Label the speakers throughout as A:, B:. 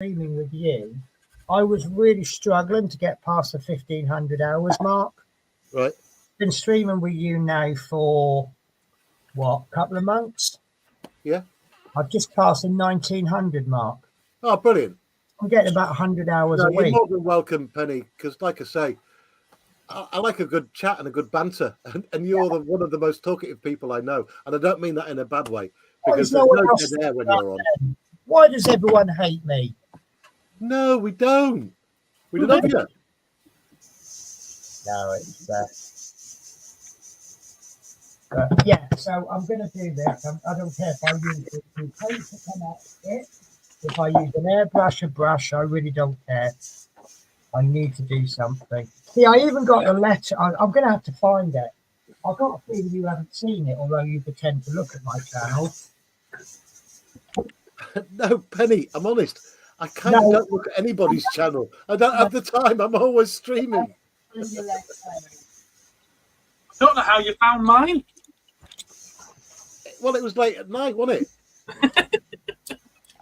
A: streaming with you, I was really struggling to get past the 1,500 hours mark.
B: Right.
A: Been streaming with you now for what, a couple of months?
B: Yeah.
A: I've just passed the 1,900 mark.
B: Oh, brilliant.
A: I'm getting about 100 hours a
B: You're
A: week.
B: more than welcome, Penny, because like I say, I like a good chat and a good banter, and you're one of the most talkative people I know, and I don't mean that in a bad way, because there's no dead air when you're on.
A: Why does everyone hate me?
B: No, we don't. We love you.
A: No, it's yeah. So I'm going to do this. I don't care if I use it to paint to come out it. If I use an airbrush, a brush, I really don't care. I need to do something. See, I even got the letter. I'm going to have to find it. I've got a feeling you haven't seen it, although you pretend to look at my channel.
B: No, Penny, I'm honest. I kind of don't look at anybody's channel. I don't have the time. I'm always streaming.
C: I don't know how you found mine.
B: Well, it was late at night, wasn't it?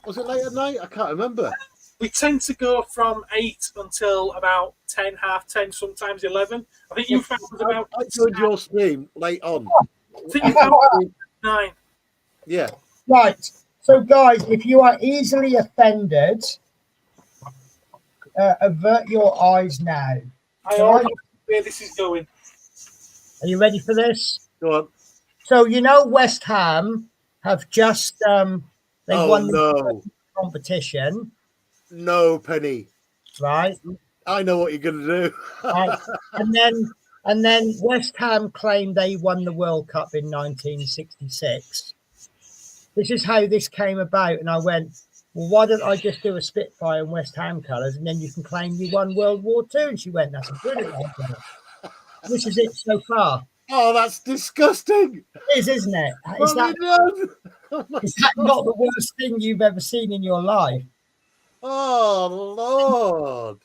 B: Was it late at night? I can't remember.
C: We tend to go from 8 until about 10, half 10, sometimes 11. I think you found it about...
B: I joined your stream late on.
C: I think you found it 9.
B: Yeah.
A: Right. So, guys, if you are easily offended, avert your eyes now.
C: I already know where this is going.
A: Are you ready for this?
B: Go on.
A: So, you know, West Ham have just they won the competition.
B: No, Penny.
A: Right.
B: I know what you're going to do.
A: Right. And then West Ham claimed they won the World Cup in 1966. This is how this came about. And I went, well, why don't I just do a Spitfire in West Ham colours and then you can claim you won World War II? And she went, that's a brilliant idea. This is it so far.
B: Oh, that's disgusting.
A: It is, isn't it? Is that not the worst thing you've ever seen in your life?
B: Oh, Lord.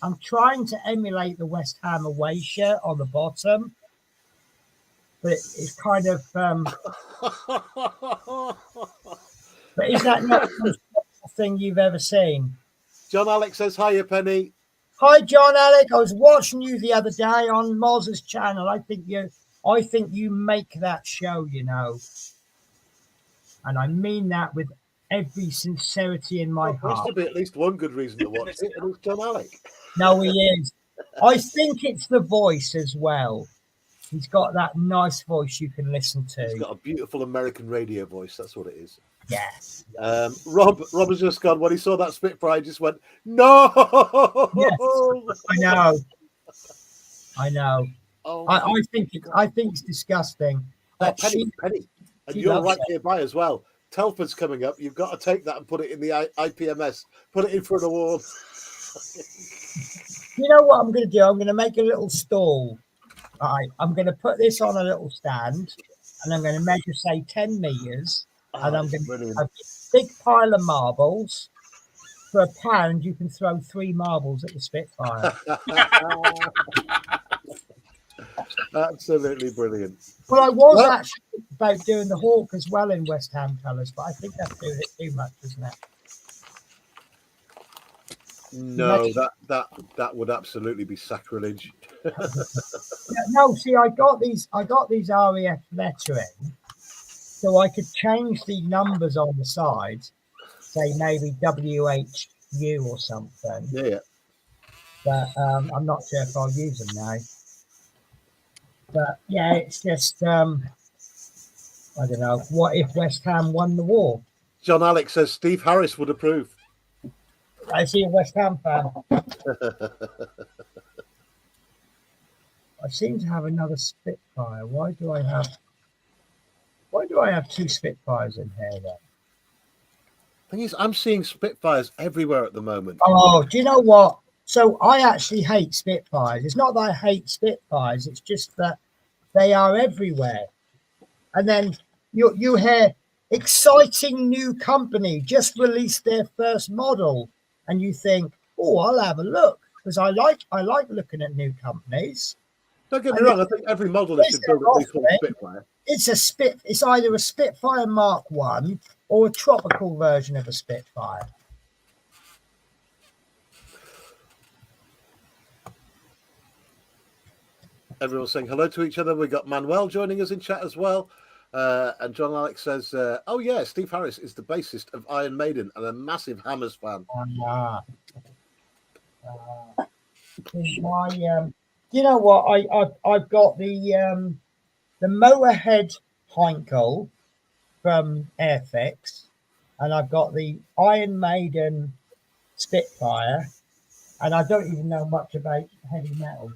A: I'm trying to emulate the West Ham away shirt on the bottom. But it's kind of... but is that not the most thing you've ever seen?
B: John Alex says, hiya, Penny.
A: Hi, John Alec. I was watching you the other day on Moz's channel. I think you make that show, you know. And I mean that with every sincerity in my heart.
B: There must be at least one good reason to watch it, and it's John Alec.
A: No, he is. I think it's the voice as well. He's got that nice voice you can listen to.
B: He's got a beautiful American radio voice. That's what it is.
A: Yes.
B: Rob has just gone. When he saw that Spitfire, he just went, no.
A: Yes, I know.
B: Oh,
A: I think it's disgusting.
B: Penny. And you're right nearby as well. Telford's coming up. You've got to take that and put it in the IPMS. Put it in front of the wall.
A: You know what I'm going to do? I'm going to make a little stall. All right, I'm going to put this on a little stand, and I'm going to measure, say, 10 meters, and I'm going to have a big pile of marbles. For £1, you can throw 3 marbles at the Spitfire.
B: Absolutely brilliant.
A: Well, I was actually about doing the Hawk as well in West Ham colours, but I think that's doing it too much, isn't it?
B: No, that would absolutely be sacrilege.
A: No, see, I got these RAF lettering, so I could change the numbers on the side, say maybe WHU or something.
B: Yeah.
A: But I'm not sure if I'll use them now. But yeah, it's just I don't know. What if West Ham won the war?
B: John Alex says Steve Harris would approve.
A: I see a West Ham fan. I seem to have another Spitfire. Why do I have 2 Spitfires in here then?
B: Thing is, I'm seeing Spitfires everywhere at the moment.
A: Oh, do you know what? So I actually hate Spitfires. It's not that I hate Spitfires. It's just that they are everywhere. And then you hear exciting new company just released their first model, and you think, oh, I'll have a look because I like looking at new companies.
B: Don't get me wrong. I think every model should build at least one Spitfire.
A: It's either a Spitfire Mark 1 or a tropical version of a Spitfire.
B: Everyone's saying hello to each other. We got Manuel joining us in chat as well. And John Alex says, oh, yeah, Steve Harris is the bassist of Iron Maiden and a massive Hammers fan.
A: You know what? I've got the Motorhead Heinkel from Airfix, and I've got the Iron Maiden Spitfire, and I don't even know much about heavy metal.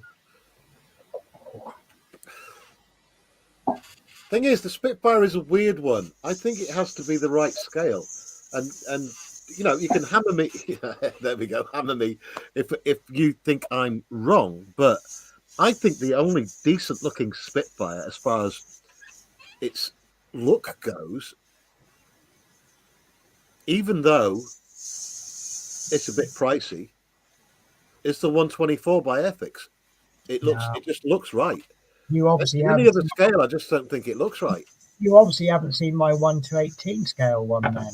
B: Thing is, the Spitfire is a weird one. I think it has to be the right scale, and you know, you can hammer me. There we go, hammer me if you think I'm wrong. But I think the only decent looking Spitfire, as far as its look goes, even though it's a bit pricey, is the 124 by Airfix. It just looks right.
A: You obviously
B: any other scale, I just don't think it looks right.
A: You obviously haven't seen my 1/18 scale one then.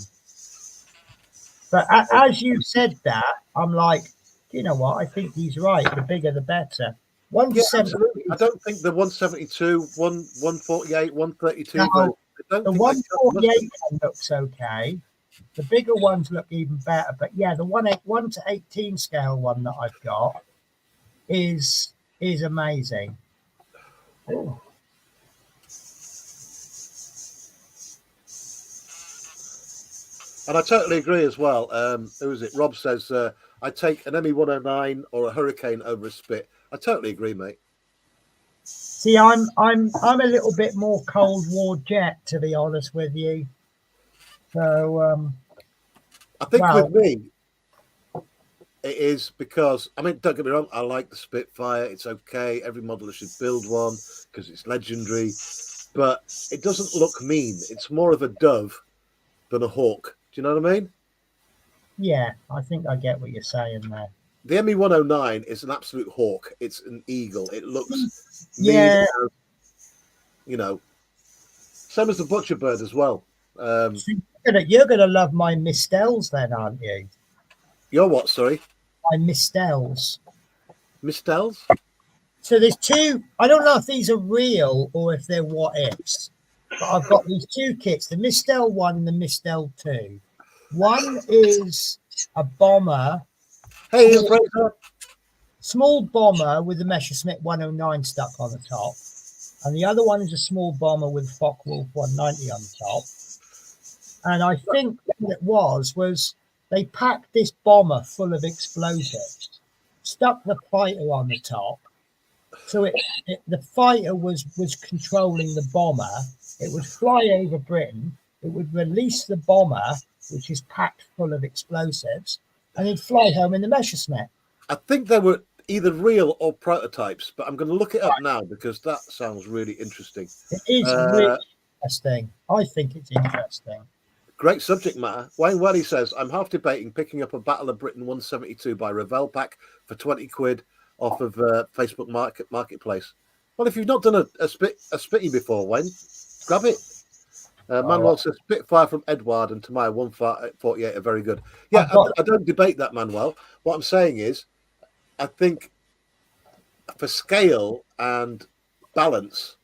A: But as you said that, I'm like, you know what? I think he's right. The bigger, the better.
B: Absolutely. I don't think the 172, 148, 132.
A: No, the 148 one looks okay. The bigger ones look even better. But yeah, the 1/18 scale one that I've got is amazing. Ooh.
B: And I totally agree as well. Who is it? Rob says, I take an ME-109 or a Hurricane over a Spit. I totally agree, mate.
A: See, I'm a little bit more Cold War jet, to be honest with you. So
B: I think with me, it is because, I mean, don't get me wrong, I like the Spitfire. It's okay. Every modeler should build one because it's legendary. But it doesn't look mean. It's more of a dove than a hawk. Do you know what I mean?
A: Yeah, I think I get what you're saying there.
B: The ME-109 is an absolute hawk. It's an eagle. It looks
A: mean,
B: you know, same as the butcher bird as well.
A: You're gonna love my Mistels then, aren't you?
B: Your what? Sorry,
A: my Mistels.
B: Mistels.
A: So there's two. I don't know if these are real or if they're what ifs. But I've got these two kits: the Mistel 1 and the Mistel 2. One is a bomber.
B: Hey,
A: small bomber with the Messerschmitt 109 stuck on the top. And the other one is a small bomber with Focke-Wulf 190 on the top. And I think what it was they packed this bomber full of explosives, stuck the fighter on the top. So the fighter was controlling the bomber. It would fly over Britain. It would release the bomber, which is packed full of explosives, and it'd fly home in the Messerschmitt.
B: I think they were either real or prototypes, but I'm going to look it up now because that sounds really interesting.
A: It is really interesting. I think it's interesting.
B: Great subject matter. Wayne Welly says, I'm half debating picking up a Battle of Britain 172 by Revell pack for 20 quid off of Facebook Marketplace. Well, if you've not done a spitty before, Wayne, grab it. Manuel says, Spitfire from Edward and Tamaya 148 are very good. Yeah, I don't debate that, Manuel. What I'm saying is, I think for scale and balance,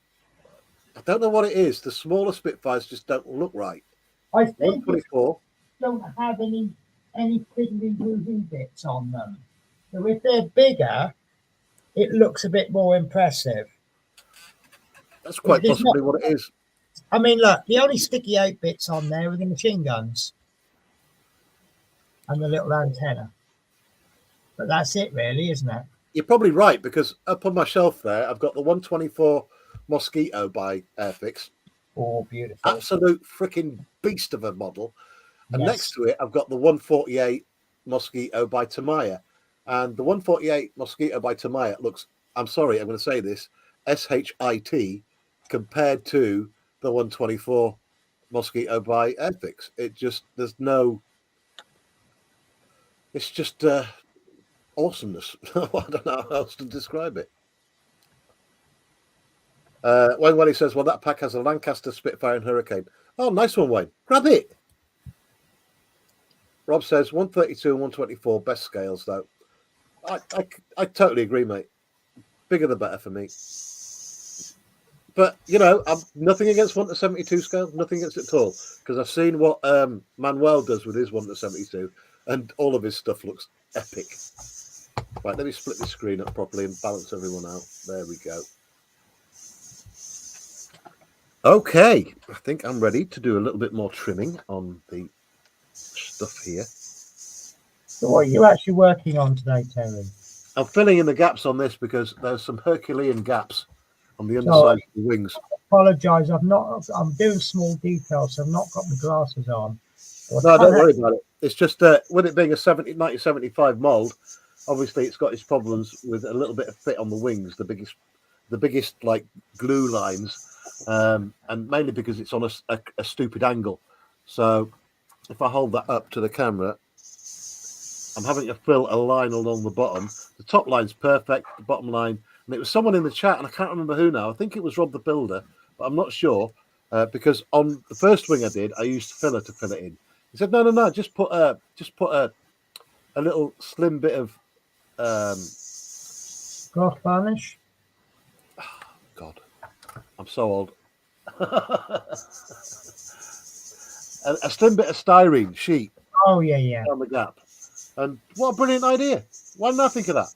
B: I don't know what it is. The smaller Spitfires just don't look right.
A: I think
B: 124
A: don't have any fiddly woohoo bits on them. So if they're bigger, it looks a bit more impressive.
B: That's quite possibly what it is.
A: I mean, look, the only sticky out bits on there are the machine guns and the little antenna. But that's it, really, isn't it?
B: You're probably right, because up on my shelf there, I've got the 124 Mosquito by Airfix.
A: Oh, beautiful.
B: Absolute freaking beast of a model. And next to it, I've got the 148 Mosquito by Tamaya. And the 148 Mosquito by Tamaya looks, I'm sorry, I'm going to say this, SHIT compared to the 124 Mosquito by Airfix. It just, there's no, it's just awesomeness. I don't know how else to describe it. Wayne Welly says, well, that pack has a Lancaster, Spitfire and Hurricane. Oh, nice one, Wayne. Grab it. Rob says 132 and 124, best scales, though. I totally agree, mate. Bigger the better for me. But I'm nothing against 1 to 72 scale, nothing against it at all, because I've seen what Manuel does with his 1 to 72, and all of his stuff looks epic. Right, let me split the screen up properly and balance everyone out. There we go. Okay, I think I'm ready to do a little bit more trimming on the stuff here.
A: So what are you actually working on today, Terry?
B: I'm filling in the gaps on this because there's some Herculean gaps on the underside of the wings.
A: Apologise, I'm doing small details, so I've not got my glasses on.
B: No, don't worry about it. It's just with it being a 1975 mould, obviously it's got its problems with a little bit of fit on the wings, the biggest like glue lines, and mainly because it's on a stupid angle. So if I hold that up to the camera, I'm having to fill a line along the bottom. The top line's perfect, the bottom line. And it was someone in the chat, and I can't remember who now. I think it was Rob the Builder, but I'm not sure because on the first wing I did, I used filler to fill it in. He said, "No, just put a little slim bit of
A: gloss varnish."
B: God, I'm so old. a slim bit of styrene sheet.
A: Oh yeah.
B: On the gap. And what a brilliant idea. Why didn't I think of that?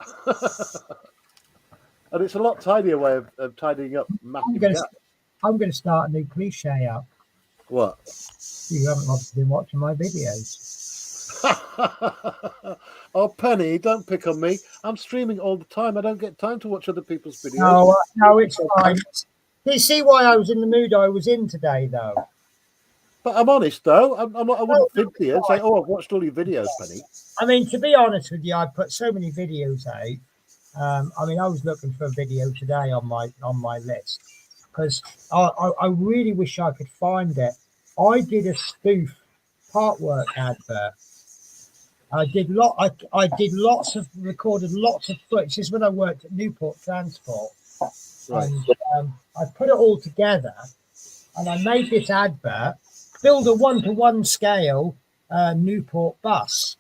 B: And it's a lot tidier way of tidying up massive gaps.
A: I'm going to start a new cliche up.
B: What?
A: You haven't obviously been watching my videos.
B: Oh, Penny, don't pick on me. I'm streaming all the time. I don't get time to watch other people's videos.
A: No, it's fine. Do you see why I was in the mood I was in today, though?
B: But I'm honest, though. I wouldn't think to you and say, "Oh, I've watched all your videos, Penny."
A: I mean, to be honest with you, I put so many videos out. I was looking for a video today on my list because I really wish I could find it. I did a spoof part work advert. I recorded lots of footage. This is when I worked at Newport Transport.
B: Right.
A: And I put it all together, and I made this advert. Build a 1-to-1 scale Newport bus.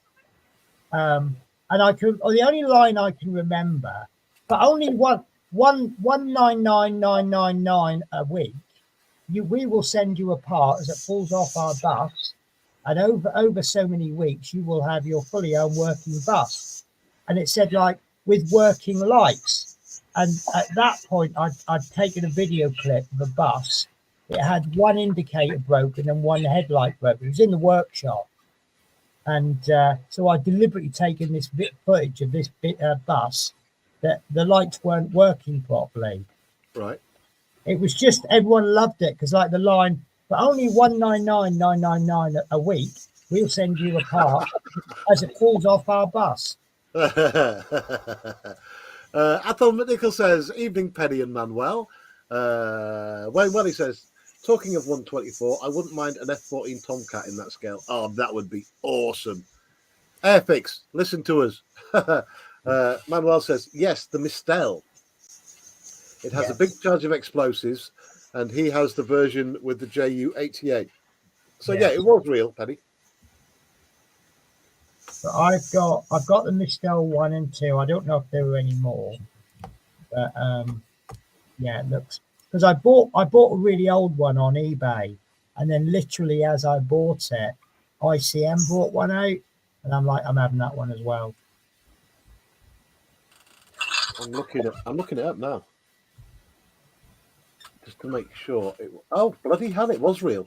A: And the only line I can remember, but only 199,999 a week, we will send you a part as it falls off our bus, and over so many weeks you will have your fully owned working bus. And it said like with working lights. And at that point I'd taken a video clip of a bus. It had one indicator broken and one headlight broken. It was in the workshop. And so I deliberately taken this bit footage of this bus that the lights weren't working properly.
B: Right.
A: It was just, everyone loved it because like the line, for only 199,999 a week, we'll send you a part as it falls off our bus.
B: Athol Nickel says, "Evening, Penny and Manuel." Wayne Welly says, "Talking of 124, I wouldn't mind an F-14 Tomcat in that scale." Oh, that would be awesome. Airfix, listen to us. Manuel says, "Yes, the Mistel. It has a big charge of explosives, and he has the version with the Ju-88. So yeah, it was real, Penny.
A: But I've got the Mistel 1 and 2. I don't know if there were any more, but it looks, because I bought a really old one on eBay, and then literally as I bought it, ICM brought one out, and I'm like, I'm having that one as well.
B: I'm looking it up now, just to make sure. Oh, bloody hell! It was real.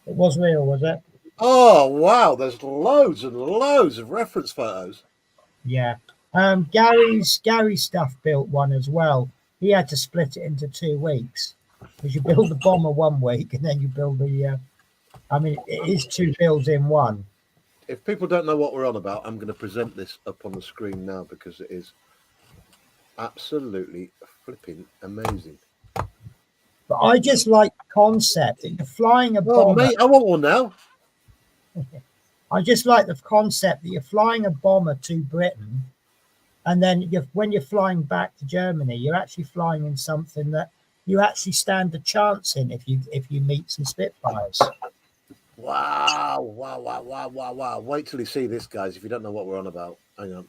A: It was real, was it?
B: Oh wow! There's loads and loads of reference photos.
A: Yeah. Gary's stuff built one as well. He had to split it into 2 weeks because you build the bomber 1 week and then you build the. It is 2 builds in one.
B: If people don't know what we're on about, I'm going to present this up on the screen now because it is absolutely flipping amazing.
A: But I just like the concept that you're flying a bomber.
B: Oh, mate, I want one now.
A: I just like the concept that you're flying a bomber to Britain, and then when you're flying back to Germany, you're actually flying in something that you actually stand a chance in if you meet some Spitfires.
B: Wow. Wait till you see this, guys, if you don't know what we're on about. Hang on.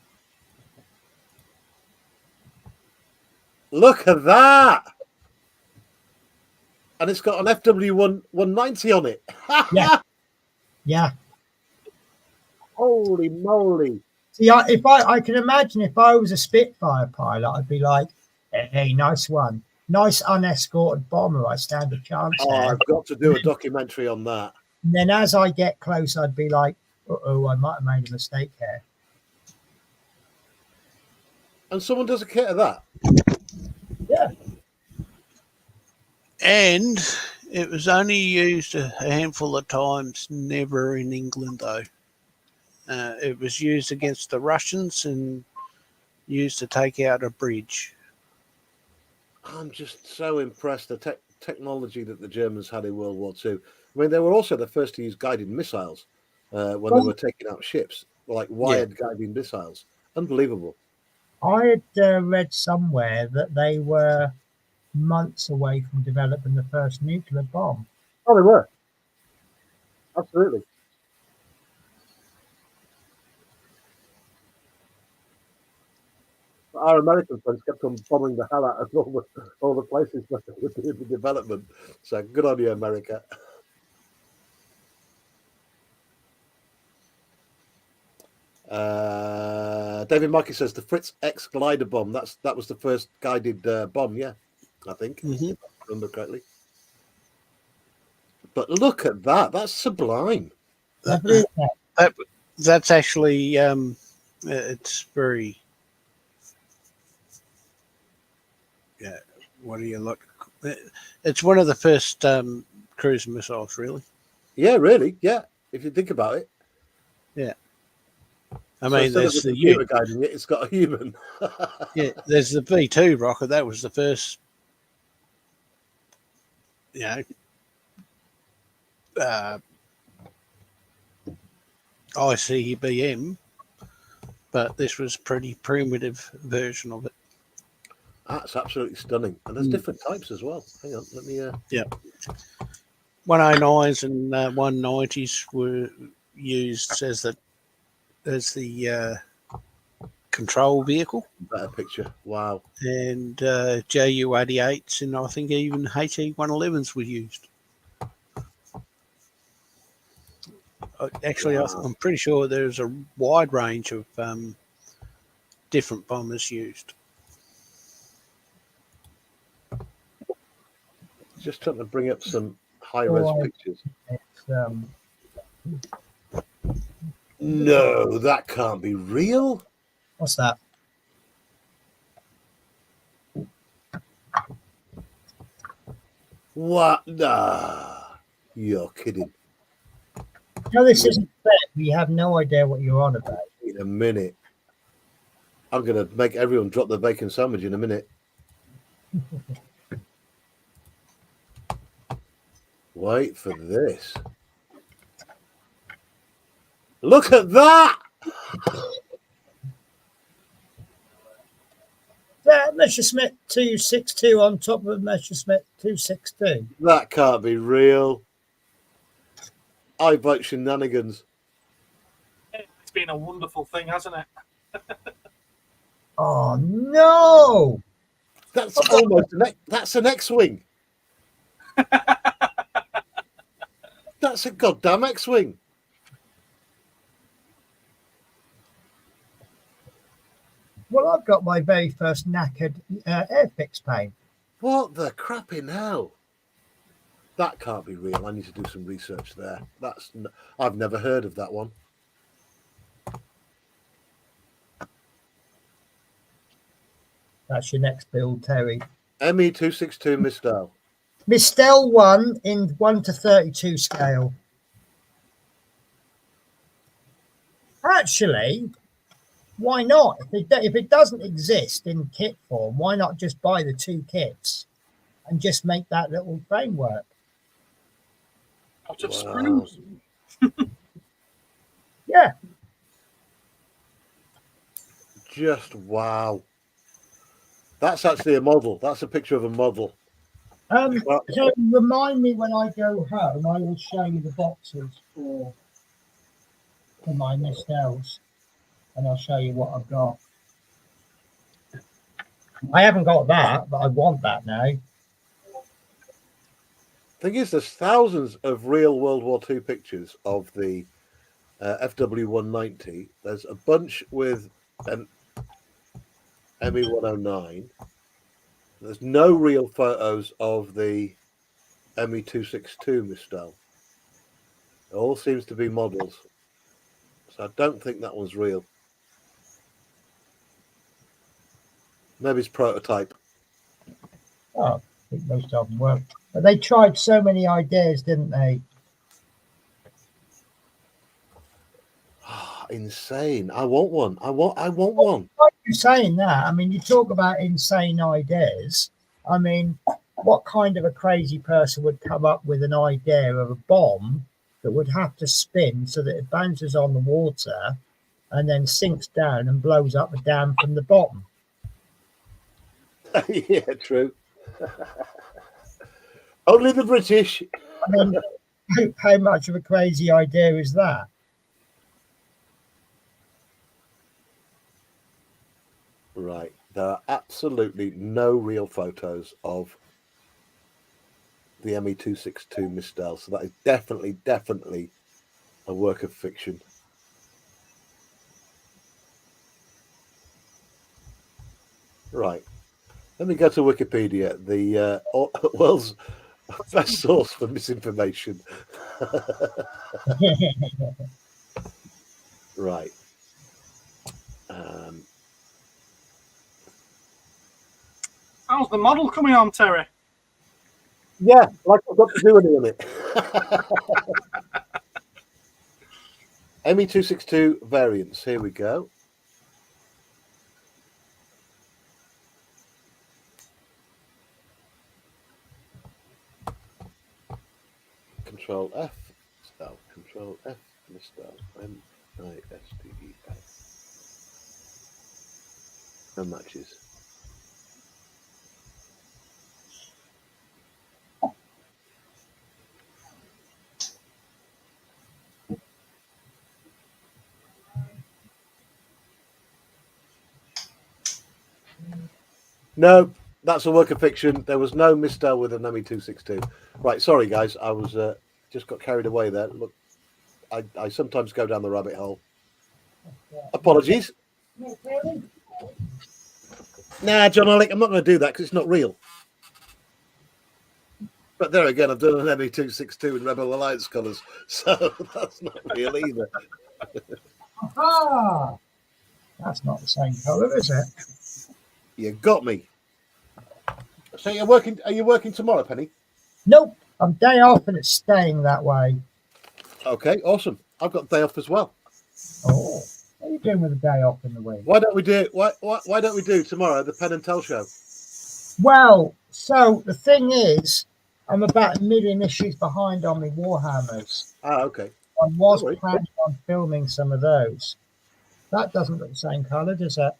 B: Look at that. And it's got an FW 190 on it.
A: Yeah. Yeah.
B: Holy moly.
A: See, I can imagine if I was a Spitfire pilot, I'd be like, hey, nice one. Nice unescorted bomber. I stand a chance there.
B: I've got to do a documentary on that.
A: And then as I get close, I'd be like, uh-oh, I might have made a mistake here.
B: And someone does a kit of that.
A: Yeah.
D: And it was only used a handful of times, never in England, though. It was used against the Russians and used to take out a bridge.
B: I'm just so impressed the technology that the Germans had in World War II. I mean, they were also the first to use guided missiles when they were taking out ships, like wired guided missiles. Unbelievable.
A: I had read somewhere that they were months away from developing the first nuclear bomb.
B: Oh, they were. Absolutely. Our American friends kept on bombing the hell out of all the places where they were doing the development. So good on you, America. David Markey says the Fritz X glider bomb. That was the first guided bomb. Yeah, I think, if I remember correctly. But look at that. That's sublime.
D: That's actually it's very. Yeah, what do you look? It's one of the first cruise missiles, really.
B: Yeah, really. Yeah, if you think about it.
D: Yeah. I mean, there's the
B: guiding it. It's got a human.
D: Yeah, there's the V2 rocket. That was the first. ICBM, but this was pretty primitive version of it.
B: That's absolutely stunning. And there's different types as well. Hang on, let me...
D: Yeah. 109s and 190s were used as the control vehicle.
B: Better picture. Wow.
D: And JU-88s and I think even HE-111s were used. Actually, wow. I'm pretty sure there's a wide range of different bombers used.
B: Just trying to bring up some high-res pictures. No, that can't be real.
A: What's that?
B: What? Nah, you're kidding.
A: No, this isn't fair. We have no idea what you're on about.
B: In a minute. I'm going to make everyone drop their bacon sandwich in a minute. Wait for this. Look at that!
A: That Messerschmitt 262 on top of Messerschmitt 262.
B: That can't be real. I vote shenanigans.
C: It's been a wonderful thing, hasn't it?
A: Oh no!
B: That's almost that's an X-wing. That's a goddamn X-wing.
A: Well, I've got my very first knackered Airfix paint.
B: What the crapping hell? That can't be real. I need to do some research there. I've never heard of that one.
A: That's your next build, Terry.
B: ME262 Mistel.
A: Mistel 1 in 1 to 32 scale. Actually, why not? If it doesn't exist in kit form, why not just buy the two kits and just make that little framework?
C: Out of screws.
A: Yeah.
B: Just wow. That's actually a model. That's a picture of a model.
A: So remind me when I go home, I will show you the boxes for my Mistels, and I'll show you what I've got. I haven't got that, but I want that now.
B: Thing is, there's thousands of real World War II pictures of the FW-190. There's a bunch with an ME-109. There's no real photos of the ME-262 Mistel. It all seems to be models. So I don't think that one's real. Maybe it's prototype.
A: Oh, I think most of them were. But they tried so many ideas, didn't they?
B: Insane. I want one. I want one.
A: Why are you saying that? I mean, you talk about insane ideas. I mean, what kind of a crazy person would come up with an idea of a bomb that would have to spin so that it bounces on the water and then sinks down and blows up the dam from the bottom?
B: Yeah, true. Only the British.
A: I mean, how much of a crazy idea is that?
B: Right. There are absolutely no real photos of the ME-262 Mistel. So that is definitely a work of fiction. Right. Let me go to Wikipedia, the world's best source for misinformation. Right.
C: How's the model coming on, Terry?
B: Yeah, like I've got to do anything with it. ME-262 variants. Here we go. Control F, style. Control F, misstyle. M-I-S-T-E-L. No matches. No, that's a work of fiction. There was no Mistel with an ME-262. Right, sorry guys, I was just got carried away there. Look, I sometimes go down the rabbit hole. Apologies. Nah, John Alec, I'm not going to do that because it's not real. But there again, I've done an ME-262 in Rebel Alliance colours, so that's not real either.
A: Ah, that's not the same colour, is it?
B: You got me. So you're working? Are you working tomorrow, Penny?
A: Nope, I'm day off and it's staying that way.
B: Okay, awesome. I've got day off as well.
A: Oh, what are you doing with a day off in the week?
B: Why don't we do? Why don't we do tomorrow the Penn and Tell show?
A: Well, so the thing is, I'm about 1 million issues behind on my Warhammers.
B: Ah, okay.
A: I was
B: Sorry.
A: planning on filming some of those. That doesn't look the same colour, does it?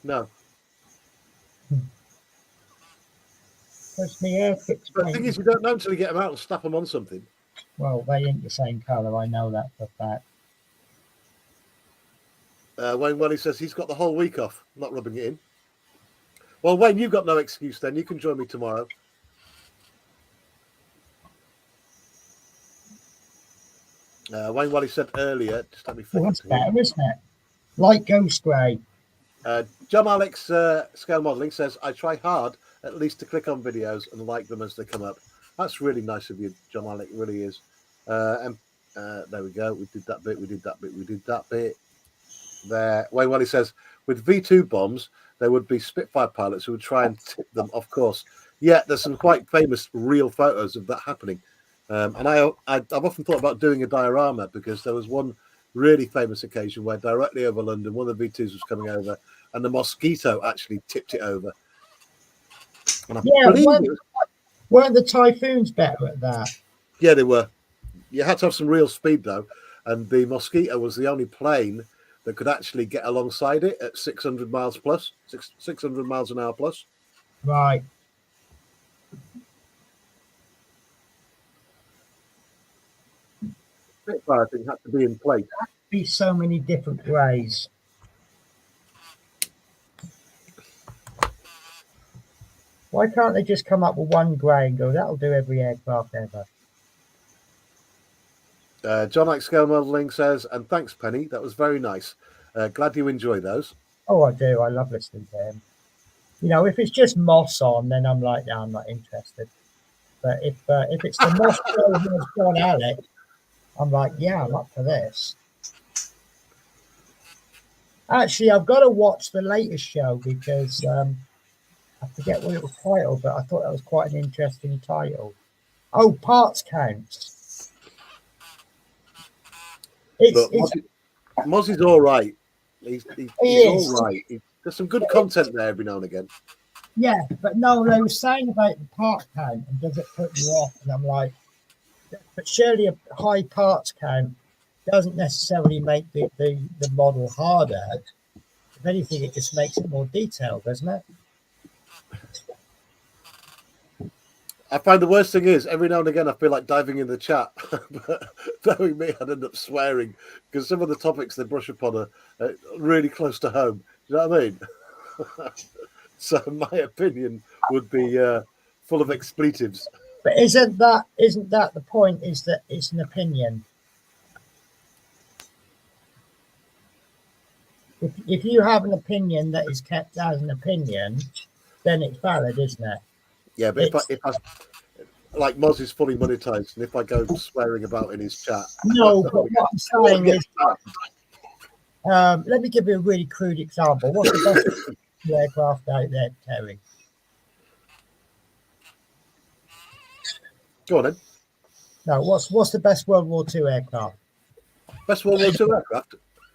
B: No.
A: Where's my air fix?
B: But the thing is, you don't know until you get them out and snap them on something.
A: Well, they ain't the same colour. I know that for a fact.
B: Wayne says he's got the whole week off, not rubbing it in. Well, Wayne, you've got no excuse then. You can join me tomorrow. Wayne Wally said earlier, just let me
A: Well,
B: think.
A: that's better, isn't it? Light ghost grey.
B: John Alex Scale Modelling says, I try hard at least to click on videos and like them as they come up. That's really nice of you, John Alex. It really is. And there we go. We did that bit. We did that bit. We did that bit. There. Wayne Wally says, with V2 bombs, there would be Spitfire pilots who would try and tip them, of course. Yeah, there's some quite famous real photos of that happening. And I've often thought about doing a diorama because there was one really famous occasion where directly over London, one of the V2s was coming over and the Mosquito actually tipped it over. And I believe
A: weren't the Typhoons better at that?
B: Yeah, they were. You had to have some real speed, though. And the Mosquito was the only plane that could actually get alongside it at 600 miles plus, 600 miles an hour plus.
A: Right.
B: Spitfire, I think, had to be in place.
A: Be so many different ways. Why can't they just come up with one grey and go, that'll do every aircraft ever?
B: John Like Scale Modelling says, and thanks, Penny. That was very nice. Glad you enjoy those.
A: Oh, I do. I love listening to him. You know, if it's just Moss on, then I'm like, no, I'm not interested. But if it's the Moss show with John Alec, I'm like, yeah, I'm up for this. Actually, I've got to watch the latest show because I forget what it was titled, but I thought that was quite an interesting title. Oh, Parts Counts.
B: Mozzie's all right. He's
A: is.
B: all right. There's some good content there every now and again.
A: Yeah, but no, they were saying about the part count and does it put you off? And I'm like, but surely a high parts count doesn't necessarily make the model harder. If anything, it just makes it more detailed, doesn't it?
B: I find the worst thing is every now and again I feel like diving in the chat, but knowing me, I'd end up swearing because some of the topics they brush upon are really close to home. You know what I mean? So my opinion would be full of expletives.
A: But isn't that the point? Is that it's an opinion? If you have an opinion that is kept as an opinion, then it's valid, isn't it?
B: Yeah, but if I like Moz is fully monetized, and if I go swearing about in his chat,
A: no. But what I'm saying is, let me give you a really crude example. What's the best aircraft out there, Terry?
B: Go on then.
A: No, what's the best World War II aircraft?
B: Best World War II aircraft?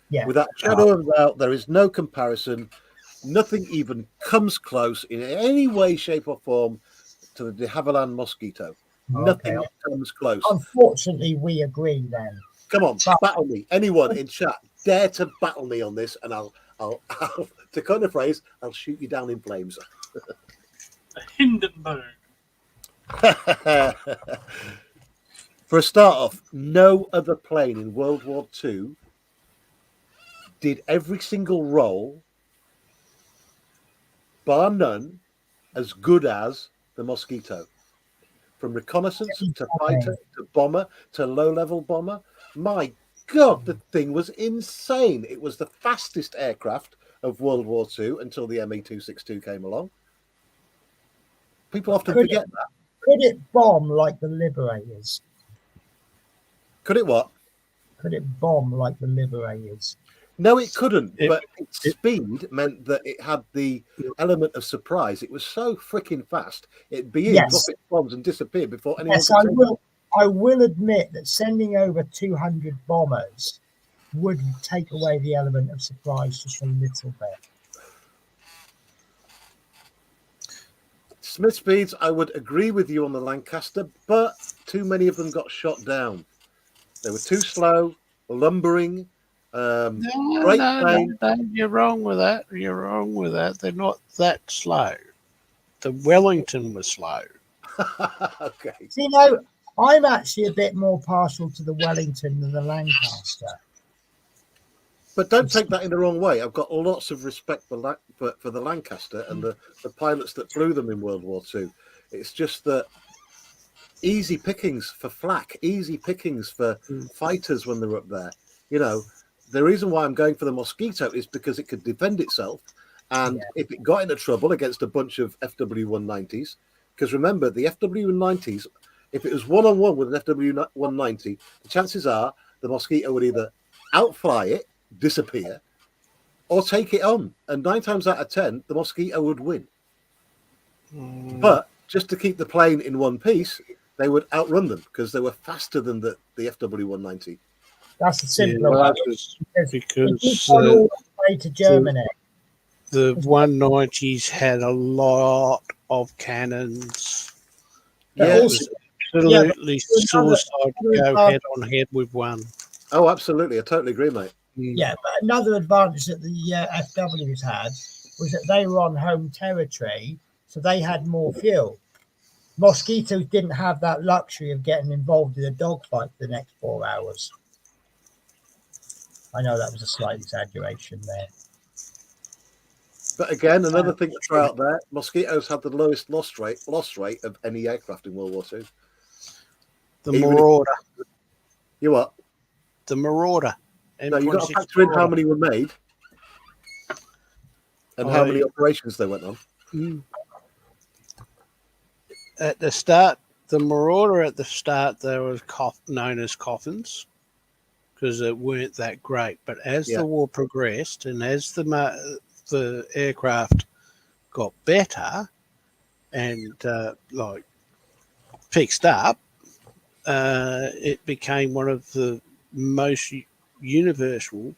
A: Yeah.
B: Without shadow of a doubt, there is no comparison. Nothing even comes close in any way, shape, or form to the de Havilland Mosquito. Nothing comes close.
A: Unfortunately, we agree then.
B: Come on, battle me. Anyone in chat, dare to battle me on this, and I'll to coin a phrase, I'll shoot you down in flames.
C: A Hindenburg.
B: For a start off, no other plane in World War II did every single role, bar none, as good as the Mosquito. From reconnaissance to fighter to bomber to low-level bomber. My God, the thing was insane. It was the fastest aircraft of World War II until the ME-262 came along. People often forget that.
A: Could it bomb like the Liberators?
B: Could it what?
A: Could it bomb like the Liberators?
B: No, it couldn't. But its speed meant that it had the element of surprise. It was so freaking fast. It'd be in, drop its bombs, and disappear before anyone.
A: Yes, I will admit that sending over 200 bombers would take away the element of surprise just a little bit.
B: Smith speeds, I would agree with you on the Lancaster, but too many of them got shot down. They were too slow, lumbering.
D: No, you're wrong with that. You're wrong with that. They're not that slow. The Wellington was slow.
B: Okay.
A: So, you know, I'm actually a bit more partial to the Wellington than the Lancaster.
B: But don't take that in the wrong way. I've got lots of respect for the Lancaster and the pilots that flew them in World War II. It's just that easy pickings for flak, easy pickings for fighters when they're up there. You know, the reason why I'm going for the Mosquito is because it could defend itself. And if it got into trouble against a bunch of FW-190s, because remember, the FW-190s, if it was one-on-one with an FW-190, the chances are the Mosquito would either outfly it, disappear, or take it on. And 9 times out of 10, the Mosquito would win. But just to keep the plane in one piece, they would outrun them because they were faster than the FW-190.
A: That's the simpler way.
D: Because
A: all the way to Germany.
D: The 190s had a lot of cannons.
B: Yeah,
D: it was absolutely suicide to go head on head with one.
B: Oh, absolutely. I totally agree, mate.
A: Yeah, but another advantage that the FWs had was that they were on home territory, so they had more fuel. Mosquitoes didn't have that luxury of getting involved in a dogfight for the next 4 hours. I know that was a slight exaggeration there.
B: But again, another thing to throw out there: Mosquitoes had the lowest loss rate of any aircraft in World War II.
D: The Marauder.
B: You what?
D: The Marauder.
B: No, you got to factor in how many were made and how many operations they went on.
D: At the start, the Marauder at the start, they were known as coffins because it weren't that great. But as the war progressed and as the aircraft got better and fixed up, it became one of the most universal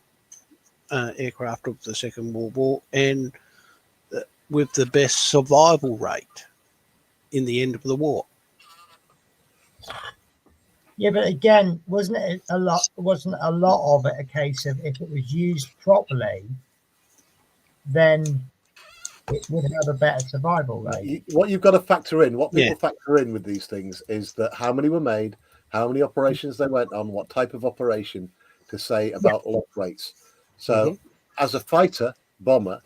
D: aircraft of the Second World War and with the best survival rate in the end of the war.
A: Yeah, but again, wasn't a lot of it a case of if it was used properly, then it would have a better survival rate?
B: What you've got to factor in, what people factor in with these things, is that how many were made, how many operations they went on, what type of operation to say about loss rates. So, as a fighter bomber,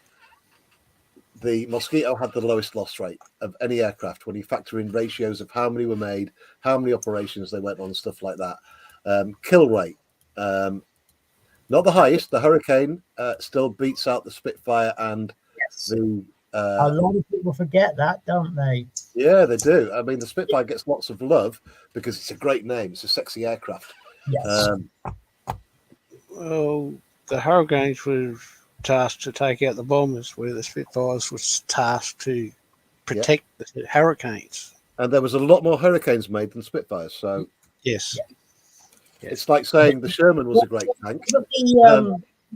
B: the Mosquito had the lowest loss rate of any aircraft when you factor in ratios of how many were made, how many operations they went on, stuff like that. Kill rate, not the highest. The Hurricane still beats out the Spitfire and the.
A: A lot of people forget that, don't they?
B: Yeah, they do. I mean, the Spitfire gets lots of love because it's a great name. It's a sexy aircraft.
A: Yes.
D: Well, the Hurricanes were tasked to take out the bombers, where the Spitfires was tasked to protect the Hurricanes.
B: And there was a lot more Hurricanes made than Spitfires. So
D: yes,
B: it's like saying the Sherman was a great tank.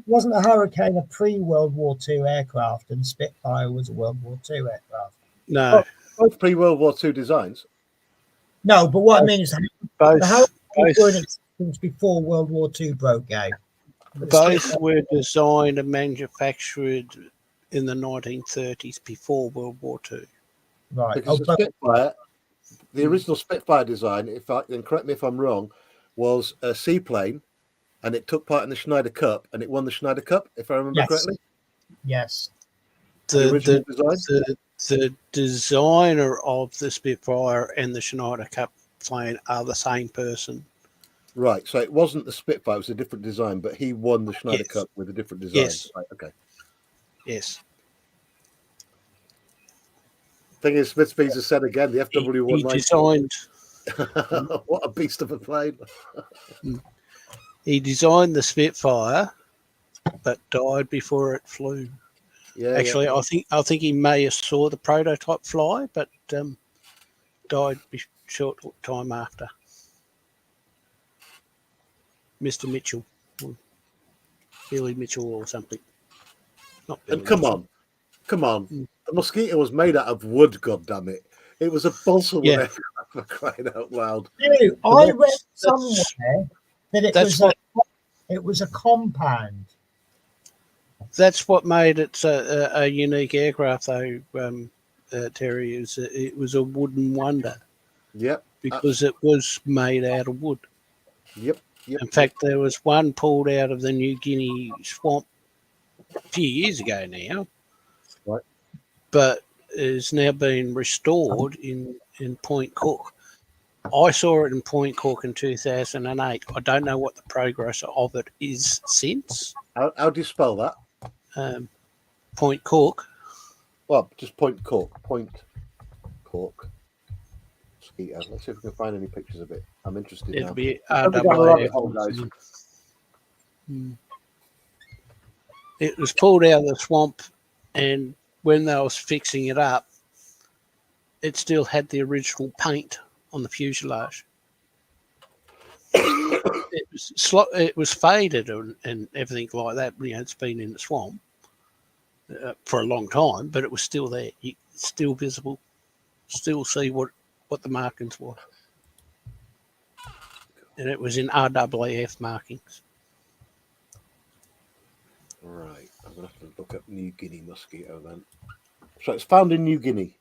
A: Wasn't a Hurricane a pre-World War II aircraft and Spitfire was a World War II aircraft?
D: No.
B: Both pre-World War II designs.
A: No, but what I mean is the Hurricanes were in existence before World War II broke out.
D: Both were designed and manufactured in the 1930s before World War II.
A: Right.
B: Because the Spitfire, the original Spitfire design, and correct me if I'm wrong, was a seaplane. And it took part in the Schneider Cup, and it won the Schneider Cup, if I remember correctly.
A: Yes.
D: The designer of the Spitfire and the Schneider Cup plane are the same person.
B: Right. So it wasn't the Spitfire; it was a different design, but he won the Schneider Cup with a different design.
D: Yes.
B: Right, okay.
D: Yes.
B: Thing is, Smith Visa said again, the FW1.
D: He designed.
B: What a beast of a plane!
D: He designed the Spitfire, but died before it flew.
B: Yeah.
D: Actually, I think he may have saw the prototype fly, but died short time after. Mr. Mitchell, Billy Mitchell, or something. Not Billy
B: And come
D: Mitchell.
B: on, the Mosquito was made out of wood. God damn it! It was a balsa wood for crying out loud.
A: Dude, I read somewhere that it was a compound.
D: That's what made it a unique aircraft, though, Terry. It was a wooden wonder.
B: Yep.
D: Because it was made out of wood.
B: Yep.
D: In fact, there was one pulled out of the New Guinea swamp a few years ago now.
B: Right.
D: But is now being restored in Point Cook. I saw it in Point Cook in 2008. I don't know what the progress of it is since.
B: How do you spell that?
D: Point Cook.
B: Well, just Point Cook. Point Cook. Mosquito. Let's see if we can find any pictures of it. I'm interested
D: It'll
B: now.
D: be It was pulled out of the swamp, and when they was fixing it up, it still had the original paint on the fuselage. It was faded and everything like that. You know, it's been in the swamp for a long time, but it was still there. It's still visible. Still see what the markings were. And it was in RAAF markings.
B: Right. I'm going to have to look up New Guinea Mosquito then. So it's found in New Guinea.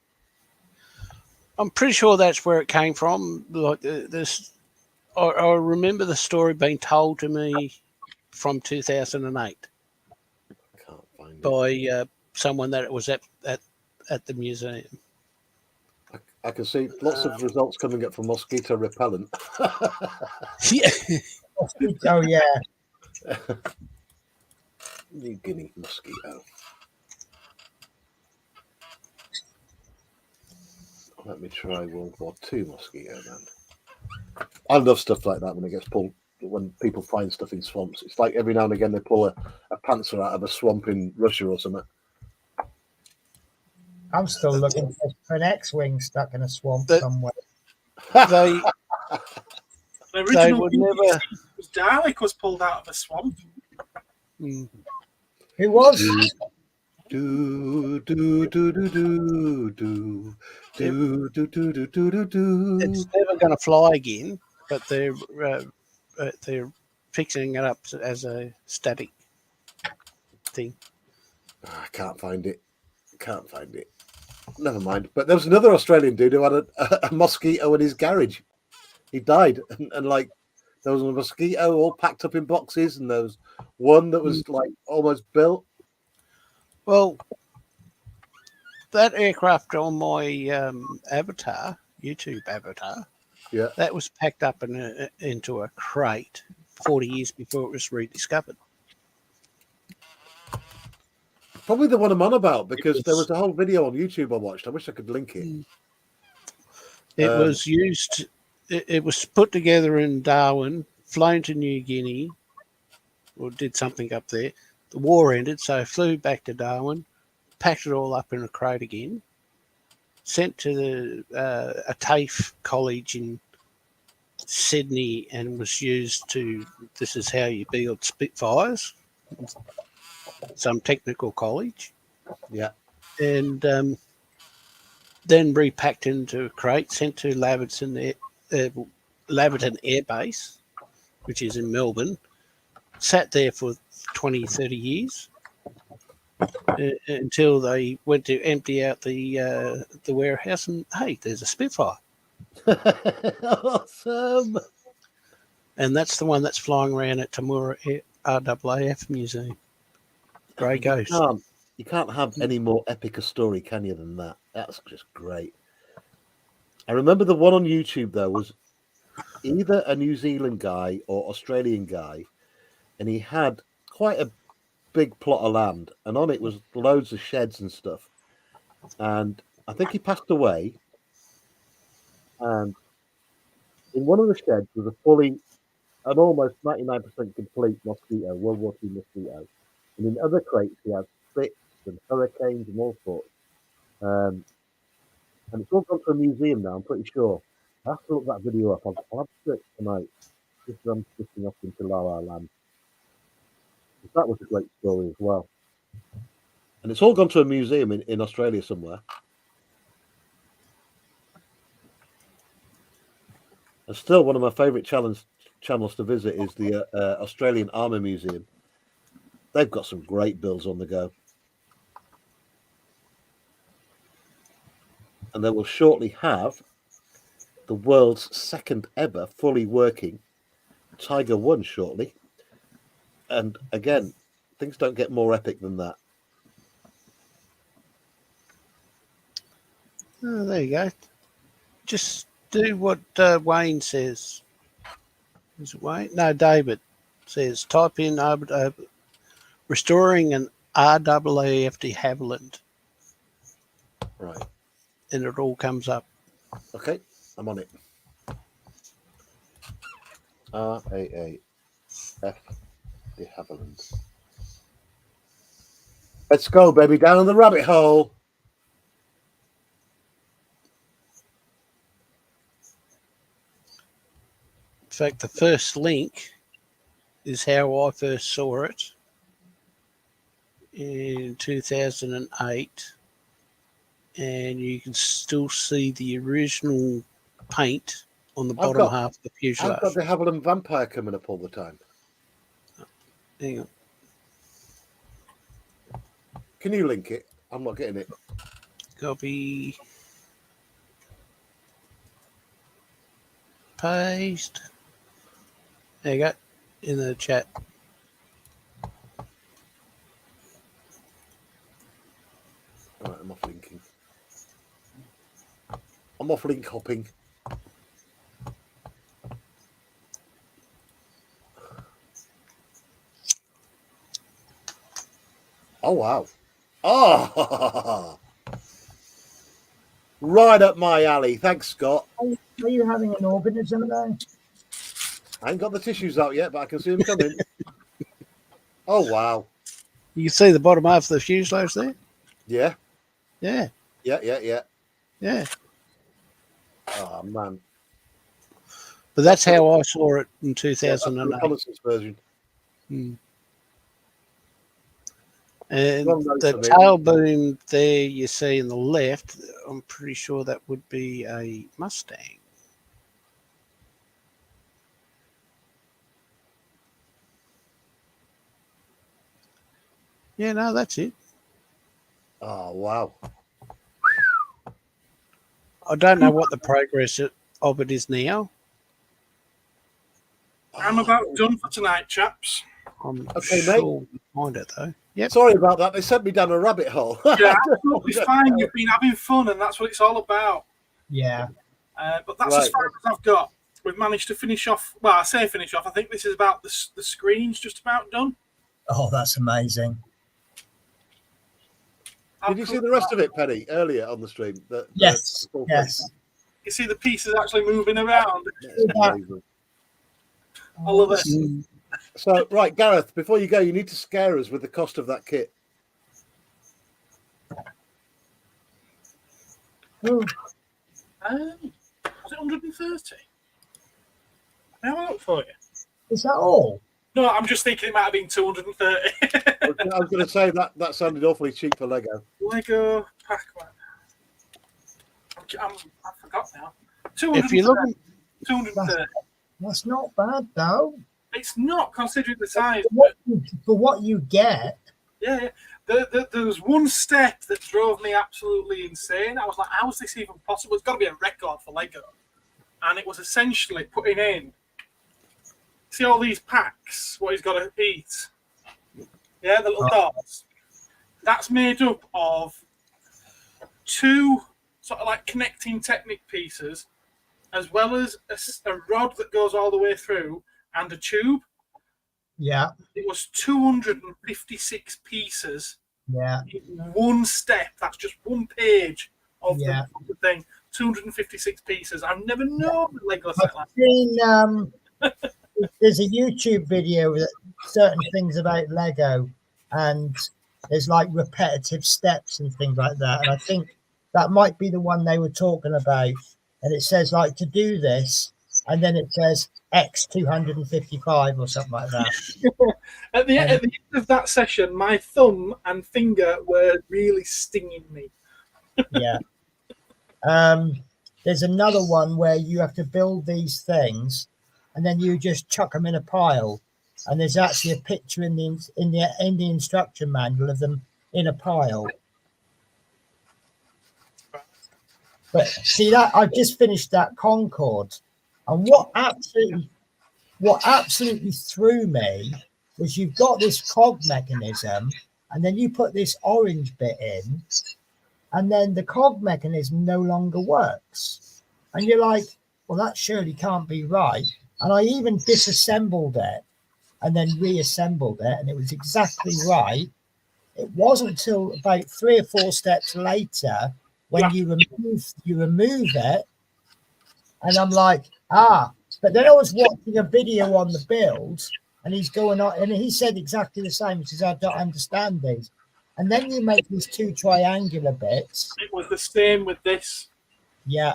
D: I'm pretty sure that's where it came from. Like this, I remember the story being told to me from 2008
B: Can't find it.
D: by someone that was at the museum.
B: I can see lots of results coming up for mosquito repellent.
D: Yeah.
A: Oh yeah.
B: New Guinea mosquito. Let me try World War II mosquito then. I love stuff like that when it gets pulled. When people find stuff in swamps, it's like every now and again they pull a panther out of a swamp in Russia or something.
A: I'm still looking for an X-wing stuck in a swamp
D: But-
A: somewhere.
D: They
C: The original
D: would
C: BBC
D: never-
C: was Dalek was pulled out of a swamp.
D: mm,
A: Who was?
B: Do do do do do do do do do do do do do.
D: it's never going to fly again, but they're fixing it up as a static thing.
B: I can't find it. Can't find it. Never mind. But there was another Australian dude who had a mosquito in his garage. He died, and like there was a mosquito all packed up in boxes, and there was one that was like almost built.
D: Well, that aircraft on my YouTube avatar,
B: Yeah.
D: that was packed up into a crate 40 years before it was rediscovered.
B: Probably the one I'm on about because
D: was-
B: there was a whole video on YouTube I watched. I wish I could link it.
D: It was used. It was put together in Darwin, flown to New Guinea, or did something up there. The war ended, so flew back to Darwin, packed it all up in a crate again, sent to a TAFE college in Sydney, and was used to. This is how you build Spitfires. Some technical college.
B: Yeah.
D: And then repacked into a crate, sent to Laverton Air Base, which is in Melbourne, sat there for 20, 30 years until they went to empty out the warehouse, and hey, there's a Spitfire.
B: Awesome.
D: And that's the one that's flying around at Tamura RAAF Museum. Grey Ghost.
B: You can't have any more epic a story, can you, than that? That's just great. I remember the one on YouTube, though, was either a New Zealand guy or Australian guy, and he had quite a big plot of land, and on it was loads of sheds and stuff. And I think he passed away, and in one of the sheds was an almost 99% complete mosquito, World War II mosquito. And in other crates, he had spits and hurricanes and all sorts. And it's all gone to a museum now, I'm pretty sure. I have to look that video up. I'll have to do it tonight. Just as I'm sticking off into La La Land. That was a great story as well. And it's all gone to a museum in Australia somewhere. And still, one of my favourite channels to visit is the Australian Army Museum. They've got some great builds on the go. And they will shortly have the world's second ever fully working Tiger 1 shortly. And again, things don't get more epic than that.
D: Oh, there you go. Just do what Wayne says. Is it Wayne? No, David says type in restoring an RAAF de Havilland,
B: Right.
D: and it all comes up.
B: Okay, I'm on it. RAAF de Havilland. Let's go, baby, down the rabbit hole.
D: In fact, the first link is how I first saw it in 2008, and you can still see the original paint on the bottom half of the fuselage.
B: I've got the Havilland Vampire coming up all the time.
D: Hang on.
B: Can you link it? I'm not getting it.
D: Copy. Paste. There you go. In the chat.
B: I'm off link hopping. Oh, wow. Oh, right up my alley. Thanks, Scott.
A: Are you having an organism there?
B: I ain't got the tissues out yet, but I can see them coming. Oh, wow.
D: You can see the bottom half of the fuselage there.
B: Yeah.
D: Yeah,
B: Yeah.
D: yeah.
B: Oh, man.
D: But that's how I saw it in
B: Yeah, that's the
D: 2008.
B: reconnaissance version.
D: Hmm. And
B: Well known
D: the
B: to me.
D: tail boom there you see in the left, I'm pretty sure that would be a Mustang. Yeah, no, that's it.
B: Oh, wow.
D: I don't know what the progress of it is now.
C: I'm about done for tonight, chaps.
D: I'm
B: Okay,
D: sure
B: mate.
D: we'll find it though. Yep.
B: Sorry about that. They sent me down a rabbit hole.
C: Yeah, absolutely fine. You've been having fun, and that's what it's all about.
A: Yeah.
C: But that's as
B: Right.
C: far as I've got. We've managed to finish off. Well, I say finish off. I think this is about the screen's just about done.
A: Oh, that's amazing.
B: Did you see the rest of it, Penny, earlier on the stream?
A: Yes.
B: The full
A: Yes.
B: thing?
C: You see the pieces actually moving around.
B: It's amazing.
C: I love it.
D: Mm.
B: So, right, Gareth, before you go, you need to scare us with the cost of that kit.
A: Oh,
C: Was it 130? Can I have a look for you?
A: is that all?
C: No, I'm just thinking it might have been 230.
B: I was going to say that sounded awfully cheap for Lego.
C: Lego Pac-Man. I forgot now.
D: If you look,
C: 230.
A: That's not bad though.
C: It's not considering the size.
A: For what you get.
C: Yeah. There was one step that drove me absolutely insane. I was like, how is this even possible? It's got to be a record for Lego. And it was essentially putting in, see all these packs, what he's got to eat? Yeah, the little dots. That's made up of two sort of like connecting Technic pieces, as well as a rod that goes all the way through and a tube.
A: Yeah.
C: It was 256 pieces
A: Yeah.
C: in one step. That's just one page of
A: Yeah.
C: the thing. 256 pieces. I've never known a Lego set
A: I've
C: like
A: seen there's a YouTube video with certain things about Lego, and there's like repetitive steps and things like that. And I think that might be the one they were talking about. And it says like to do this, and then it says X 255 or something like that.
C: At the end of that session, my thumb and finger were really stinging me.
A: Yeah. There's another one where you have to build these things, and then you just chuck them in a pile. And there's actually a picture in the instruction manual of them in a pile. But see that I've just finished that Concorde, and what absolutely threw me was you've got this cog mechanism, and then you put this orange bit in, and then the cog mechanism no longer works, and you're like, well, that surely can't be right. And I even disassembled it and then reassembled it, and it was exactly right. It wasn't until about 3 or 4 steps later when you remove it, and I'm like, but then I was watching a video on the build, and he's going on, and he said exactly the same. He says, I don't understand these. And then you make these 2 triangular bits.
C: It was the same with this.
A: Yeah.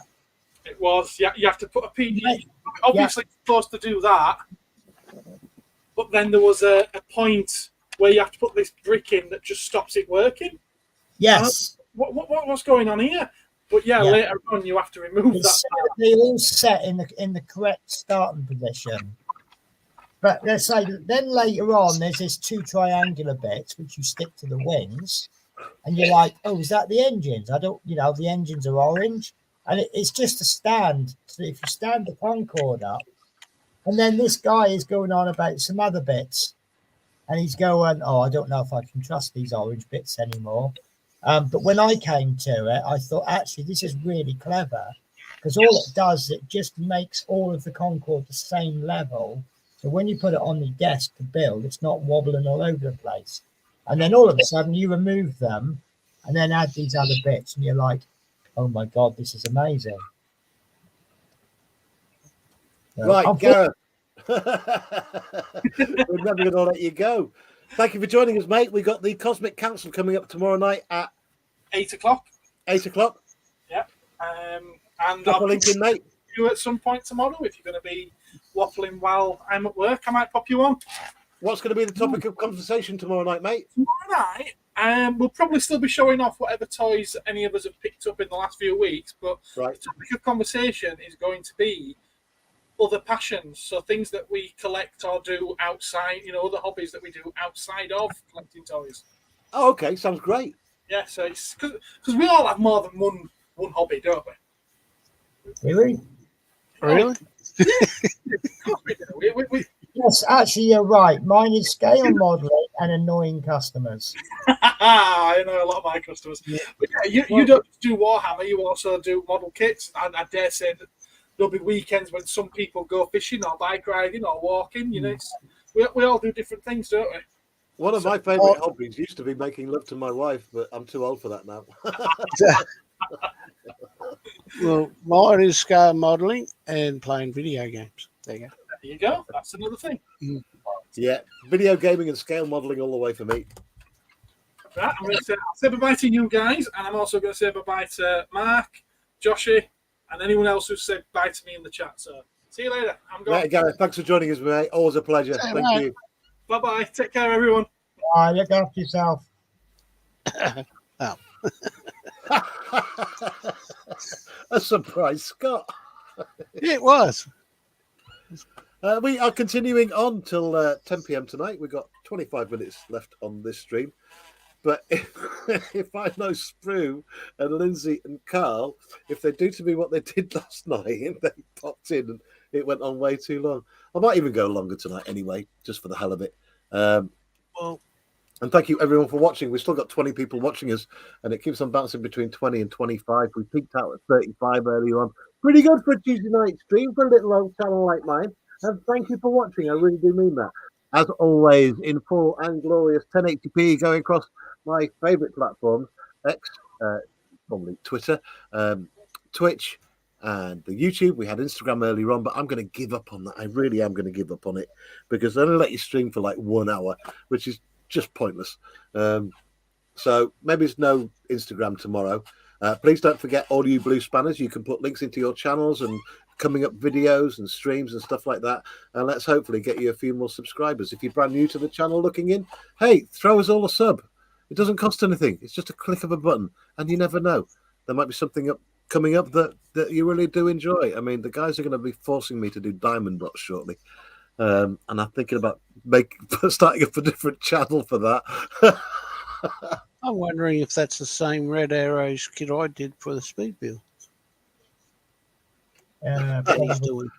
C: It was. Yeah, you have to put a PD. Obviously, you're supposed to do that. But then there was a point where you have to put this brick in that just stops it working.
A: Yes.
C: What's going on here? But later on you have to remove that.
A: They all set in the correct starting position. But let's say then later on there's this 2 triangular bits which you stick to the wings, and you're like, oh, is that the engines? I don't, the engines are orange, and it's just a stand. So if you stand the Concorde up, and then this guy is going on about some other bits, and he's going, oh, I don't know if I can trust these orange bits anymore. But when I came to it, I thought, actually, this is really clever. because all it does, it just makes all of the Concorde the same level. So when you put it on the desk to build, it's not wobbling all over the place. And then all of a sudden you remove them and then add these other bits, and you're like, oh my God, this is amazing. So,
B: Right, Gareth. We're never going to let you go. Thank you for joining us, mate. We got the Cosmic Council coming up tomorrow night at
C: 8 o'clock.
B: 8 o'clock.
C: Yeah. And
B: Drop a
C: I'll
B: link in, mate.
C: you at some point tomorrow. If you're going to be waffling while I'm at work, I might pop you on.
B: What's going to be the topic of conversation tomorrow night, mate?
C: Tomorrow night, we'll probably still be showing off whatever toys any of us have picked up in the last few weeks. But
B: Right.
C: the topic of conversation is going to be other passions, so things that we collect or do outside, other hobbies that we do outside of collecting toys.
B: Oh, okay. Sounds great.
C: Yeah, so it's because we all have more than one hobby, don't we?
A: really?
D: Really?
C: Of course we do. We
A: Yes, actually, you're right. Mine is scale modeling and annoying customers.
C: I know a lot of my customers.
A: Yeah.
C: But yeah, you don't do Warhammer, you also do model kits. And I dare say that there'll be weekends when some people go fishing or bike riding or walking. We all do different things, don't we?
B: One of my favourite hobbies used to be making love to my wife, but I'm too old for that now.
D: Well, mine is scale modelling and playing video games. There you go.
C: There you go. That's another thing.
B: Yeah, video gaming and scale modelling all the way for me.
C: Right, I'm going to say bye-bye to you guys, and I'm also going to say bye-bye to Mark, Joshy, and anyone else who's said bye to me in the chat. So, see you later. I'm going.
B: Right, Gareth, thanks for joining us, mate. Always a pleasure. Thank you.
C: Bye-bye. Take care, everyone.
A: Look after yourself.
B: A surprise, Scott.
D: It was.
B: We are continuing on till 10 p.m. tonight. We've got 25 minutes left on this stream. But if I know Sprue and Lindsay and Carl, if they do to me what they did last night, and they popped in and it went on way too long, I might even go longer tonight anyway, just for the hell of it.
D: Well,
B: and thank you everyone for watching. We've still got 20 people watching us, and it keeps on bouncing between 20 and 25. We peaked out at 35 earlier on. Pretty good for a Tuesday night stream for a little old channel like mine. And thank you for watching. I really do mean that. As always, in full and glorious 1080p going across my favourite platforms, X, probably Twitter, Twitch, and the YouTube. We had Instagram earlier on, but I'm going to give up on that. I really am going to give up on it because they only let you stream for like 1 hour, which is just pointless. So maybe it's no Instagram tomorrow. Please don't forget, all you blue spanners, you can put links into your channels and coming up videos and streams and stuff like that. And let's hopefully get you a few more subscribers. If you're brand new to the channel looking in, hey, throw us all a sub. It doesn't cost anything. It's just a click of a button. And you never know. There might be something coming up that you really do enjoy. I mean, the guys are going to be forcing me to do diamond bots shortly. And I'm thinking about starting up a different channel for that.
D: I'm wondering if that's the same Red Arrows kit I did for the speed build. He's doing.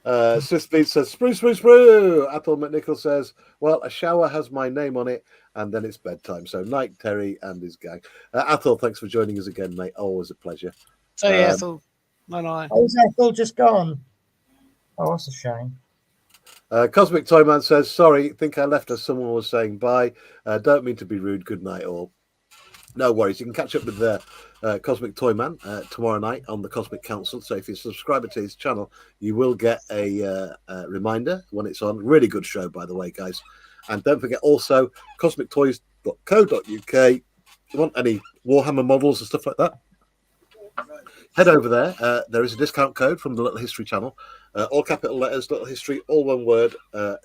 B: Sisbeat says, Sprue. Athol McNichol says, well, a shower has my name on it, and then it's bedtime. So night, Terry and his gang. Athol, thanks for joining us again, mate. Always a pleasure.
D: So, yeah, Ethel. No.
A: Oh, is Ethel just gone? Oh, that's a shame.
B: Cosmic Toyman says, sorry, think I left as someone was saying bye. Don't mean to be rude. Good night, all. No worries. You can catch up with the Cosmic Toyman tomorrow night on the Cosmic Council. So if you subscribe to his channel, you will get a reminder when it's on. Really good show, by the way, guys. And don't forget also cosmictoys.co.uk. If you want any Warhammer models and stuff like that, head over there. There is a discount code from the Little History channel. All capital letters, Little History, all one word.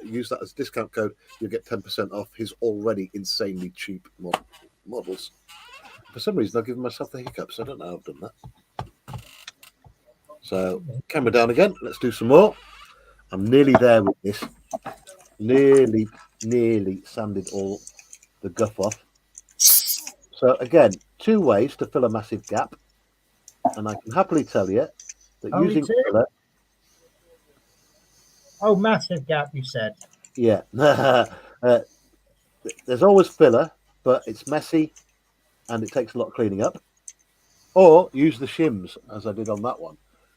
B: Use that as a discount code. You'll get 10% off his already insanely cheap models. For some reason, I've given myself the hiccups. I don't know how I've done that. So, camera down again. Let's do some more. I'm nearly there with this. Nearly sanded all the guff off. So, again, 2 ways to fill a massive gap. And I can happily tell you that
A: Only
B: using
A: 2?
B: filler...
A: Oh, massive gap, you said.
B: Yeah. There's always filler, but it's messy and it takes a lot of cleaning up. Or use the shims, as I did on that one.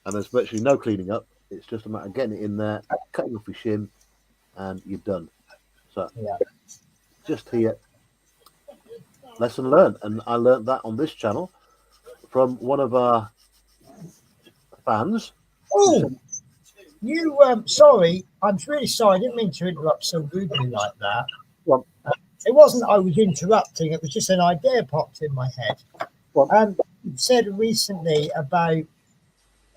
B: and there's virtually no cleaning up. It's just a matter of getting it in there, cutting off your shim, and you're done. So
A: Yeah.
B: just here, lesson learned. And I learned that on this channel from one of our fans.
A: Oh, you, sorry, I'm really sorry. I didn't mean to interrupt so rudely like that.
B: Well,
A: It wasn't I was interrupting, it was just an idea popped in my head.
B: well,
A: You said recently about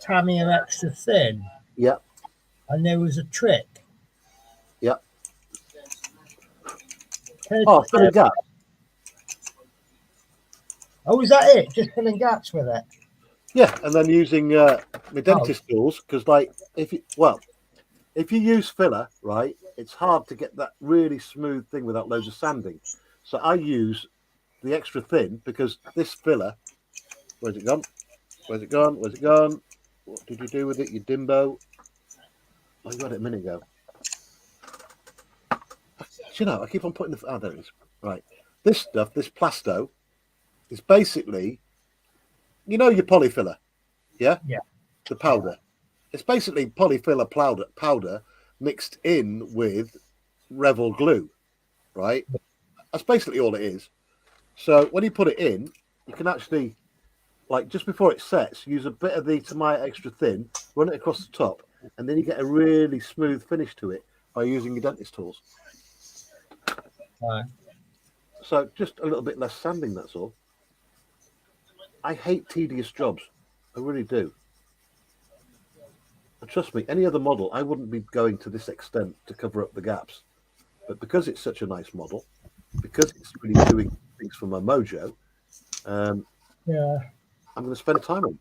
A: Tamiya extra thin,
B: yeah,
A: and there was a trick.
B: yeah.
A: Can
B: Oh, filling gap.
A: Oh, is that it? Just filling gaps with it?
B: Yeah, and then using my dentist tools, because like if you use filler, right, it's hard to get that really smooth thing without loads of sanding. So I use the extra thin because this filler, where's it gone? Where's it gone? Where's it gone? What did you do with it, you dimbo? Oh, you got it a minute ago. You know, I keep on putting the there it is. Right. This stuff, this plasto, is basically, you know, your polyfiller. Yeah?
A: Yeah.
B: The powder. It's basically polyfiller powder mixed in with Revel glue, right? That's basically all it is. So when you put it in, you can actually, like just before it sets, use a bit of the Tamiya extra thin, run it across the top, and then you get a really smooth finish to it by using your dentist tools.
A: Right.
B: So just a little bit less sanding, that's all. I hate tedious jobs. I really do. And trust me, any other model, I wouldn't be going to this extent to cover up the gaps. But because it's such a nice model, because it's really doing things for my mojo,
A: Yeah.
B: I'm going to spend time on it.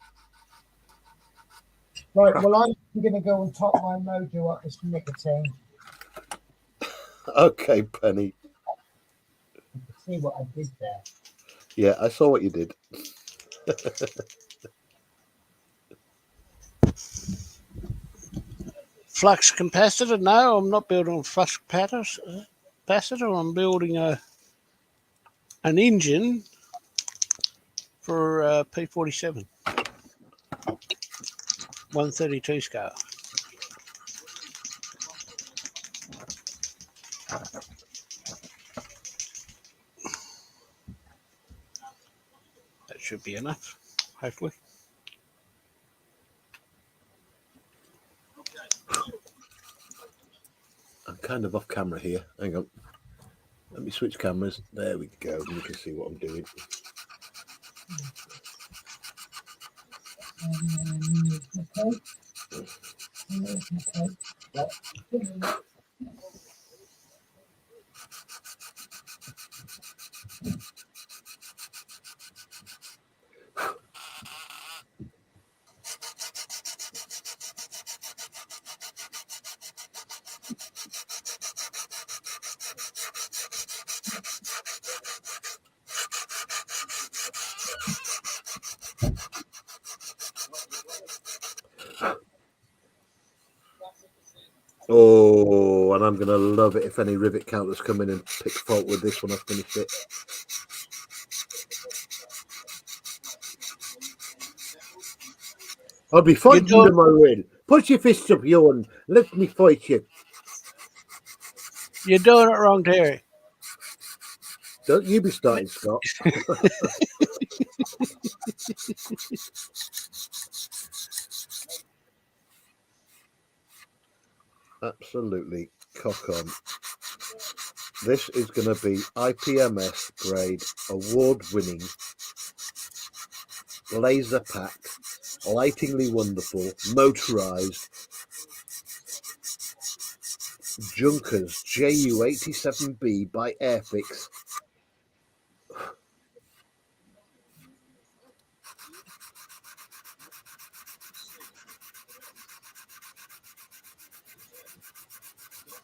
A: Right, well, I'm going to go and top my mojo up with some nicotine.
B: Okay, Penny.
A: See what I did there.
B: Yeah, I saw what you did.
D: Flux capacitor? No, I'm not building a flux capacitor. I'm building an engine for P47, 132 scale. That should be enough, hopefully.
B: I'm kind of off camera here. Hang on. Let me switch cameras. There we go. You can see what I'm doing. Oh, and I'm going to love it if any rivet counters come in and pick fault with this when I finish it. I'll be fighting you to my win. Put your fists up, you, and let me fight you.
D: You're doing it wrong, Terry.
B: Don't you be starting, Scott. Absolutely cock on. This is going to be IPMS grade, award-winning, laser-packed, lightingly wonderful, motorised Junkers JU87B by Airfix.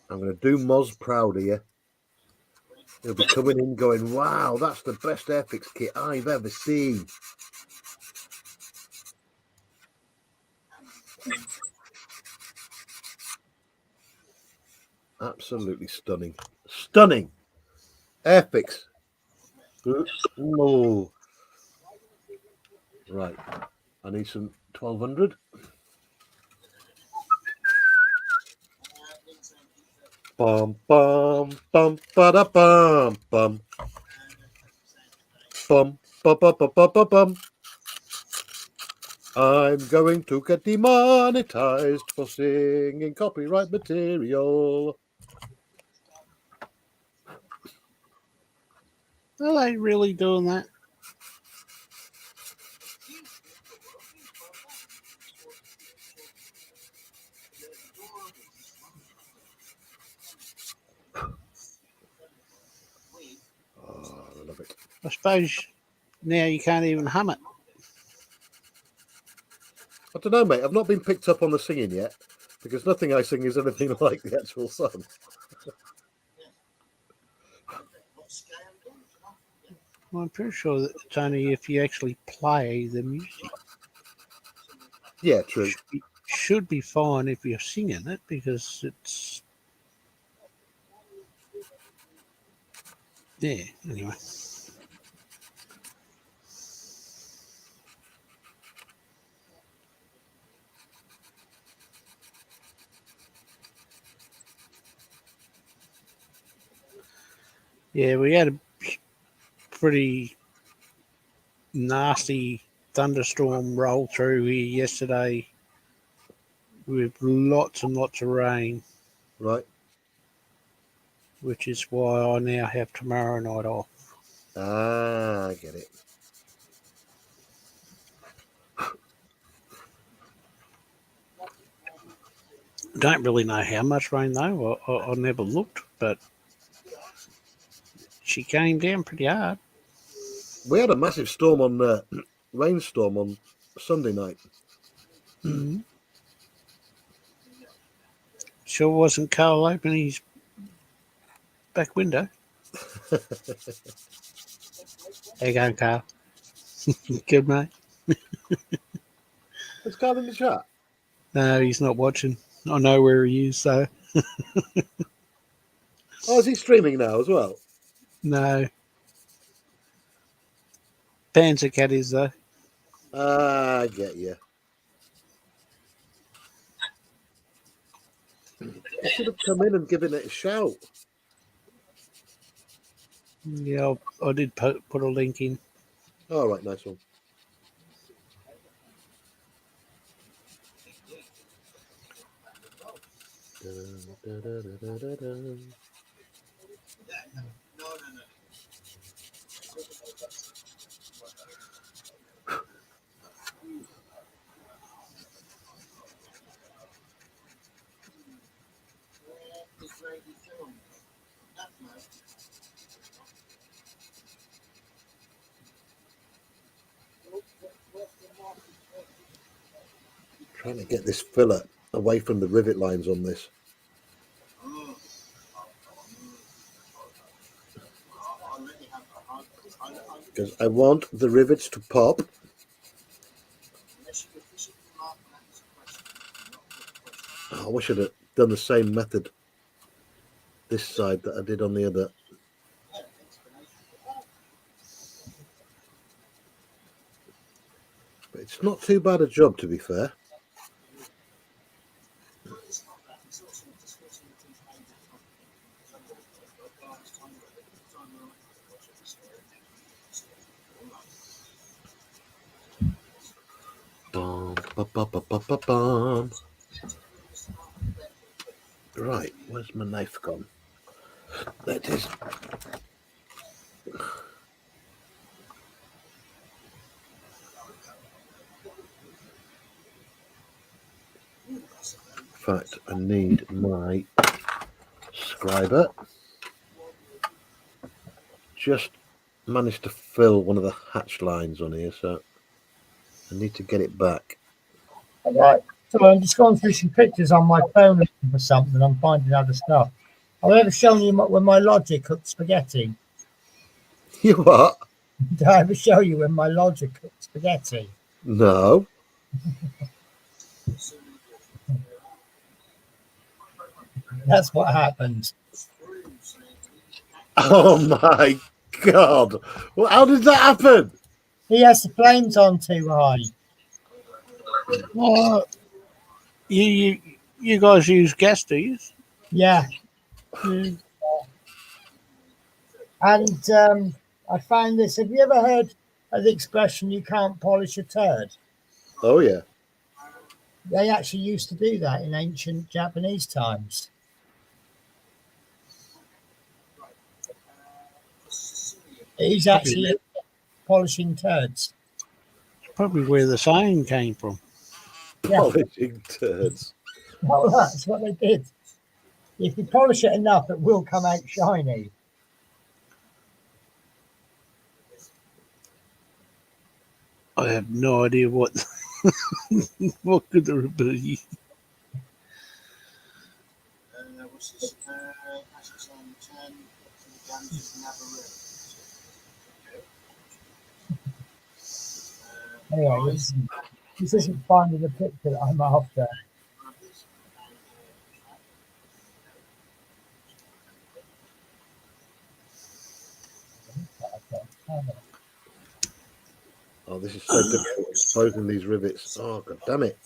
B: I'm going to do Moz proud here. He'll be coming in going, wow, that's the best Airfix kit I've ever seen. Absolutely stunning. Stunning. Airfix. Oh. Right. I need some 1200. Bum bum bum ba da bum bum bum bum bum bum bum bum bum. I'm going to get demonetized for singing copyright material.
D: Are they really doing that?
B: Oh, I love it.
D: I suppose now you can't even hum it.
B: I don't know, mate. I've not been picked up on the singing yet because nothing I sing is anything like the actual song.
D: Well, I'm pretty sure that it's only if you actually play the music.
B: Yeah, true.
D: Should be fine if you're singing it because it's. Yeah, anyway. Yeah, we had a pretty nasty thunderstorm roll through here yesterday with lots and lots of rain,
B: Right.
D: which is why I now have tomorrow night off.
B: Ah, I get it.
D: Don't really know how much rain though. I never looked, but she came down pretty hard.
B: We had a massive storm on rainstorm on Sunday night.
D: Mm-hmm. Sure wasn't Carl opening his back window. There you go, Carl. Good, mate.
B: Is Carl in the chat?
D: No, he's not watching. I know where he is, so
B: Oh, is he streaming now as well?
D: no. Panzer Cat is, though.
B: Ah, I get you. You should have come in and given it a shout.
D: Yeah, I did put a link in.
B: All right, nice one. Trying to get this filler away from the rivet lines on this. Because I want the rivets to pop. Oh, I wish I'd have done the same method this side that I did on the other. But it's not too bad a job, to be fair. Bum, ba, ba, ba, ba, ba, bum. Right, where's my knife gone? There it is. In fact, I need my scriber. Just managed to fill one of the hatch lines on here, so I need to get it back.
A: Right. So I'm just going through some pictures on my phone looking for something. I'm finding other stuff. Have I ever shown you when my Logic cooked spaghetti?
B: You what?
A: Did I ever show you when my Logic cooked spaghetti?
B: No.
A: That's what happened.
B: Oh my God! Well, how did that happen?
A: He has the flames on too high.
D: Well, you guys use gas, do you?
A: Yeah.
D: Yeah.
A: And I found this. Have you ever heard of the expression "you can't polish a turd"?
B: Oh yeah.
A: They actually used to do that in ancient Japanese times. He's actually polishing turds.
D: Probably where the saying came from.
A: Yeah.
B: Polishing turds.
A: Well, that's what they did. If you polish it enough, it will come out shiny.
D: I have no idea what what could there be.
A: Anyway, this isn't finding the picture that I'm after.
B: Oh, this is so difficult exposing these rivets. Oh, god damn it.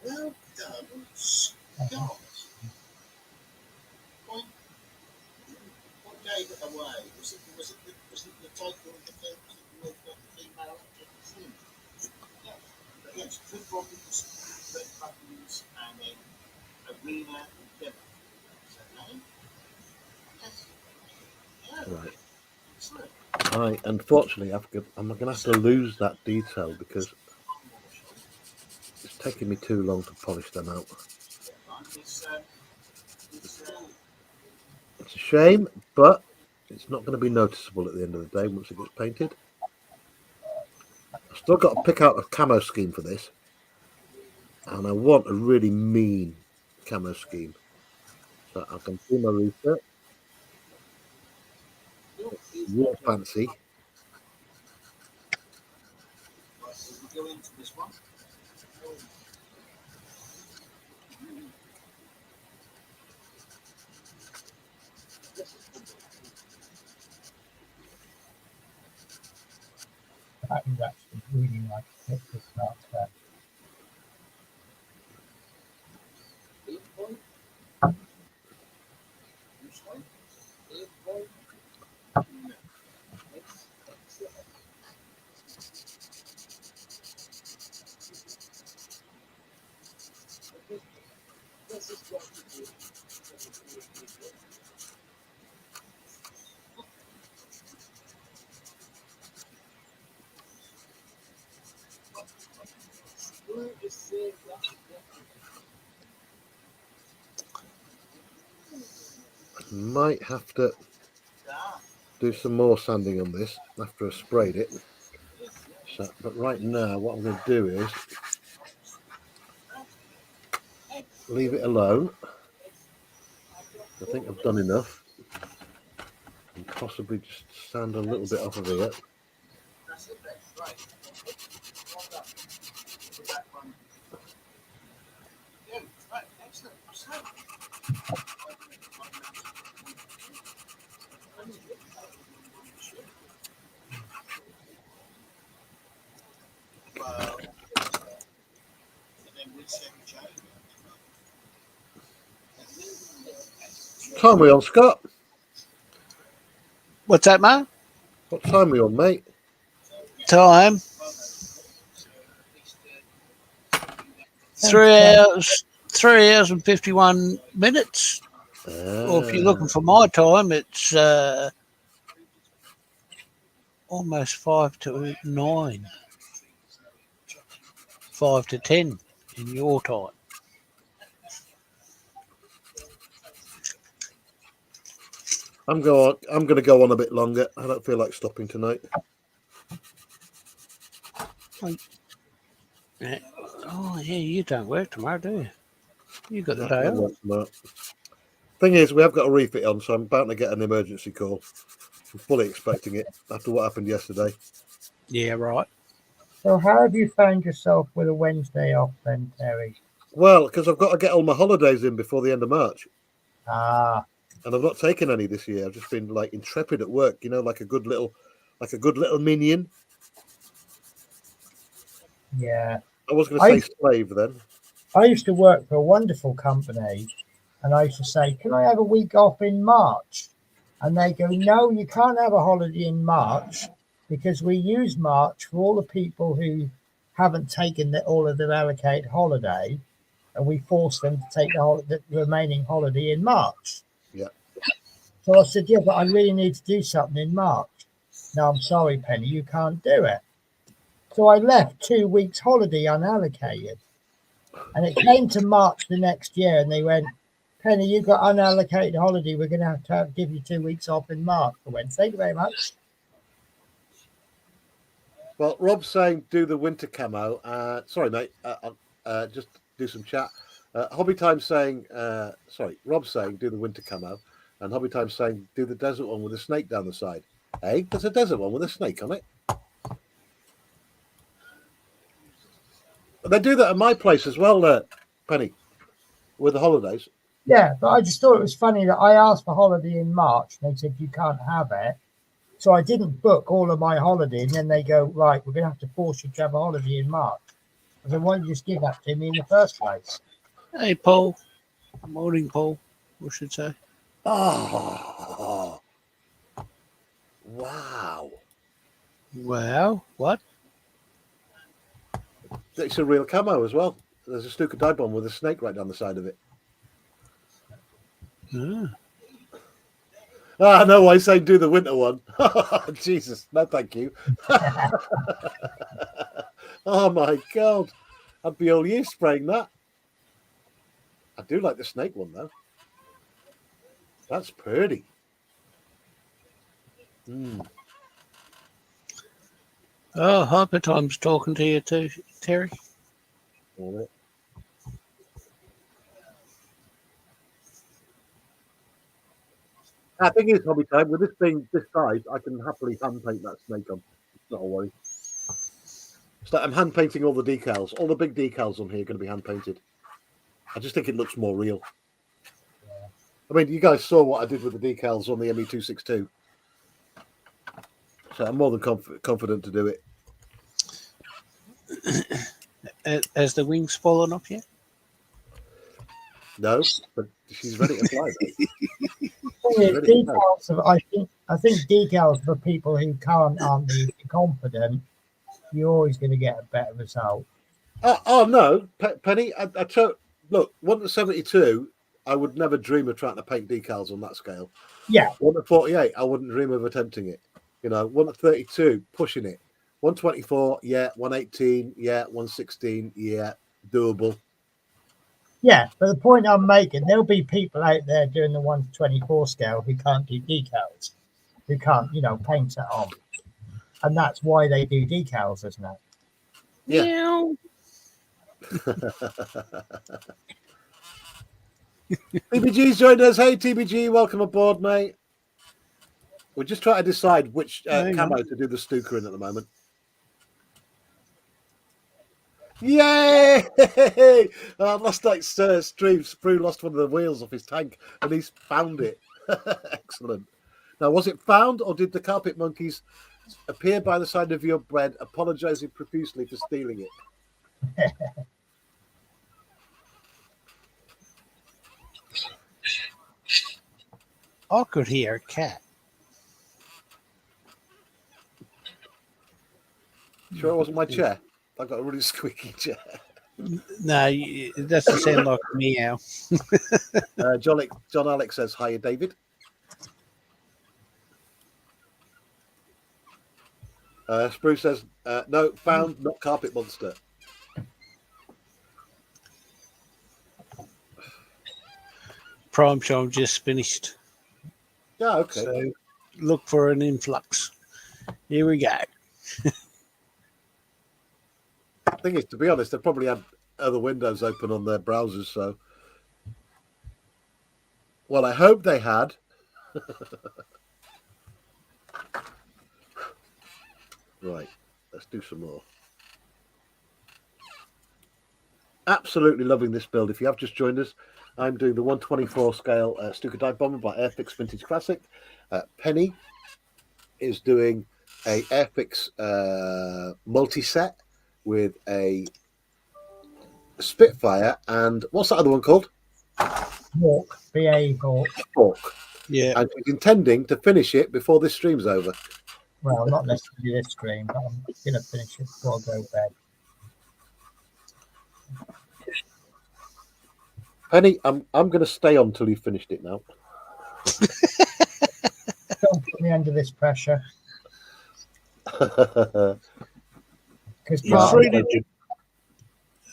E: Well done, Scott. What gave it away? Was it the title of the film with the female actor? Yeah. But yes, good bodies, red buttons, and then arena and demo. Is that name? Yes. Yeah.
B: Right.
E: Excellent.
B: Unfortunately, I'm going to have to lose that detail because it's taking me too long to polish them out. It's a shame, but it's not going to be noticeable at the end of the day once it gets painted. I've still got to pick out a camo scheme for this, and I want a really mean camo scheme. So I can do my research. Real fancy.
E: Go into this one.
A: That is actually really nice picture start there.
B: Might have to do some more sanding on this after I sprayed it. So, but right now, what I'm going to do is leave it alone. I think I've done enough. And possibly just sand a little bit off of here. Time we on, Scott?
D: What's that, mate?
B: What time we on, mate?
D: Time 3 hours and 51 minutes. Or if you're looking for my time, it's almost 5 to 9, 5 to 10 in your time.
B: I'm going to go on a bit longer. I don't feel like stopping tonight.
D: Yeah. Oh, yeah, you don't work tomorrow, do you? You got the day off.
B: Thing is, we have got a refit on, so I'm bound to get an emergency call. I'm fully expecting it after what happened yesterday.
D: Yeah, right.
A: So how have you found yourself with a Wednesday off then, Terry?
B: Well, because I've got to get all my holidays in before the end of March.
A: Ah.
B: And I've not taken any this year. I've just been like intrepid at work, you know, like a good little minion.
A: Yeah.
B: I was going to say slave then.
A: I used to work for a wonderful company, And I used to say, can I have a week off in March? And they go, no, you can't have a holiday in March because we use March for all the people who haven't taken all of their allocated holiday, and we force them to take the remaining holiday in March.
B: Yeah.
A: So I said, yeah, but I really need to do something in March. No, I'm sorry, Penny, you can't do it. So I left 2 weeks holiday unallocated. And it came to March the next year, and they went, Penny, you've got unallocated holiday. We're going to have to give you 2 weeks off in March. I went, thank you very much.
B: Well, Rob's saying do the winter camo. Sorry, mate. Just do some chat. Hobby Time saying, Rob's saying do the winter camo. And Hobby Time saying do the desert one with a snake down the side. Hey, there's a desert one with a snake on it. They do that at my place as well, Penny, with the holidays.
A: Yeah, but I just thought it was funny that I asked for holiday in March and they said you can't have it. So I didn't book all of my holiday, and then they go, right, we're going to have to force you to have a holiday in March. I said, why didn't you just give that to me in the first place?
D: Hey, Paul. Morning, Paul, I should say.
B: Oh, wow.
D: Wow, what?
B: It's a real camo as well. There's a Stuka dye bomb with a snake right down the side of it. I know why I say do the winter one. Jesus, no thank you. Oh my God. I'd be all year spraying that. I do like the snake one though. That's pretty.
D: Oh, Hyper Time's talking to you too, Terry.
B: I think it's Hobby Time. With this thing this size, I can happily hand paint that snake on. It's not a worry. It's like I'm hand painting all the decals. All the big decals on here are going to be hand painted. I just think it looks more real. I mean, you guys saw what I did with the decals on the ME262. So I'm more than confident to do it.
D: Has the wings fallen off yet?
B: No, but she's ready to fly.
A: I think decals for people who aren't really confident, you're always going to get a better result.
B: Oh no, Penny. I look, 1 to 72. I would never dream of trying to paint decals on that scale.
A: Yeah.
B: 1 to 48, I wouldn't dream of attempting it. 1 to 32, pushing it. 124, yeah. 118, yeah. 116, yeah. Doable.
A: Yeah, but the point I'm making, there'll be people out there doing the 1 to 24 scale who can't do decals, who can't, paint it on. And that's why they do decals, isn't it?
B: Yeah. TBG's joined us. Hey, TBG, welcome aboard, mate. We're just trying to decide which camo to do the Stuka in at the moment. Yay! Last night's stream, Sprue lost one of the wheels off his tank and he's found it. Excellent. Now, was it found or did the carpet monkeys appear by the side of your bed, apologising profusely for stealing it?
D: I could hear a cat.
B: Sure it wasn't my chair? I got a really squeaky chair.
D: No, it doesn't sound like a meow.
B: John Alex says, hiya, David. Spruce says, no, found, not carpet monster.
D: Prime Show just finished.
B: Yeah, okay.
D: So look for an influx. Here we go.
B: Thing is, to be honest, they probably had other windows open on their browsers, so. Well, I hope they had. Right, let's do some more. Absolutely loving this build. If you have just joined us, I'm doing the 124 scale Stuka Dive Bomber by Airfix Vintage Classic. Penny is doing a Airfix multi-set with a Spitfire and what's that other one called?
A: Hawk, B.A. Hawk.
B: Hawk.
D: Yeah.
B: And she's intending to finish it before this stream's over.
A: Well, not necessarily this stream, but I'm going to finish it before I go to bed.
B: Penny, I'm going to stay on till you finished it now.
A: Don't put me under this pressure. Because
D: You're
A: part,
D: free to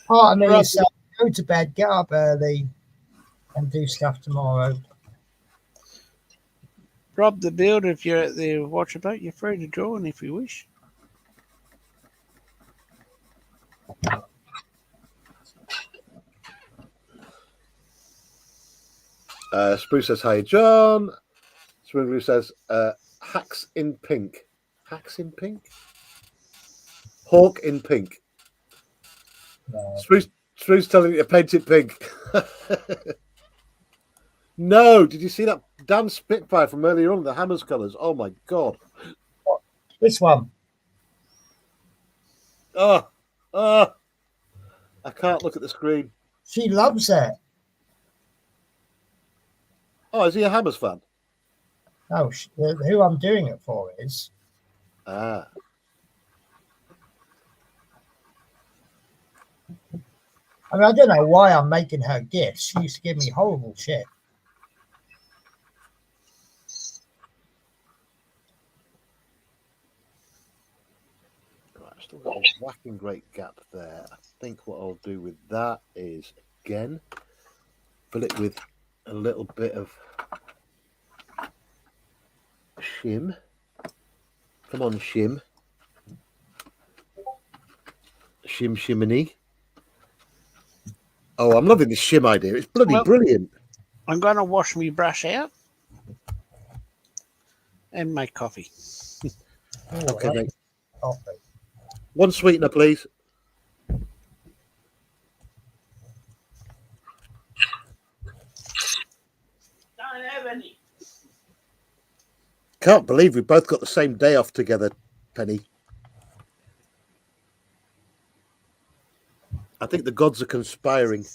A: part of me
D: Rob-
A: is saying, go to bed, get up early, and do stuff tomorrow.
D: Rob the Builder, if you're at the watch about, you're free to join if you wish.
B: Spruce says, hi, John. Spruce says, hacks in pink. Hacks in pink? Hawk in pink.
A: No.
B: Spruce telling you to paint it pink. No, did you see that damn Spitfire from earlier on, the Hammers colours? Oh my God.
A: This one.
B: I can't look at the screen.
A: She loves it.
B: Oh, is he a Hammers fan?
A: No, who I'm doing it for is.
B: Ah.
A: I mean, I don't know why I'm making her gifts. She used to give me horrible shit.
B: Right, I've still got a whacking great gap there. I think what I'll do with that is, again, fill it with a little bit of shim. Come on, shim. Shim shiminy. Oh, I'm loving this shim idea. It's bloody
D: Well-
B: brilliant.
D: I'm going to wash my brush out and make coffee.
A: Oh,
B: Okay, mate.
A: coffee.
B: One sweetener, please.
D: Don't have any.
B: Can't believe we both got the same day off together, Penny. I think the gods are conspiring.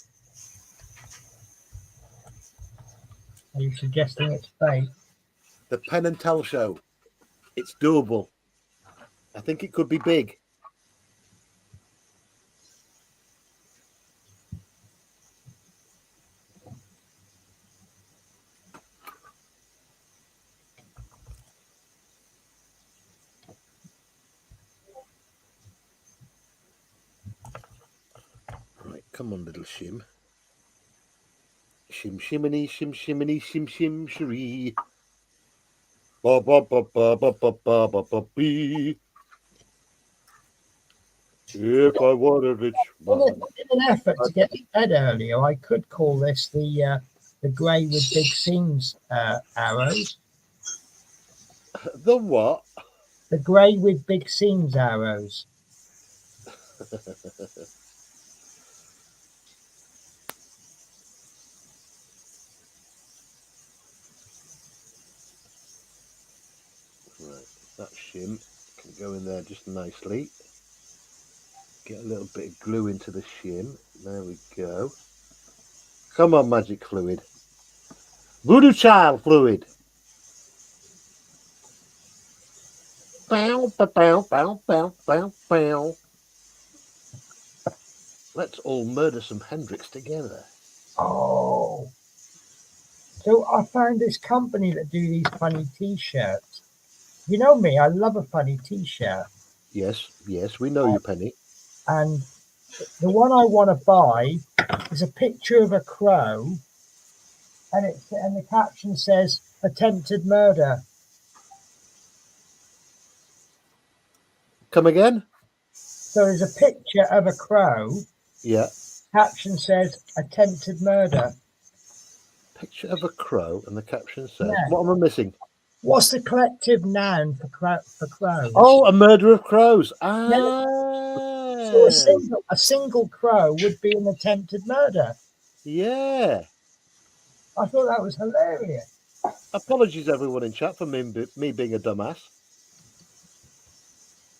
A: Are you suggesting it's fake?
B: The Penn and Tell show. It's doable. I think it could be big. Right, come on, little shim. Shim shiminy, shim shiminy, shim shim sheree. Ba ba ba ba ba ba ba ba ba bee. If I were a rich
A: In
B: man.
A: an effort to get to bed earlier, I could call this the grey with big seams arrows.
B: The what?
A: The grey with big seams arrows.
B: Right, that shim can go in there just nicely. Get a little bit of glue into the shim. There we go. Come on, magic fluid. Voodoo child fluid. Bow, bow, bow, bow, bow, bow, bow. Let's all murder some Hendrix together.
A: Oh. So I found this company that do these funny T-shirts. You know me, I love a funny T-shirt.
B: Yes, yes, we know you, Penny.
A: And the one I want to buy is a picture of a crow, and the caption says attempted murder.
B: Come again?
A: So there's a picture of a crow,
B: Yeah.
A: caption says attempted murder.
B: Picture of a crow, and the caption says,
A: Yeah.
B: what am I missing?
A: What's the collective noun for crows?
B: Oh, a murder of crows.
A: So a single crow would be an attempted murder.
B: Yeah.
A: I thought that was hilarious.
B: Apologies, everyone in chat, for me being a dumbass.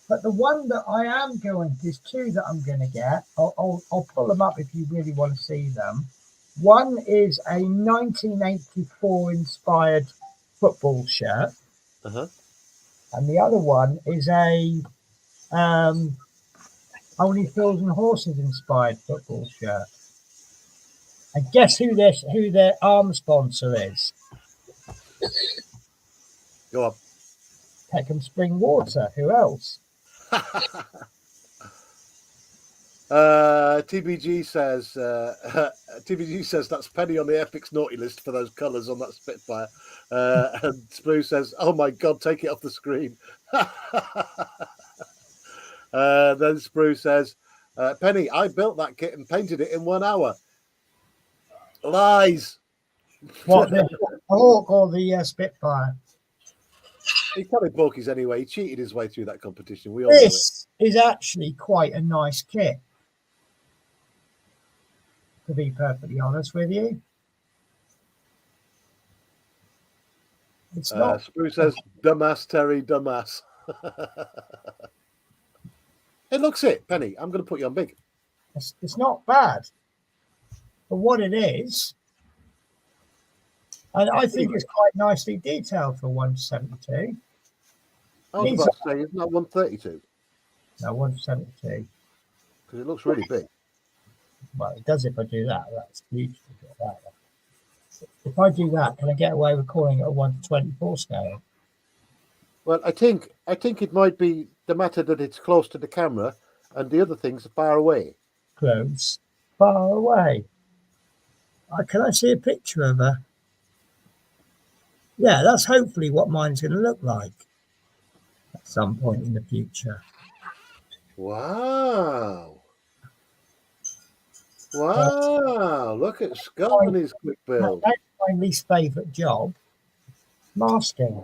A: But the one that I am going, there's two that I'm going to get. I'll pull them up if you really want to see them. One is a 1984 inspired football shirt,
B: Uh-huh.
A: and the other one is a Only Fools and Horses inspired football shirt. And guess who their arm sponsor is?
B: Go on.
A: Peckham Spring Water. Who else?
B: TBG says TBG says that's Penny on the Epic's naughty list for those colours on that Spitfire. And Sprue says, "Oh my God, take it off the screen." Then Sprue says, "Penny, I built that kit and painted it in 1 hour." Lies.
A: What, the Hawk or the Spitfire?
B: He can't be Borkies anyway. He cheated his way through that competition. We all know it.
A: This is actually quite a nice kit, to be perfectly honest with you. It's not.
B: Sprue says, "Dumbass, Terry, dumbass." It looks it, Penny. I'm going to put you on big.
A: It's not bad for what it is, and I think it's quite nicely detailed for 172.
B: I was about to say, isn't that 132?
A: No, 172.
B: Because it looks really big.
A: Well, it does if I do that. That's beautiful. If I do that, can I get away with calling it a 1:24 scale?
B: Well, I think it might be the matter that it's close to the camera, and the other things are far away.
A: Close, far away. Can I see a picture of her? Yeah, that's hopefully what mine's going to look like at some point in the future.
B: Wow. Wow. Look at Scott and his quick build.
A: That's my least favourite job, masking.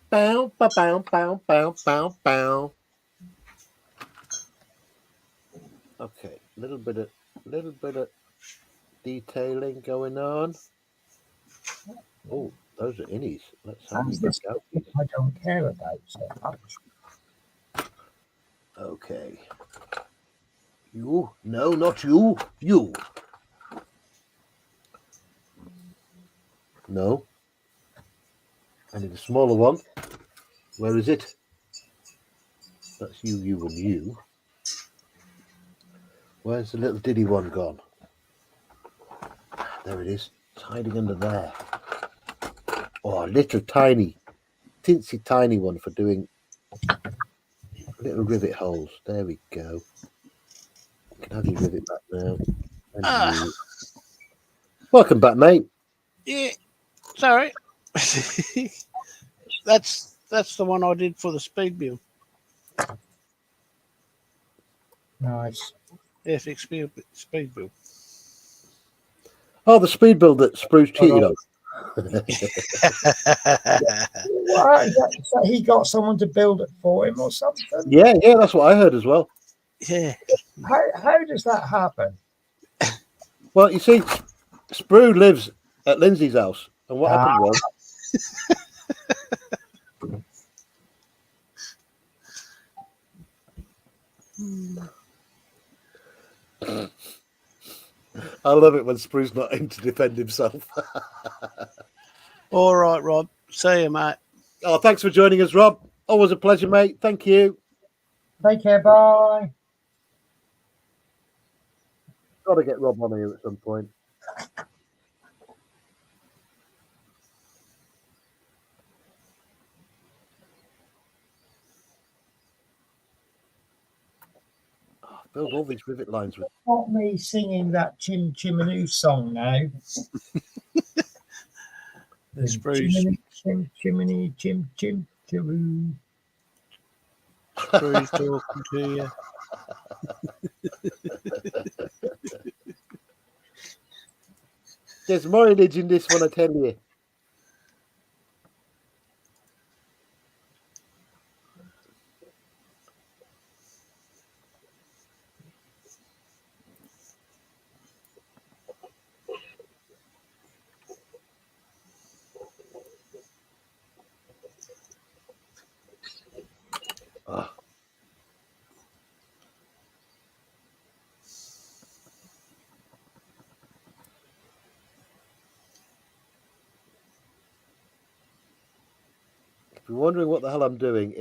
B: Bow, bow, bow, bow, bow, bow, bow. Okay, little bit of detailing going on. Oh, those are innies. Let's have
A: That's
B: them
A: this
B: back out.
A: I don't care about so much.
B: Okay. You? No, not you. You. No. I need a smaller one. Where is it? That's you, you, and you. Where's the little diddy one gone? There it is. It's hiding under there. Oh, a little tiny, teensy tiny one for doing little rivet holes. There we go. You can have your rivet back now. And you. Welcome back, mate.
D: Yeah, sorry. That's the one I did for the speed build.
A: Nice.
D: FX speed build.
B: Oh, the speed build that Spruce cheated on.
A: What? So he got someone to build it for him or something?
B: Yeah, that's what I heard as well.
D: Yeah.
A: How does that happen?
B: Well, you see, Sprue lives at Lindsay's house, and what happened was I love it when Sprue's not in to defend himself.
D: All right, Rob. See you, mate.
B: Oh, thanks for joining us, Rob. Always a pleasure, mate. Thank you.
A: Take care. Bye.
B: Got to get Rob on here at some point. Build all these rivet lines with.
A: Not me singing that Chim Chimanoo song now.
D: There's Bruce.
A: Chim Chimney Chim Chim Chiroo.
D: Bruce talking to you.
B: There's mileage in this one, I tell you. you're wondering what the hell I'm doing,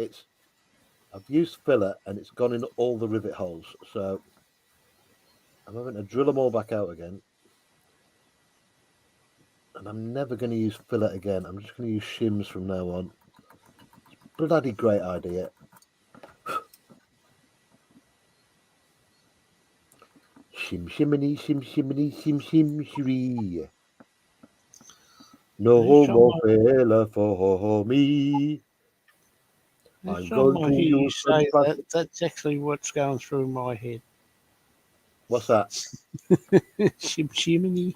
B: I've used filler and it's gone in all the rivet holes. So I'm having to drill them all back out again. And I'm never going to use filler again. I'm just going to use shims from now on. Bloody great idea. Shim shiminy, shim shiminy, shim shim shiree. No more filler for me.
D: Every
B: I'm
D: time
B: going
D: I
B: to
D: hear you
B: use some
D: say
B: plastic.
D: that, that's actually what's going through my head.
B: What's that?
D: Shim shiminy.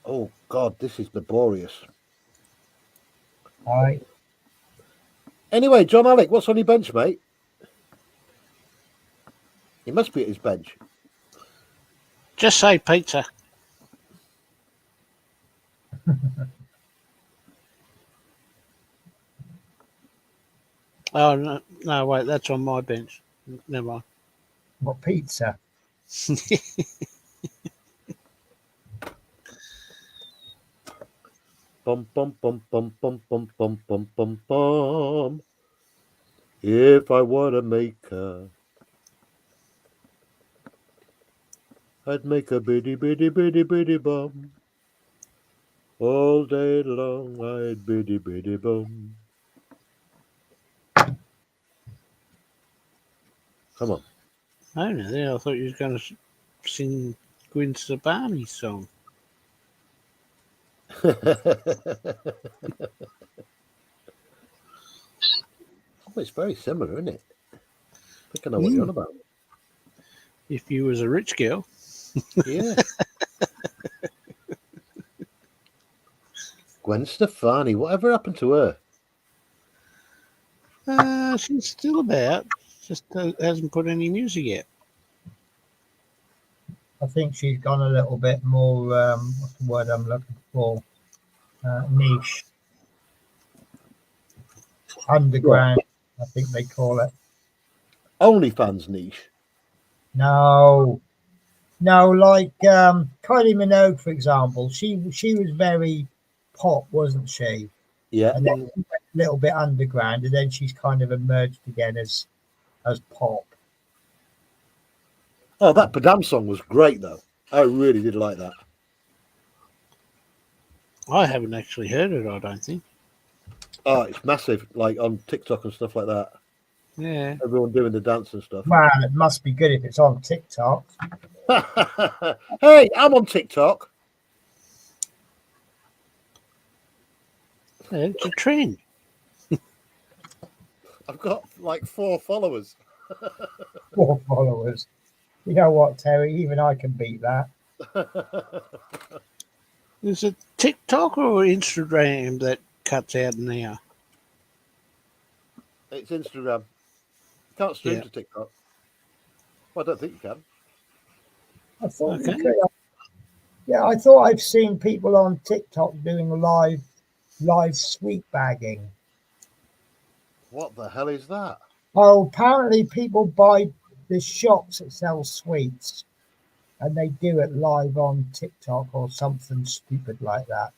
B: Oh, God, this is laborious.
A: Right.
B: Anyway, John Alec, what's on your bench, mate? He must be at his bench.
D: Just say pizza. Oh, no, no, wait, that's on my bench. Never mind.
A: What pizza?
B: Bum, bum, bum, bum, bum, bum, bum, bum, bum, bum. If I were to make her, I'd make a bitty, bitty, bitty, bitty bum. All day long, I'd bitty, bitty bum. Come on.
D: Oh, no, I thought you was going to sing Gwen Stefani's song.
B: Oh, it's very similar, isn't it? I think I know what you're on about.
D: If you was a rich girl.
B: Yeah. Gwen Stefani, whatever happened to her?
D: She's still about. Just hasn't put any music yet.
A: I think she's gone a little bit more, what's the word I'm looking for? Niche. Underground, I think they call it.
B: OnlyFans niche.
A: No, like Kylie Minogue, for example. She was very pop, wasn't she?
B: Yeah.
A: And then she went a little bit underground, and then she's kind of emerged again as pop.
B: Oh, that Padam song was great, though. I really did like that.
D: I haven't actually heard it, I don't think.
B: Oh, it's massive, like on TikTok and stuff like that.
D: Yeah.
B: Everyone doing the dance and stuff.
A: Well, it must be good if it's on TikTok.
B: Hey, I'm on TikTok.
D: Yeah, it's a trend.
B: I've got like 4 followers.
A: 4 followers. You know what, Terry? Even I can beat that.
D: Is it TikTok or Instagram that cuts out now?
B: It's Instagram. You can't stream
D: Yeah.
B: to TikTok. Well, I don't think you can.
A: I thought
D: Okay.
A: you could. Yeah, I thought I've seen people on TikTok doing live sweet bagging.
B: What the hell is that?
A: Oh, apparently people buy the shops that sell sweets and they do it live on TikTok or something stupid like that.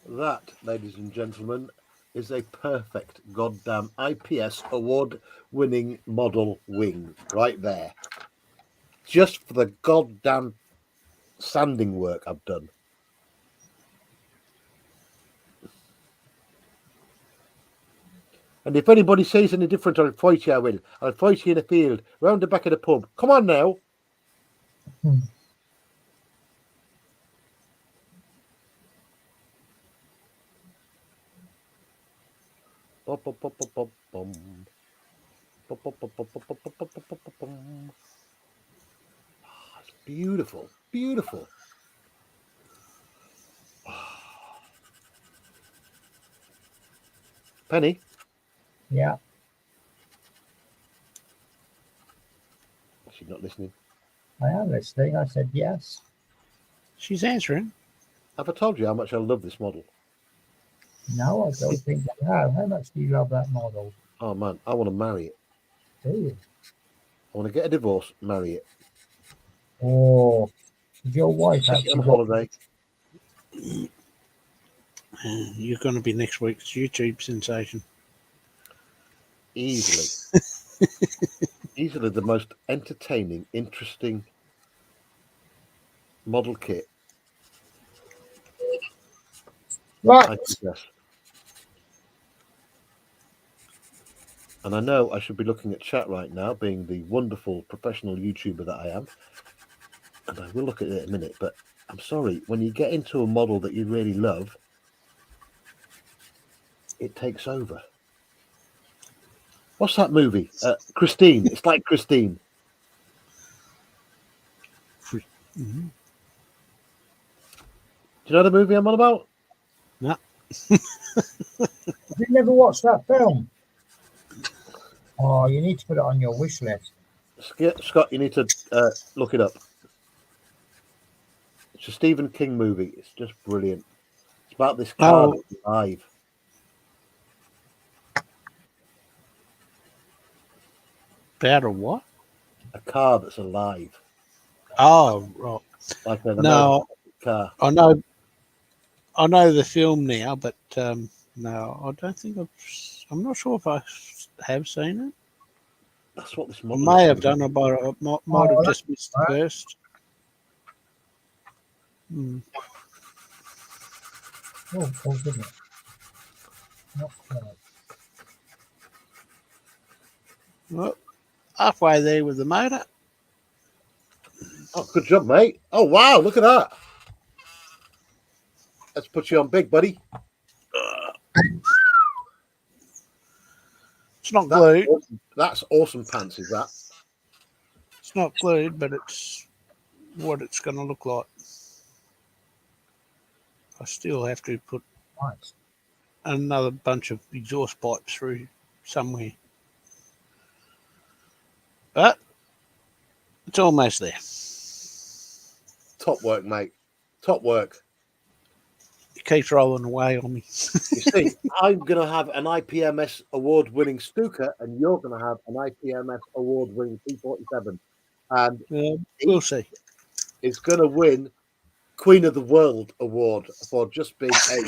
B: That, ladies and gentlemen, is a perfect goddamn IPS award-winning model wing right there. Just for the goddamn sanding work I've done. And if anybody says any different, I'll fight you, I will. I'll fight you in a field, round the back of the pub. Come on now. It's beautiful, beautiful. Penny,
A: Yeah.
B: She's not listening.
A: I am listening. I said yes.
D: She's answering.
B: Have I told you how much I love this model?
A: No, I don't think you have. How much do you love that model?
B: Oh man, I want to marry it.
A: Do you?
B: I want to get a divorce, marry it,
A: Or did your wife
B: take it
A: actually
B: on
A: got
B: holiday.
D: You're going to be next week's YouTube sensation.
B: Easily. Easily the most entertaining, interesting model kit.
A: right?
B: I possess. And I know I should be looking at chat right now, being the wonderful professional YouTuber that I am. And I will look at it in a minute, but I'm sorry, when you get into a model that you really love, it takes over. What's that movie? Christine. It's like Christine.
D: Mm-hmm.
B: Do you know the movie I'm on about?
D: No.
A: Have you never watched that film? Oh, you need to put it on your wish list.
B: Scott, you need to look it up. It's a Stephen King movie. It's just brilliant. It's about this car that's alive.
D: About a what?
B: A car that's alive.
D: Oh, right.
B: Like an
D: No,
B: car.
D: I know the film now, but no, I don't think I'm not sure if I have seen it.
B: That's what this
D: I
B: model
D: may
B: is.
D: have done it, but I might have just missed the first. Hmm.
A: Oh, didn't it? Not quite.
D: Well, halfway there with the motor.
B: Oh, good job, mate. Oh, wow. Look at that. Let's put you on big, buddy.
D: It's not glued.
B: That's awesome pants, is that?
D: It's not glued, but it's what it's going to look like. I still have to put
A: Nice.
D: another bunch of exhaust pipes through somewhere. But it's almost there.
B: Top work, mate. Top work.
D: It keeps rolling away on me.
B: You see, I'm going to have an IPMS award-winning Stuka, and you're going to have an IPMS award-winning P47. And
D: We'll see.
B: is going to win Queen of the World award for just being a.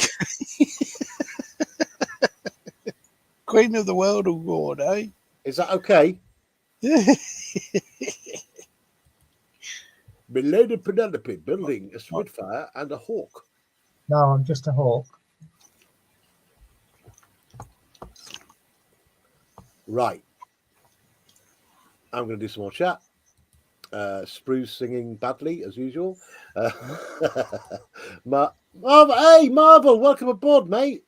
D: Queen of the World award, eh?
B: Is that okay? Milady Penelope building a Spitfire and a Hawk.
A: No, I'm just a hawk.
B: Right. I'm going to do some more chat. Spruce singing badly as usual. Marvel, hey Marvel, welcome aboard, mate.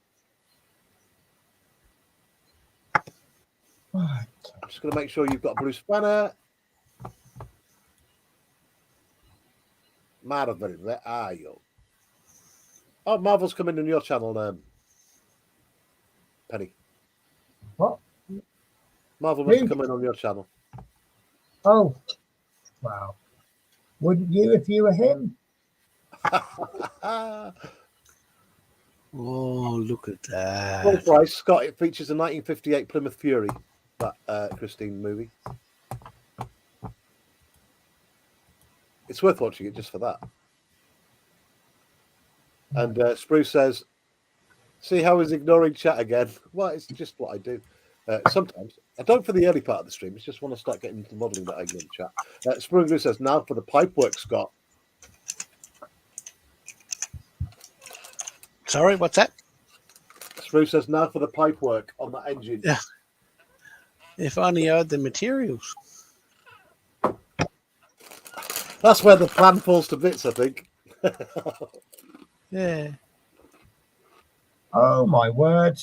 A: Right.
B: I'm just going to make sure you've got a Bruce banner. Marvel, where are you? Oh, Marvel's coming on your channel, Penny.
A: What?
B: Marvel must come in on your channel.
A: Oh, wow. Wouldn't you if you were him?
D: Oh, look at that.
B: Full price, Scott. It features a 1958 Plymouth Fury, that Christine movie. It's worth watching it just for that. And Spruce says, see how he's ignoring chat again? Well, it's just what I do. Sometimes. I don't for the early part of the stream. It's just when I start getting into the modelling that I ignore chat. Spruce says, now for the pipe work, Scott.
D: Sorry, what's that?
B: Spruce says, now for the pipe work on that engine.
D: Yeah. If only I had the materials.
B: That's where the plan falls to bits, I think.
D: Yeah.
A: Oh, my word.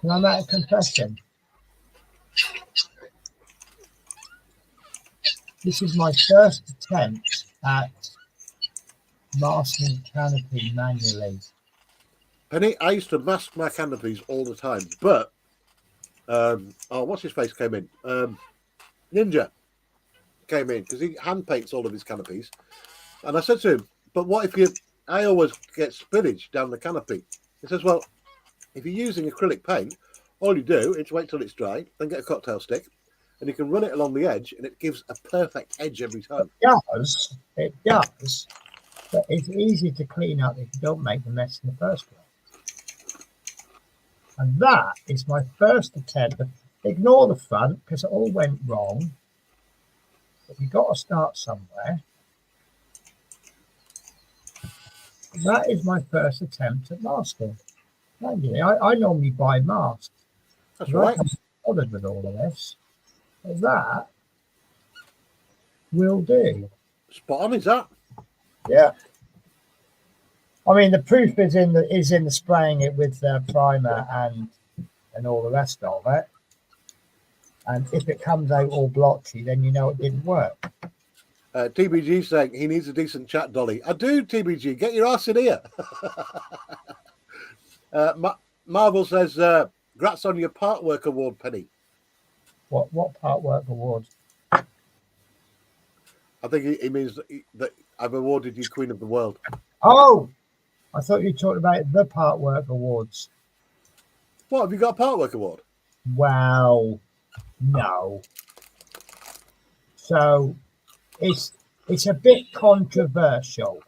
A: Can I make a confession? This is my first attempt at mastering canopy manually.
B: Penny, I used to mask my canopies all the time, but what's his face came in? Ninja came in because he hand paints all of his canopies, and I said to him, "But what if you?" I always get spillage down the canopy. He says, "Well, if you're using acrylic paint, all you do is wait till it's dry, then get a cocktail stick, and you can run it along the edge, and it gives a perfect edge every time."
A: It does, but it's easy to clean up if you don't make the mess in the first place. And that is my first attempt. Ignore the front because it all went wrong. But you've got to start somewhere. That is my first attempt at masking. I normally buy masks.
B: That's right.
A: I'm bothered with all of this. But that will do.
B: Spot on, is that?
A: Yeah. I mean, the proof is in the spraying it with primer and all the rest of it. And if it comes out all blotchy, then you know it didn't work.
B: TBG saying he needs a decent chat, Dolly. I do, TBG. Get your ass in here. Marvel says, "Grats on your part work award, Penny."
A: What part work award?
B: I think he means that I've awarded you Queen of the World.
A: Oh, I thought you talked about the part work awards.
B: What, have you got a part work award?
A: Well, no. So it's a bit controversial.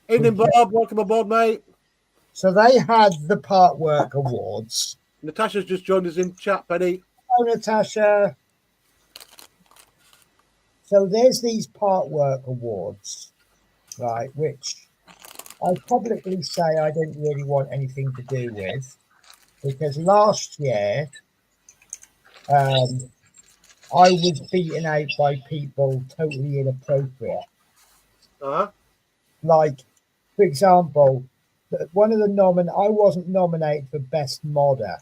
B: Evening, Bob. Welcome aboard, mate.
A: So they had the part work awards.
B: Natasha's just joined us in chat, Penny.
A: Oh, Natasha. So there's these part work awards, right, which I publicly say I didn't really want anything to do with, because last year I was beaten out by people totally inappropriate.
B: Uh-huh.
A: Like, for example, one of the I wasn't nominated for best modder,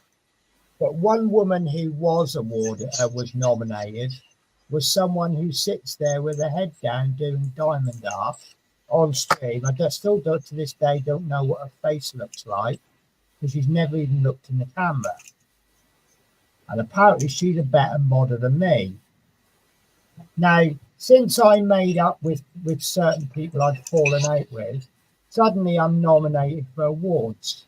A: but one woman who was was nominated was someone who sits there with her head down doing diamond art on stream. I still don't, to this day, don't know what her face looks like because she's never even looked in the camera. And apparently she's a better modder than me. Now, since I made up with certain people I'd fallen out with, suddenly I'm nominated for awards.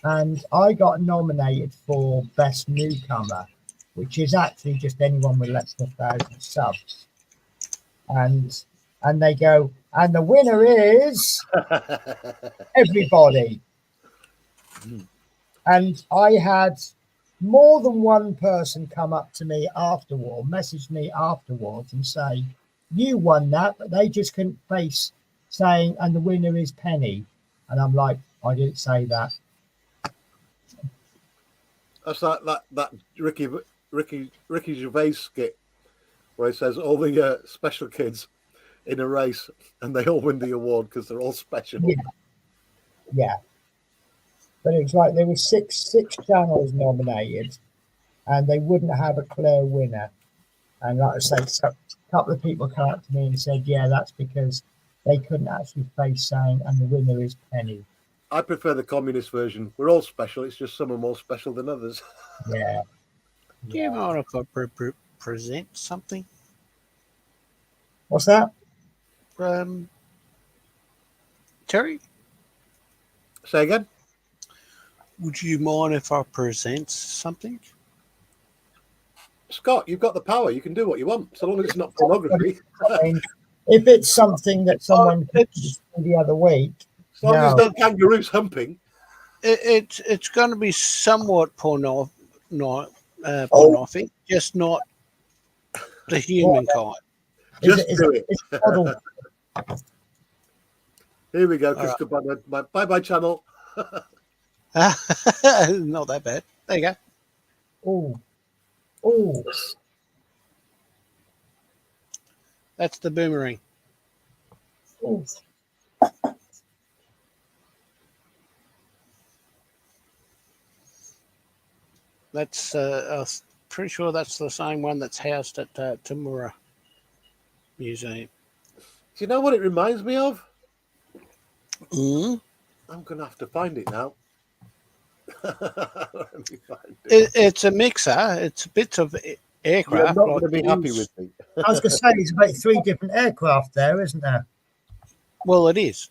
A: And I got nominated for Best Newcomer, which is actually just anyone with less than 1,000 subs. And they go, and the winner is everybody. And I had more than one person come up to me afterward, message me afterwards and say, you won that, but they just couldn't face saying, and the winner is Penny. And I'm like, I didn't say that.
B: That's like that Ricky Gervais skit where he says all the special kids in a race and they all win the award because they're all special.
A: Yeah. But it was like there were six channels nominated and they wouldn't have a clear winner. And like I say, so a couple of people came up to me and said, yeah, that's because they couldn't actually face saying, and the winner is Penny.
B: I prefer the communist version. We're all special. It's just some are more special than others.
A: Yeah.
D: Do you mind if I present something?
A: What's that?
D: Terry?
B: Say again?
D: Would you mind if I present something?
B: Scott, you've got the power. You can do what you want, so long as it's not pornography.
A: I mean, if it's something that someone did the other week,
B: as long as it's not kangaroos humping.
D: It's going to be somewhat pornographic, just not the human kind.
B: Just do it. Here we go, Chris. Right. Bye-bye channel.
D: Not that bad. There you go.
A: Oh.
D: That's the boomerang.
A: Ooh.
D: That's I'm pretty sure that's the same one that's housed at Tamura Museum.
B: Do you know what it reminds me of?
D: Mm.
B: I'm going to have to find it now. Let me find it.
D: It's a mixer. It's bits of
B: You're
D: aircraft.
B: not
D: like
B: going to be happy
D: wings.
B: with me.
A: I was going to say there's about 3 different aircraft there, isn't there?
D: Well, it is.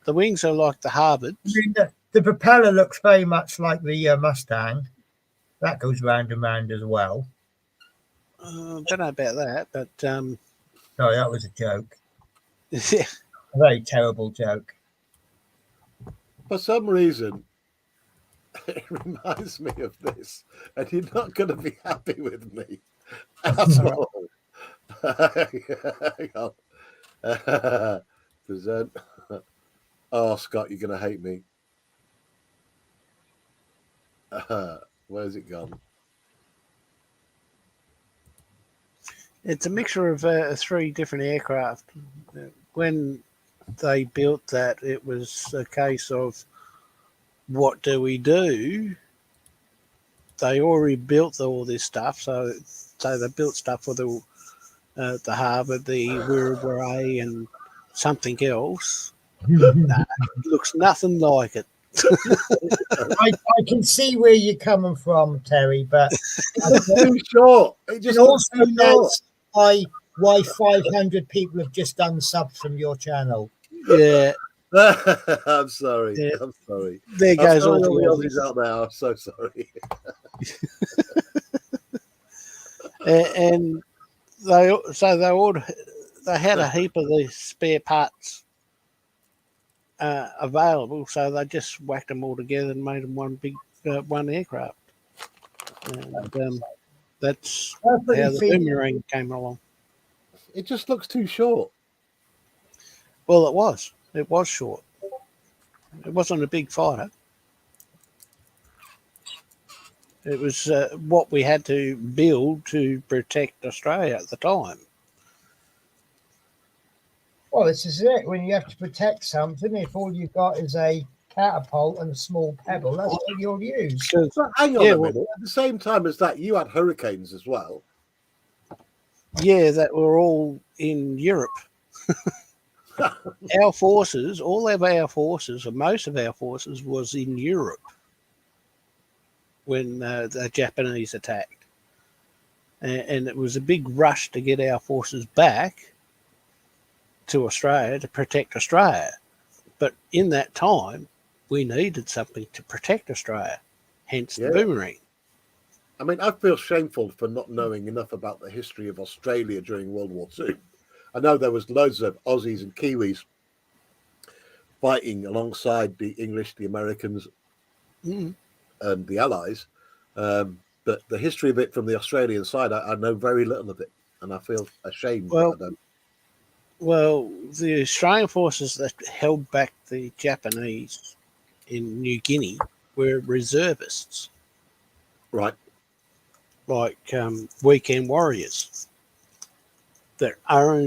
D: The wings are like the Harvards.
A: I mean, the propeller looks very much like the Mustang. That goes round and round as well.
D: Don't know about that, but
A: Sorry, that was a joke.
D: yeah.
A: A very terrible joke.
B: For some reason, it reminds me of this, and you're not going to be happy with me at all. Hang on. Present. Oh, Scott, you're going to hate me. Where's it gone?
D: It's a mixture of 3 different aircraft. When they built that, it was a case of what do we do? They already built all this stuff, so they built stuff for the Harvard, the Wirrawurra, and something else. Nah, it looks nothing like it.
A: I can see where you're coming from, Terry, but
B: Too short. It just
A: and
B: looks
A: also
B: too short.
A: that's why 500 people have just done subs from your channel.
D: Yeah,
B: I'm sorry.
D: Yeah.
B: I'm sorry.
D: there
B: I'm
D: goes
B: sorry,
D: all
B: all the
D: the
B: Aussies out there. I'm so sorry.
D: and they had a heap of these spare parts available, so they just whacked them all together and made them one big one aircraft. And that's how the boomerang came along.
B: It just looks too short.
D: Well, it was short. It wasn't a big fighter. It was what we had to build to protect Australia at the time.
A: Well, this is it. When you have to protect something, if all you've got is a catapult and a small pebble, that's what you'll use.
B: But hang on
D: Yeah,
B: a minute. At the same time as that, you had hurricanes as well.
D: Yeah, that were all in Europe. Our forces, all of our forces, or most of our forces, was in Europe when the Japanese attacked. And it was a big rush to get our forces back to Australia to protect Australia. But in that time, we needed something to protect Australia, hence the boomerang.
B: I mean, I feel shameful for not knowing enough about the history of Australia during World War II. I know there was loads of Aussies and Kiwis fighting alongside the English, the Americans, and the Allies. But the history of it from the Australian side, I know very little of it, and I feel ashamed that I don't.
D: Well, the Australian forces that held back the Japanese in New Guinea were reservists.
B: Right.
D: Like weekend warriors that are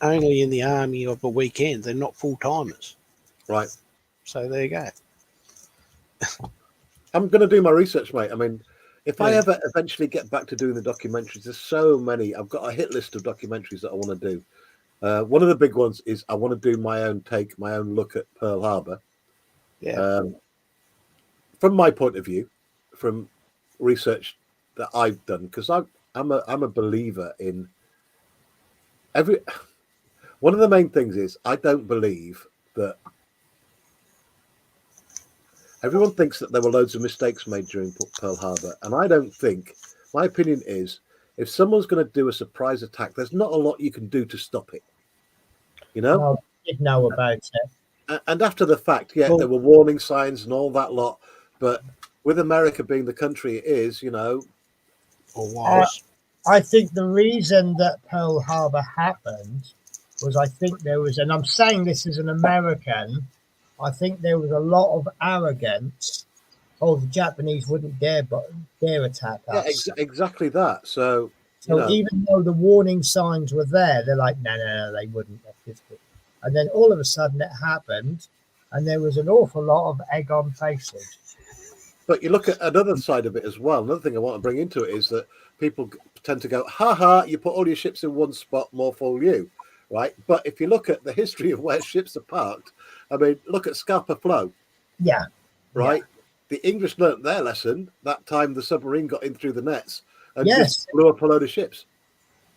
D: only in the army of a weekend. They're not full-timers.
B: Right.
D: So there you go.
B: I'm going to do my research, mate. I mean, if I ever eventually get back to doing the documentaries, there's so many. I've got a hit list of documentaries that I want to do. One of the big ones is I want to do my own take, my own look at Pearl Harbor.
D: Yeah.
B: From my point of view, from research that I've done, because I'm a believer in every. One of the main things is I don't believe that. Everyone thinks that there were loads of mistakes made during Pearl Harbor, and I don't think. My opinion is, if someone's going to do a surprise attack, there's not a lot you can do to stop it. You know?
A: Well, I did know about it.
B: And after the fact, there were warning signs and all that lot, but with America being the country it is, you know.
D: Or was.
A: I think the reason that Pearl Harbor happened was I think there was, and I'm saying this as an American, I think there was a lot of arrogance. Oh, the Japanese wouldn't dare attack us.
B: Yeah, exactly that. So
A: even though the warning signs were there, they're like, no, they wouldn't. And then all of a sudden it happened, and there was an awful lot of egg on faces.
B: But you look at another side of it as well. Another thing I want to bring into it is that people tend to go, you put all your ships in one spot, more fool you. Right. But if you look at the history of where ships are parked, I mean, look at Scapa Flow,
A: Yeah.
B: right? The English learnt their lesson that time the submarine got in through the nets and
A: Yes.
B: just blew up a load of ships.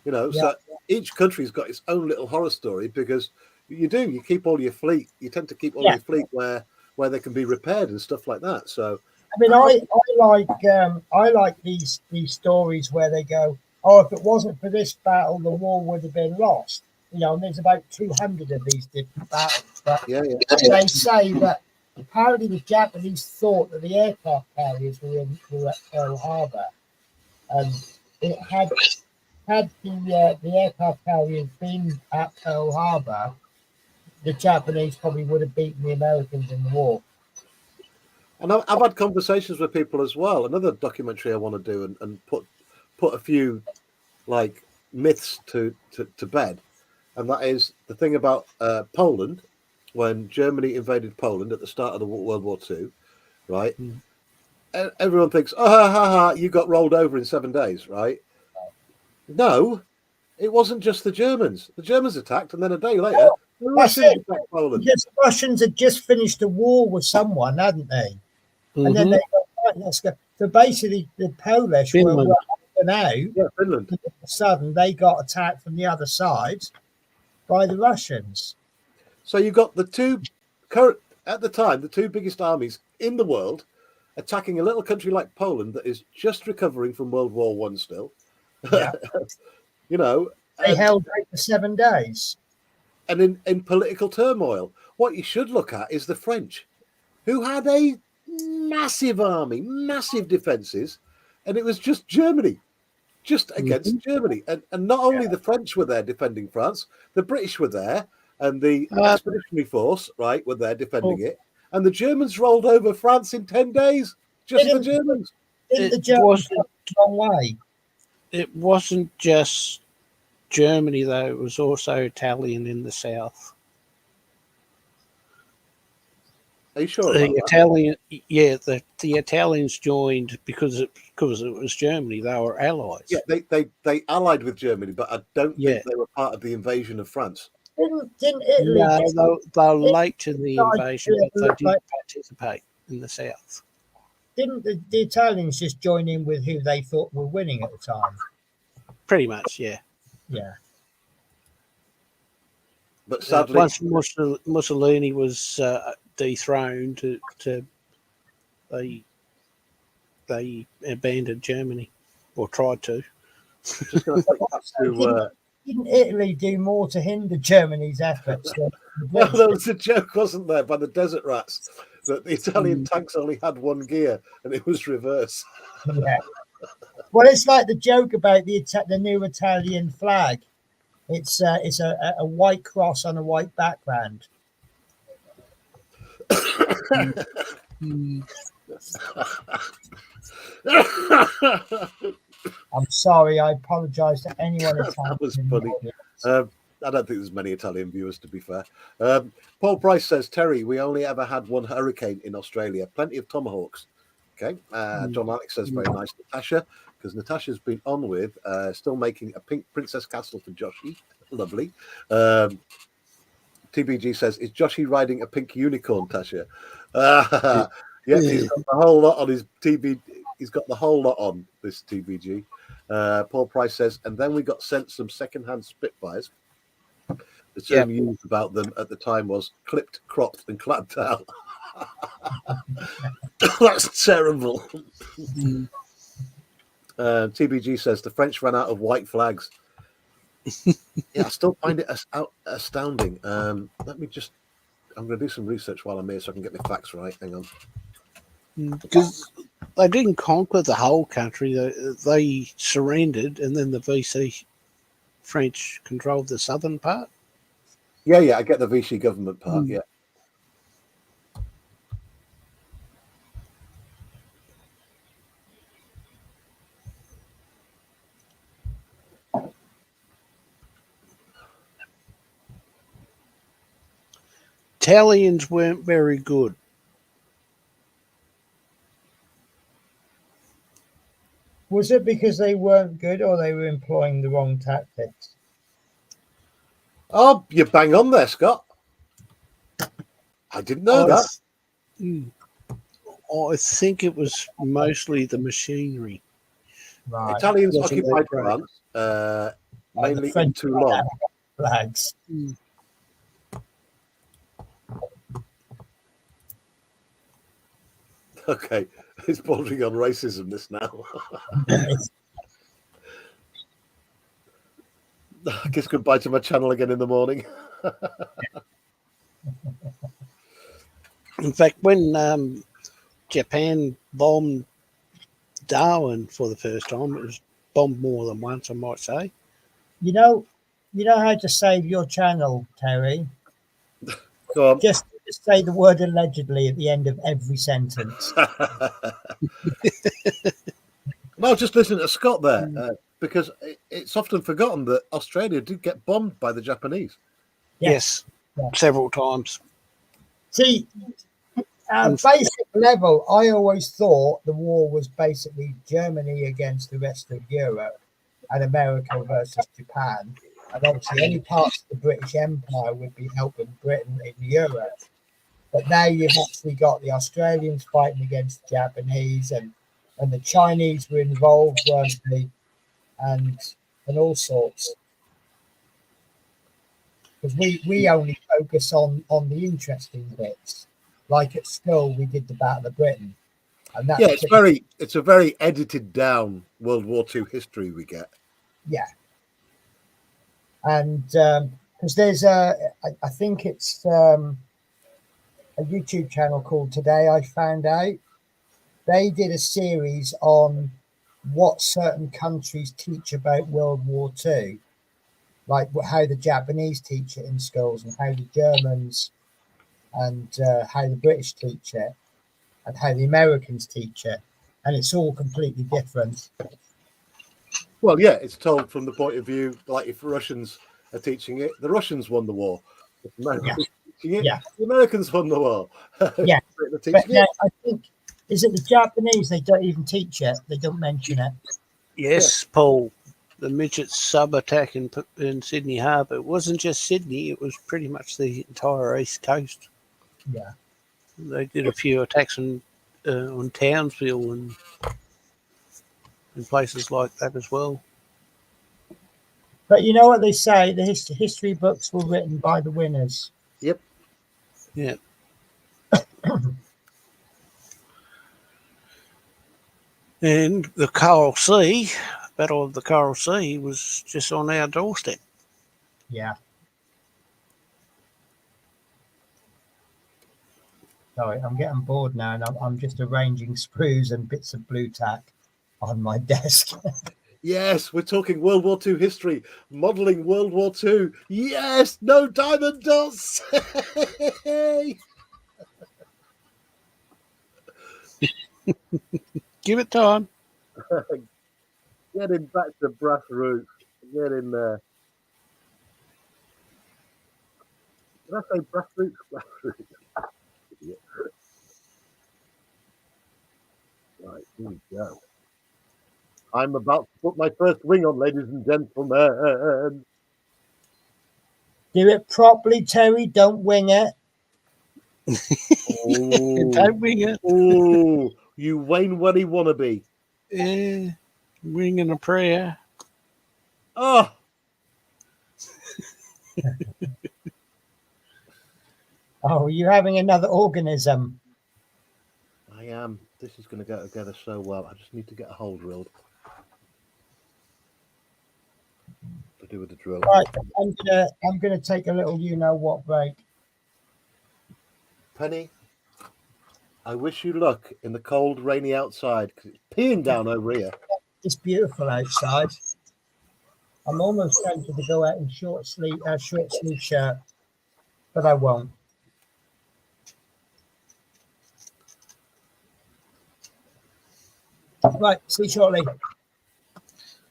B: You know,
A: Yeah.
B: so each country's got its own little horror story because you keep all your fleet. You tend to keep all
A: Yeah.
B: your fleet where they can be repaired and stuff like that. So
A: I mean, I like these stories where they go, oh, if it wasn't for this battle, the war would have been lost. You know, and there's about 200 of these different battles. But
B: yeah.
A: they say that apparently the Japanese thought that the aircraft carriers were at Pearl Harbor, and it had the aircraft carriers been at Pearl Harbor, the Japanese probably would have beaten the Americans in the war.
B: And I've had conversations with people as well. Another documentary I want to do and put a few like myths to bed, and that is the thing about Poland when Germany invaded Poland at the start of the World War II, right? Everyone thinks, oh, ha, ha, ha, you got rolled over in 7 days, right? No, it wasn't just the Germans. The Germans attacked, and then a day later, the Russians attacked Poland.
A: Because the Russians had just finished a war with someone, hadn't they? And then they go, right, let's go. So basically, the Polish were holding out.
B: Yeah, Finland.
A: And all of a sudden, they got attacked from the other side by the Russians.
B: So you got the two biggest armies in the world attacking a little country like Poland that is just recovering from World War One still.
A: Yeah.
B: You know,
A: They held out for 7 days.
B: And in political turmoil, what you should look at is the French, who had a massive army, massive defences, and it was just Germany, just against Germany. And not only the French were there defending France, the British were there, and the Expeditionary Force, right, were there defending it. And the Germans rolled over France in 10 days, just the Germans.
A: Didn't the Germans go a long way?
D: It wasn't just Germany, though. It was also Italian in the south.
B: Are you sure?
D: The Italian, the Italians joined because it was Germany. They were allies.
B: Yeah, they allied with Germany, but I don't think they were part of the invasion of France.
A: Didn't Italy?
D: No, they were late to the invasion, but they didn't participate in the south.
A: Didn't the Italians just join in with who they thought were winning at the time?
D: Pretty much, yeah.
A: Yeah.
B: But sadly,
D: once Mussolini was dethroned, they abandoned Germany, or tried to.
B: Just going to take us to.
A: Didn't Italy do more to hinder Germany's efforts?
B: Well, there was a joke, wasn't there, by the Desert Rats, that the Italian tanks only had one gear and it was reverse.
A: Yeah. Well, it's like the joke about the new Italian flag. It's a white cross on a white background. I'm sorry. I apologise to anyone.
B: That was funny. I don't think there's many Italian viewers, to be fair. Paul Price says, Terry, we only ever had one hurricane in Australia. Plenty of Tomahawks. Okay. John Alex says, very nice, Natasha, because Natasha's been on with still making a pink princess castle for Joshi. Lovely. TBG says, is Joshi riding a pink unicorn, Tasha? Yeah, he's got the whole lot on his TBG. He's got the whole lot on this TBG. Paul Price says, and then we got sent some second-hand Spitfires. The term used about them at the time was clipped, cropped, and clapped out. That's terrible. TBG says the French ran out of white flags. Yeah, I still find it astounding. Let me just. I'm going to do some research while I'm here so I can get my facts right. Hang on.
D: Because they didn't conquer the whole country. They surrendered, and then the VC French controlled the southern part.
B: Yeah, I get the Vichy government part, yeah.
D: Italians weren't very good.
A: Was it because they weren't good or they were employing the wrong tactics?
B: Oh, you bang on there, Scott. I didn't know that.
D: I think it was mostly the machinery.
A: Right.
B: Italians
D: Wasn't
B: occupied
D: that great?
B: France,
A: The
B: mainly in
A: French
B: Toulon.
A: flags.
B: Okay, it's bordering on racism, this now. I guess goodbye to my channel again in the morning.
D: In fact, when Japan bombed Darwin for the first time, it was bombed more than once, I might say.
A: You know how to save your channel, Terry?
B: Go on.
A: Just say the word allegedly at the end of every sentence.
B: No, just listen to Scott there, because it's often forgotten that Australia did get bombed by the Japanese.
D: Yes, several times.
A: See, at basic level, I always thought the war was basically Germany against the rest of Europe and America versus Japan. And obviously, any parts of the British Empire would be helping Britain in Europe. But now you've actually got the Australians fighting against the Japanese, and the Chinese were involved, weren't they? And all sorts. Because we only focus on the interesting bits. Like at school, we did the Battle of Britain, and that's
B: it's a very edited down World War II history we get.
A: Yeah, and because there's I think it's a YouTube channel called Today I Found Out. They did a series on what certain countries teach about World War II, like how the Japanese teach it in schools, and how the Germans and how the British teach it, and how the Americans teach it, and it's all completely different.
B: Well, yeah, it's told from the point of view, like if Russians are teaching it, the Russians won the war. If Americans are teaching it, the Americans won the war.
A: Yeah,
B: but
A: now, I think, is it the Japanese? They don't even teach it. They don't mention it.
D: Yes, Paul. The midget sub attack in Sydney Harbour. It wasn't just Sydney, it was pretty much the entire east coast.
A: Yeah.
D: They did a few attacks on Townsville and places like that as well.
A: But you know what they say? The history books were written by the winners.
B: Yep.
D: Yeah. And the Coral Sea, Battle of the Coral Sea, was just on our doorstep.
A: Yeah. Sorry, I'm getting bored now, and I'm just arranging sprues and bits of blue tack on my desk.
B: Yes, we're talking World War II history, modelling World War II. Yes, no diamond dots.
D: Give it time.
B: Getting back to brass roots. Get in there. Did I say brass roots? Brass roots. Right, here we go. I'm about to put my first wing on, ladies and gentlemen.
A: Do it properly, Terry. Don't wing it.
D: Don't wing it.
B: Oh, you Wayne Welly wannabe.
D: Yeah, winging a prayer.
B: Oh.
A: Oh, are you having another organism?
B: I am. This is going to go together so well. I just need to get a hole drilled. To do with the drill.
A: Right, I'm gonna take a little you-know-what break.
B: Penny, I wish you luck in the cold, rainy outside because it's peeing down over here.
A: It's beautiful outside. I'm almost tempted to go out in short sleeve shirt, but I won't. Right, see you shortly.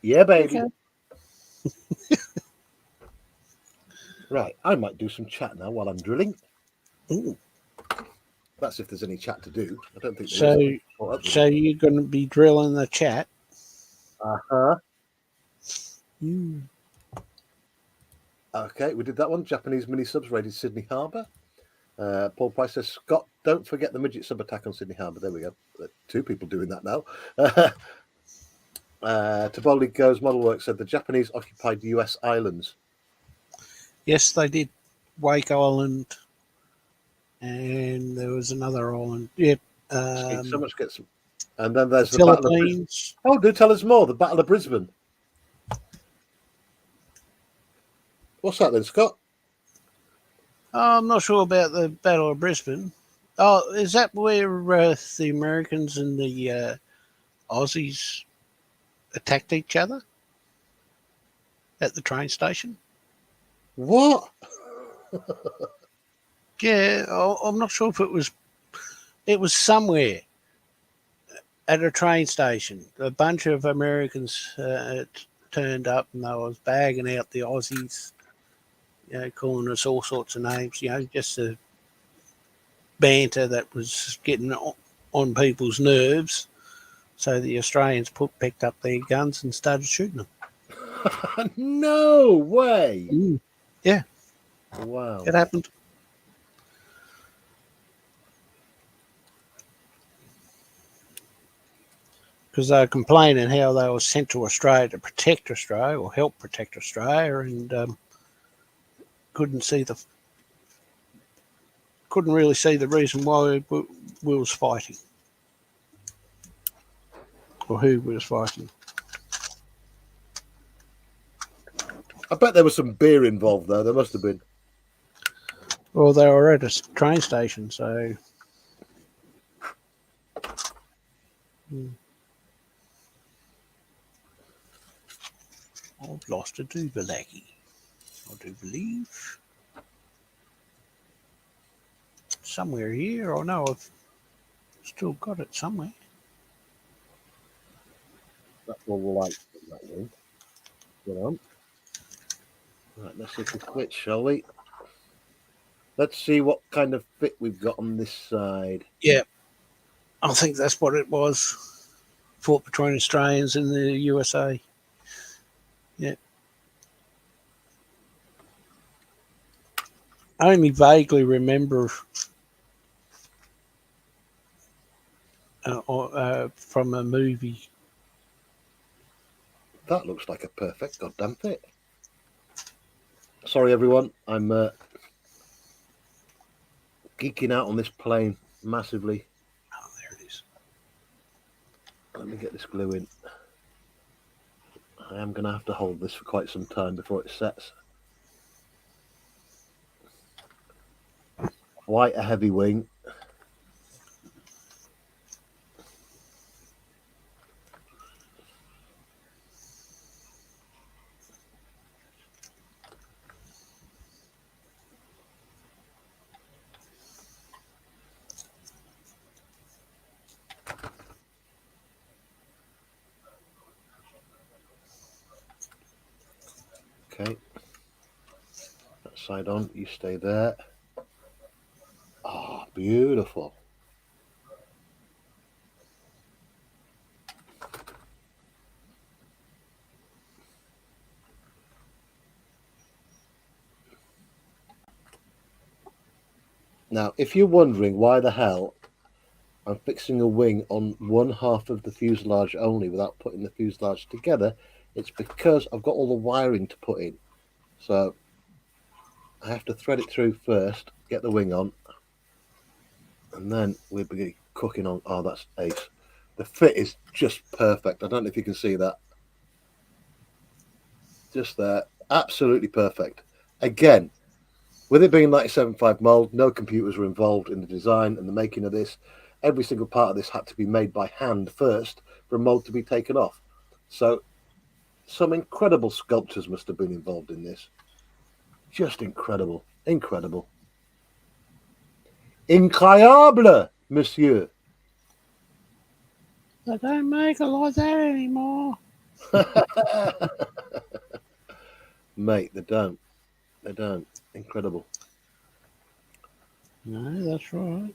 B: Yeah, baby.
D: Okay.
B: Right, I might do some chat now while I'm drilling.
D: Ooh.
B: That's if there's any chat to do. I don't think
D: So you're going to be drilling the chat?
B: Uh-huh.
D: Mm.
B: Okay, we did that one. Japanese mini subs raided Sydney Harbour. Paul Price says, Scott, don't forget the midget sub attack on Sydney Harbour. There we go. 2 people doing that now. Taboli Goes Model Work said the Japanese occupied US islands.
D: Yes, they did. Wake Island, and there was another island. Yep.
B: So much gets. And then there's the Battle of Brisbane.
D: Philippines.
B: Oh, do tell us more. The Battle of Brisbane. What's that then, Scott?
D: Oh, I'm not sure about the Battle of Brisbane. Oh, is that where the Americans and the Aussies attacked each other at the train station?
B: What?
D: Yeah, I'm not sure if it was. It was somewhere at a train station. A bunch of Americans turned up, and they was bagging out the Aussies, calling us all sorts of names. Just a banter that was getting on people's nerves. So the Australians picked up their guns and started shooting them.
B: No way.
D: Yeah.
B: Wow.
D: It happened. Because they were complaining how they were sent to Australia to protect Australia or help protect Australia, and couldn't really see the reason why we was fighting or who was fighting.
B: I bet there was some beer involved though. There must have been.
D: Well, they were at a train station, so. I've lost a Duvalaki, I do believe. Somewhere here. I know I've still got it somewhere.
B: That's all the lights in that room. Get on. Right, let's see if we switch, shall we? Let's see what kind of fit we've got on this side.
D: Yeah, I think that's what it was. Fought between Australians and the USA. Yeah. I only vaguely remember from a movie.
B: That looks like a perfect goddamn fit. Sorry, everyone. I'm geeking out on this plane massively.
D: Oh, there it is.
B: Let me get this glue in. I am going to have to hold this for quite some time before it sets. Quite a heavy wing. Okay, that side on, you stay there. Oh, beautiful. Now, if you're wondering why the hell I'm fixing a wing on one half of the fuselage only without putting the fuselage together, it's because I've got all the wiring to put in. So I have to thread it through first, get the wing on, and then we'll be cooking on. Oh, that's ace. The fit is just perfect. I don't know if you can see that. Just there. Absolutely perfect. Again, with it being 97.5 mold, no computers were involved in the design and the making of this. Every single part of this had to be made by hand first for a mold to be taken off. So some incredible sculptors must have been involved in this. Just incredible. Incredible. Incroyable, monsieur.
D: They don't make it like that anymore.
B: Mate, they don't. They don't. Incredible.
D: No, that's right.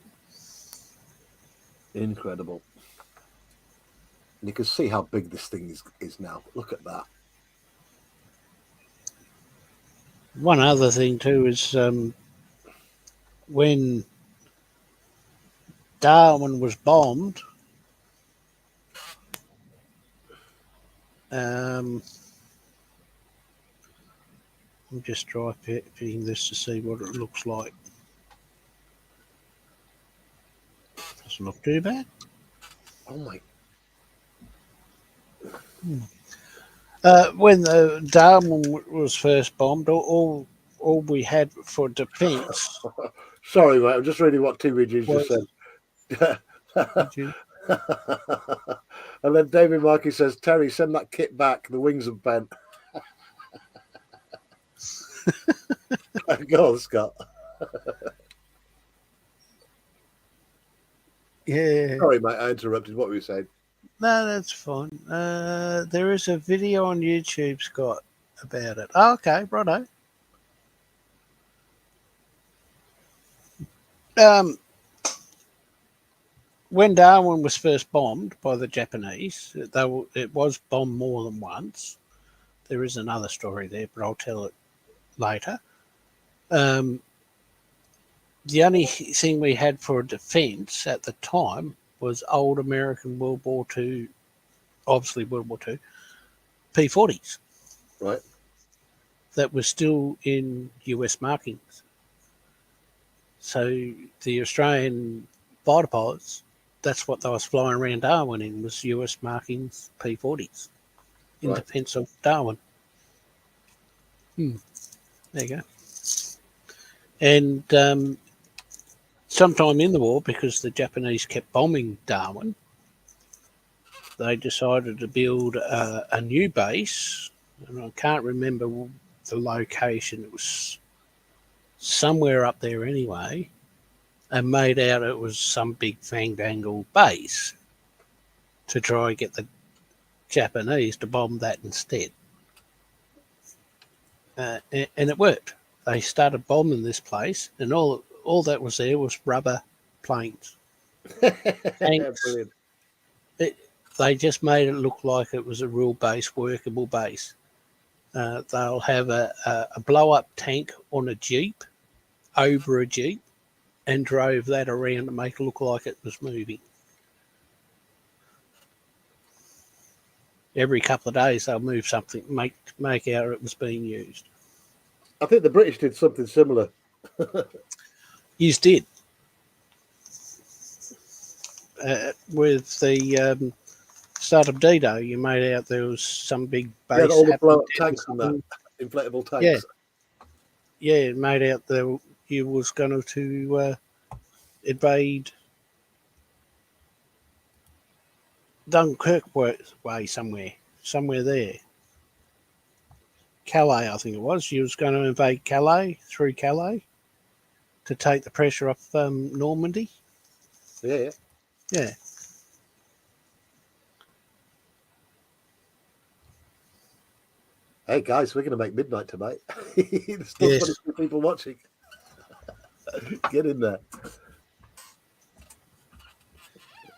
B: Incredible. And you can see how big this thing is now. Look at that.
D: One other thing too is when Darwin was bombed, I'm just trying fitting this to see what it looks like. Doesn't look too bad.
B: Oh my!
D: When Darwin was first bombed, all we had for defence
B: Sorry, mate. I'm just reading what TV G's just
D: was.
B: said. And then David Markey says, "Terry, send that kit back. The wings have bent." Go on, Scott.
D: Yeah.
B: Sorry, mate. I interrupted. What were you saying?
D: No, that's fine. There is a video on YouTube, Scott, about it. Oh, okay, righto. When Darwin was first bombed by the Japanese, it was bombed more than once. There is another story there, but I'll tell it later. The only thing we had for defence at the time was old American World War II, obviously World War II, P-40s.
B: Right.
D: That was still in US markings. So the Australian fighter pilots, that's what they was flying around Darwin in, was US markings P-40s in
B: Right.
D: defence of Darwin. There you go. And sometime in the war, because the Japanese kept bombing Darwin, they decided to build a new base, and I can't remember the location. It was somewhere up there anyway, and made out it was some big fandangle base to try and get the Japanese to bomb that instead. And it worked. They started bombing this place, and all that was there was rubber planes.
B: Brilliant.
D: They just made it look like it was a real base, workable base. They'll have a blow-up tank on a Jeep, over a Jeep, and drove that around to make it look like it was moving. Every couple of days they'll move something, make out it was being used.
B: I think the British did something similar.
D: You did. With the start of D-Day, you made out there was some big base.
B: Yeah, all the blow-up tanks and that, inflatable tanks.
D: Yeah, it made out that you was going to invade Dunkirk way somewhere there. Calais, I think it was. You was going to invade Calais through Calais to take the pressure off Normandy.
B: Yeah.
D: Yeah.
B: Hey guys, we're going to make midnight tonight. There's still
D: Yes.
B: 22 people watching. Get in there.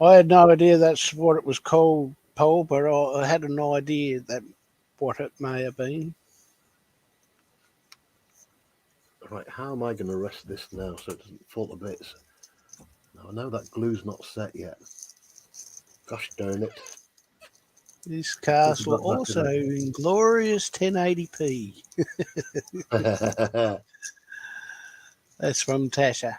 D: I had no idea that's what it was called, Paul, but I had an idea that what it may have been.
B: Right, how am I going to rest this now so it doesn't fall to bits? Now, I know that glue's not set yet. Gosh darn it.
D: This castle
B: About that,
D: also
B: didn't
D: in glorious 1080p. That's from Tasha.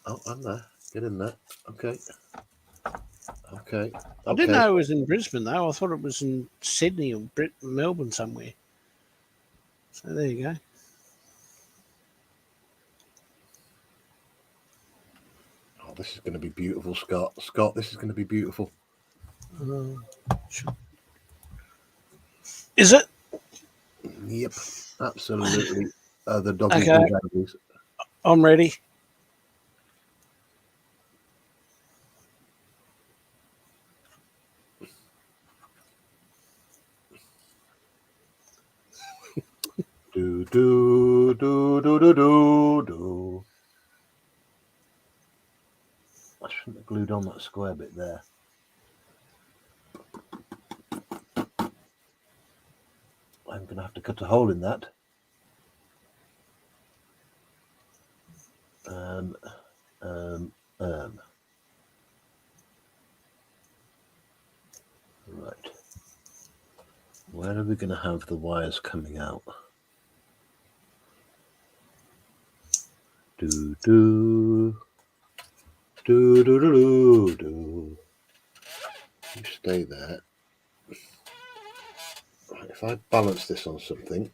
B: Oh, I'm there. Get in there. Okay.
D: I didn't know it was in Brisbane, though. I thought it was in Sydney or Melbourne somewhere. So there you go.
B: Oh, this is going to be beautiful, Scott. Scott, this is going to be beautiful.
D: Is it?
B: Yep, absolutely. The doggy
D: Okay.
B: doggies.
D: I'm ready.
B: Do do do do do do do. I shouldn't have glued on that square bit there. I I'm going to have to cut a hole in that. Right. Where are we going to have the wires coming out? Do do do do do do do. You stay there. Right, if I balance this on something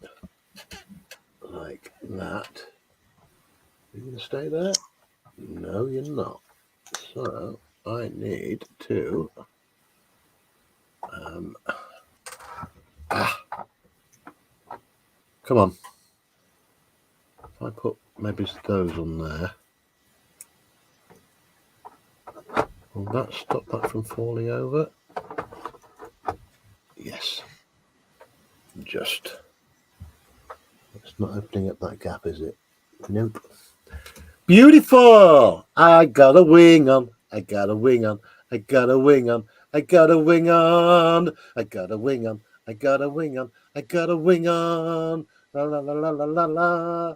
B: like that, you're going to stay there? No, you're not. So I need to. Come on. If I put maybe those on there, will that stop that from falling over? Yes. Just. It's not opening up that gap, is it? Nope. Beautiful! I got a wing on. I got a wing on. I got a wing on. I got a wing on. I got a wing on. I got a wing on. I got a wing on. La la la la la la la.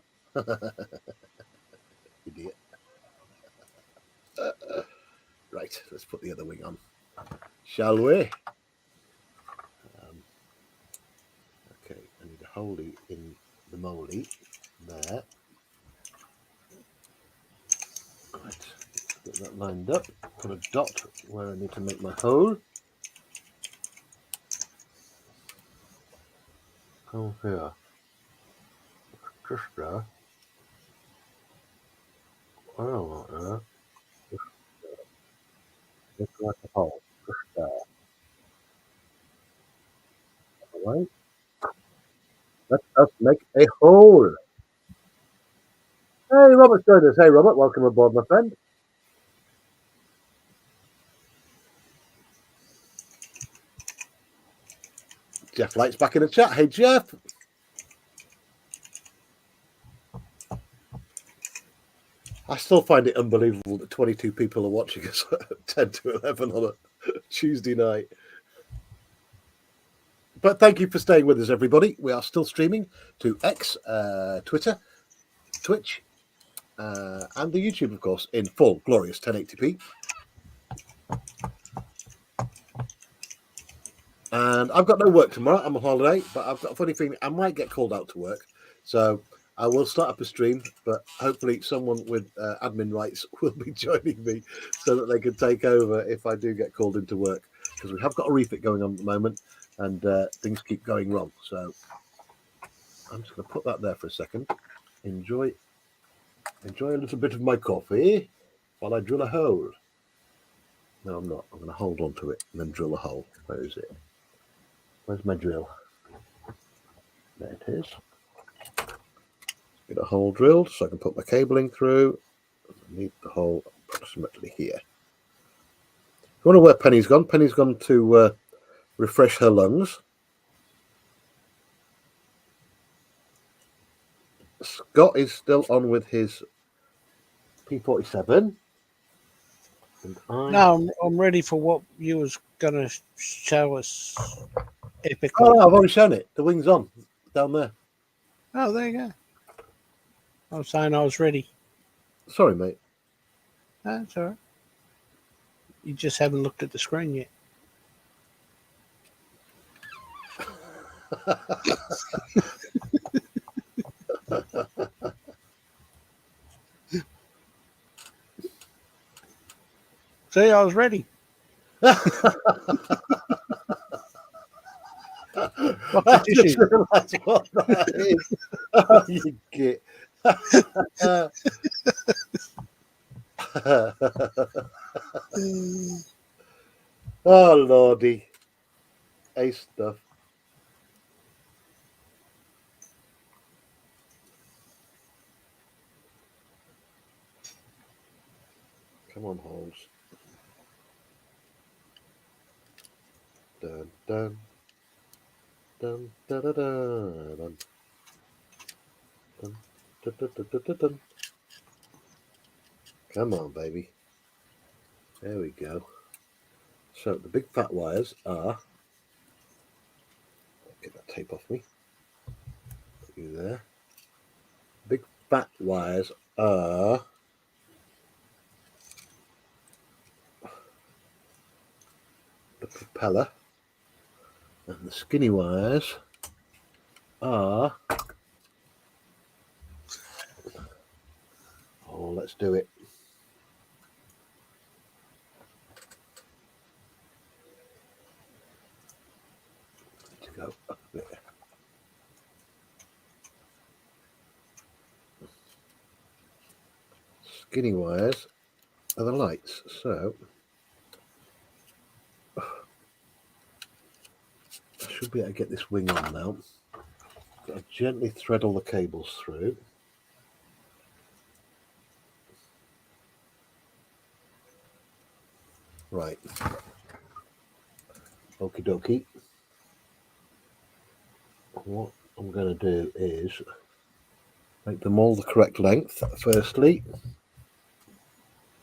B: Idiot. Right, let's put the other wing on. Shall we? Okay, I need a holy in the moldy. There. Right, get that lined up. Put a dot where I need to make my hole. Oh, here. Just there. I don't want that. Just like a hole. Just there. Alright. Let us make a hole. Hey, Robert's joined us. Hey, Robert, welcome aboard, my friend. Jeff Light's back in the chat. Hey, Jeff. I still find it unbelievable that 22 people are watching us at 10 to 11 on a Tuesday night. But thank you for staying with us, everybody. We are still streaming to X, Twitter, Twitch, and the YouTube, of course, in full, glorious 1080p. And I've got no work tomorrow. I'm on holiday, but I've got a funny feeling I might get called out to work. So I will start up a stream, but hopefully someone with admin rights will be joining me so that they can take over if I do get called into work. Because we have got a refit going on at the moment and things keep going wrong. So I'm just going to put that there for a second. Enjoy a little bit of my coffee while I drill a hole. No, I'm not. I'm going to hold on to it and then drill a hole. Where is it? Where's my drill? There it is. Get a hole drilled so I can put my cabling through. I need the hole approximately here. I wonder where Penny's gone. Penny's gone to refresh her lungs. Scott is still on with his P47.
D: No, I'm ready for what you was going to show us. Epically.
B: Oh, no, I've already shown it. The wing's on down there.
D: Oh, there you go. I was saying I was ready.
B: Sorry, mate.
D: No, that's all right. You just haven't looked at the screen yet. See, I was ready.
B: I just realised what that is. Oh, you git. Oh, Lordy. Ace stuff. Come on, holes. Dun, dun. Dun, dun, dun, dun, dun. Dun, dun, dun, dun, dun, dun. Come on, baby. There we go. So the big fat wires are. Get that tape off me. See there. Big fat wires are the propeller, and the skinny wires are. Oh, let's do it. To go up a bit. Skinny wires are the lights, so I should be able to get this wing on now. I'll gently thread all the cables through. Right. Okie dokie. What I'm going to do is make them all the correct length, firstly.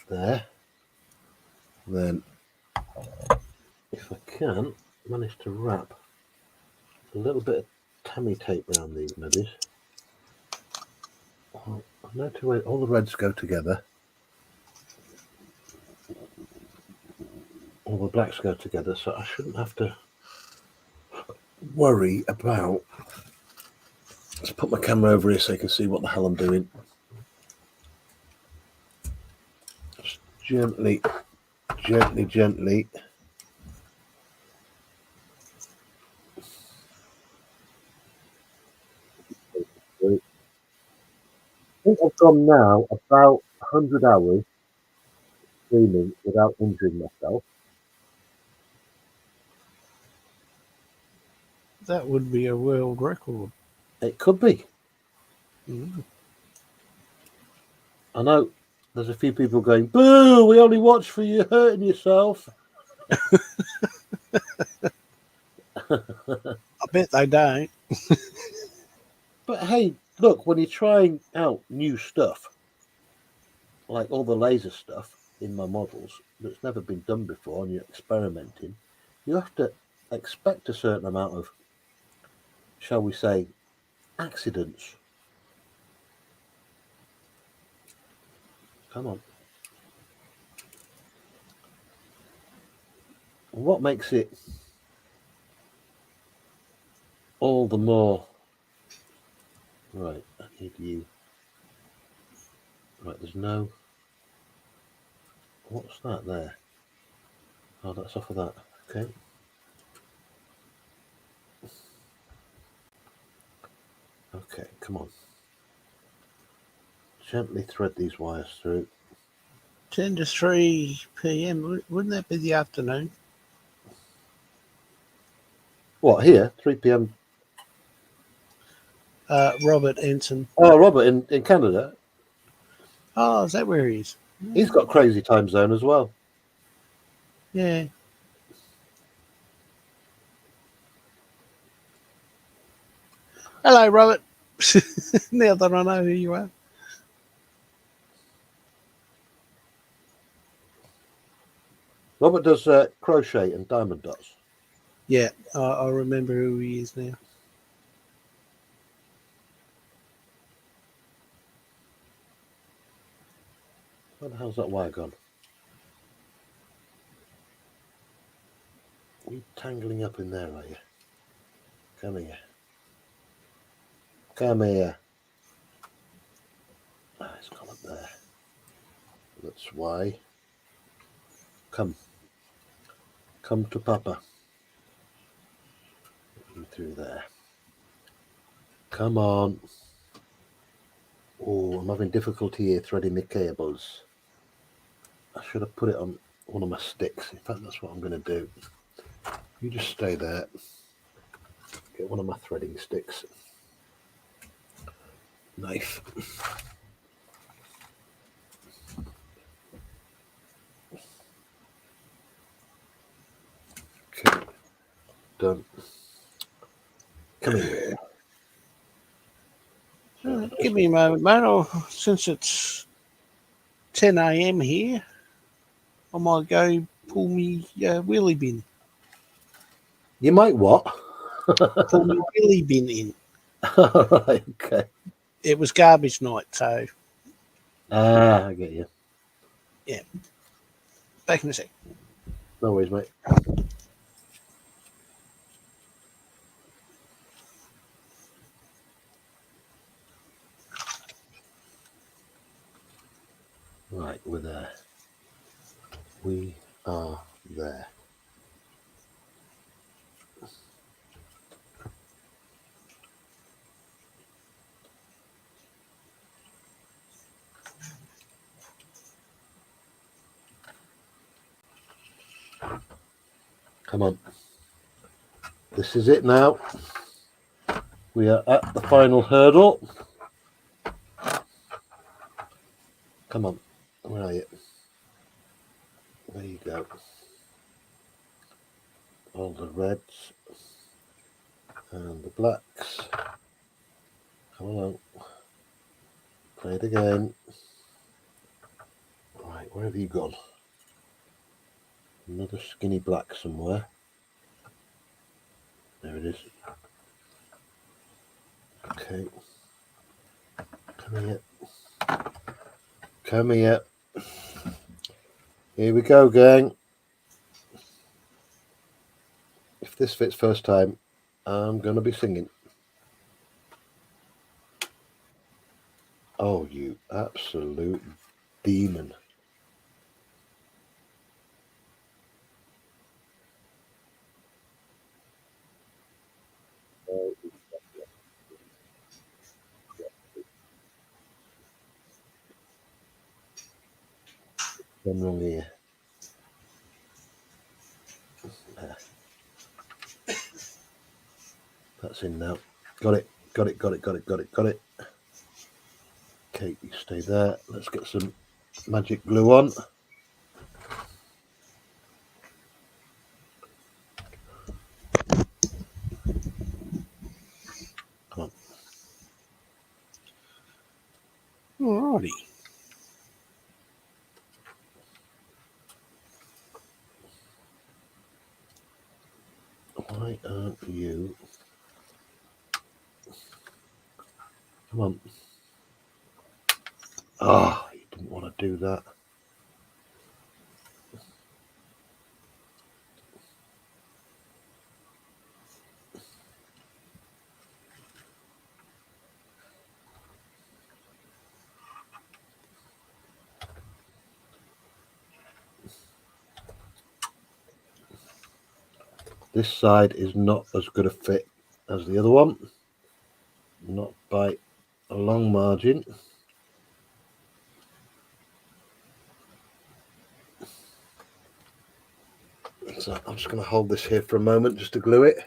B: There. Then, if I can, manage to wrap a little bit of tammy tape around these nubbies. I know to where all the reds go together. All the blacks go together, so I shouldn't have to worry about. Let's put my camera over here so you can see what the hell I'm doing. Just gently. I think I've gone now about 100 hours streaming without injuring myself.
D: That would be a world record.
B: It could be.
D: Mm.
B: I know there's a few people going, boo, we only watch for you hurting yourself.
D: I bet they don't.
B: But hey, look, when you're trying out new stuff, like all the laser stuff in my models that's never been done before and you're experimenting, you have to expect a certain amount of, shall we say, accidents. Come on. What makes it all the more... Right, I need you. Right, there's no... What's that there? Oh, that's off of that. Okay. Okay, come on. Gently thread these wires through.
D: 10 to 3 p.m. Wouldn't that be the afternoon?
B: What, here? 3 p.m.
D: Robert Ensign.
B: Oh, Robert, in Canada.
D: Oh, is that where he is?
B: He's got crazy time zone as well.
D: Yeah. Hello, Robert. Now that I know who you are.
B: Robert does crochet and diamond dots.
D: Yeah, I remember who he is now.
B: Where the hell's that wire gone? Are you tangling up in there, are you? Come here. Come here. Ah, it's gone up there. That's why. Come. Come to Papa. Get you through there. Come on. Oh, I'm having difficulty here threading the cables. I should have put it on one of my sticks. In fact, that's what I'm going to do. You just stay there. Get one of my threading sticks. Knife. Okay. Done. Come here.
D: Give me a moment, mate. Since it's 10 a.m. here, I might go pull me wheelie bin.
B: You might what?
D: Pull me wheelie bin in.
B: Right, okay.
D: It was garbage night, so
B: I get you.
D: back in a sec.
B: No worries, mate. Right, we're there. We are there. Come on. This is it now. We are at the final hurdle. Come on. Where are you? There you go. All the reds and the blacks. Come along. Play it again. Right, where have you gone? Another skinny black somewhere. There it is. Okay. Come here. Come here. Here we go, gang. If this fits first time, I'm going to be singing. Oh, you absolute demon. What's wrong here? That's in now. Got it. Got it. Got it. Got it. Got it. Got it. Okay, you stay there. Let's get some magic glue on. Come on.
D: Alrighty.
B: Why aren't you? Come on. Ah, oh, you didn't want to do that. This side is not as good a fit as the other one. Not by a long margin. So I'm just going to hold this here for a moment just to glue it.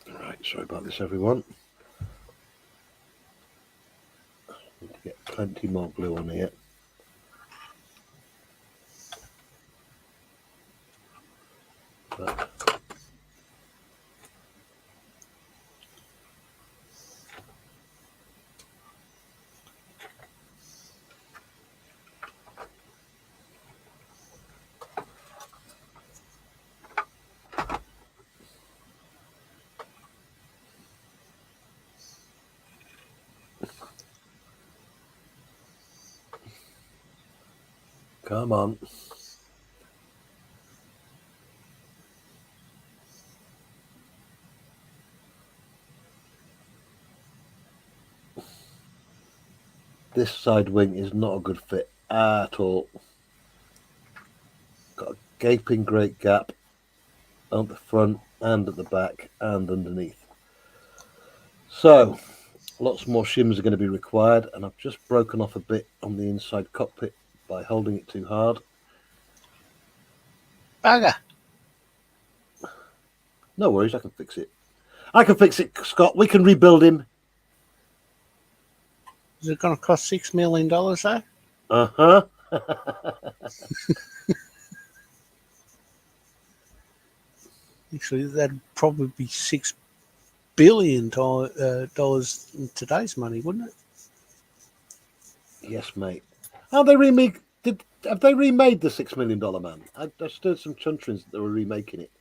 B: Right, sorry about this, everyone. Need to get plenty more glue on here. But come on. This side wing is not a good fit at all. Got a gaping great gap at the front and at the back and underneath. So lots more shims are going to be required, and I've just broken off a bit on the inside cockpit by holding it too hard.
D: Bugger.
B: No worries, I can fix it. I can fix it, Scott. We can rebuild him.
D: Is it going to cost $6 million though?
B: Uh-huh.
D: Actually, that'd probably be $6 billion dollars in today's money, wouldn't it?
B: Yes, mate. Have they remade the $6 million man? I stirred some chuntrins that they were remaking it.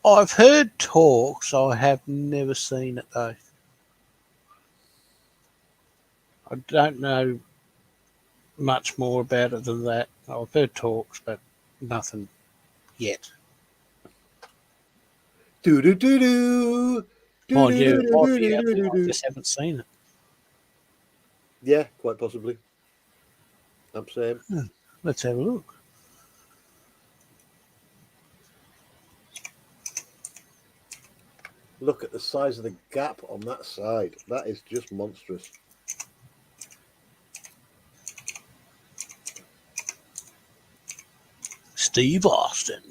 D: I've heard talks. I have never seen it though. I don't know much more about it than that. I've heard talks, but nothing yet.
B: Do do do do.
D: Mind you, it might be out there. I just haven't seen it.
B: Yeah, quite possibly. I'm saying.
D: Let's have a look.
B: Look at the size of the gap on that side. That is just monstrous.
D: Steve Austin.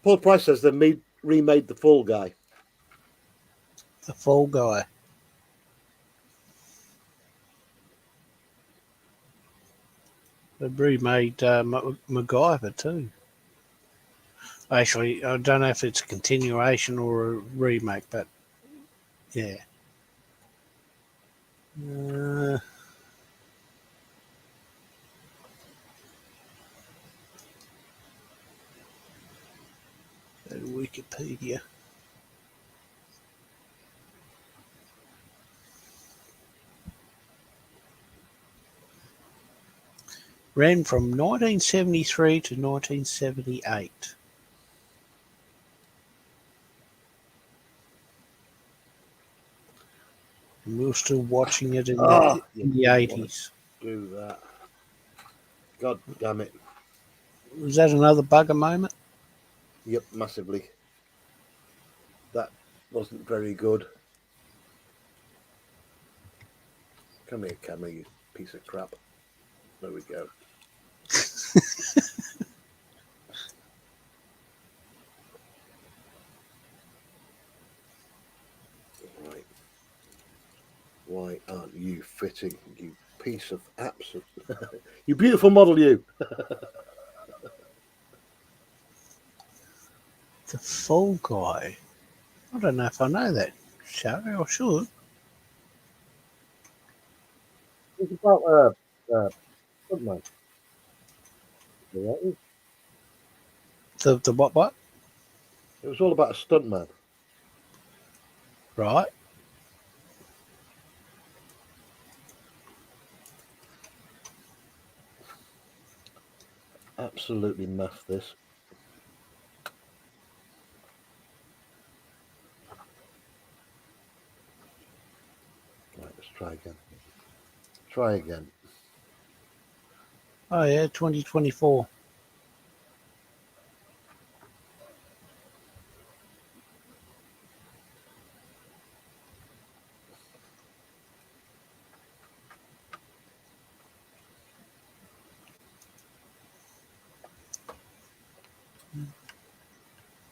B: Paul Price says they remade the Fall Guy.
D: The Fall Guy. They've remade MacGyver too. Actually, I don't know if it's a continuation or a remake, but yeah. Wikipedia. Ran from 1973 to 1978. And we were still watching it in the 80s.
B: Do that. God damn it.
D: Was that another bugger moment?
B: Yep, massively. That wasn't very good. Come here, camera, you piece of crap. There we go. Right. Why aren't you fitting, you piece of absolute... you beautiful model, you!
D: The Fall Guy. I don't know if I know that, shall I? I should.
B: It's about something.
D: The what?
B: It was all about a stuntman.
D: Right.
B: Absolutely muff this. Right, let's try again. Try again.
D: Oh yeah, 2024. Mm.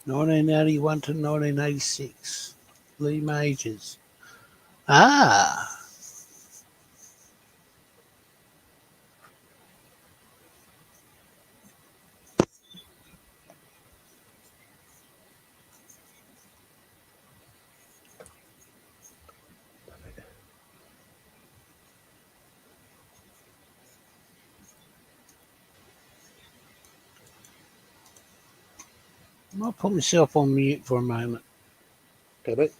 D: 1981 to 1986. Lee Majors. Ah. I'll put myself on mute for a moment.
B: Okay, mate.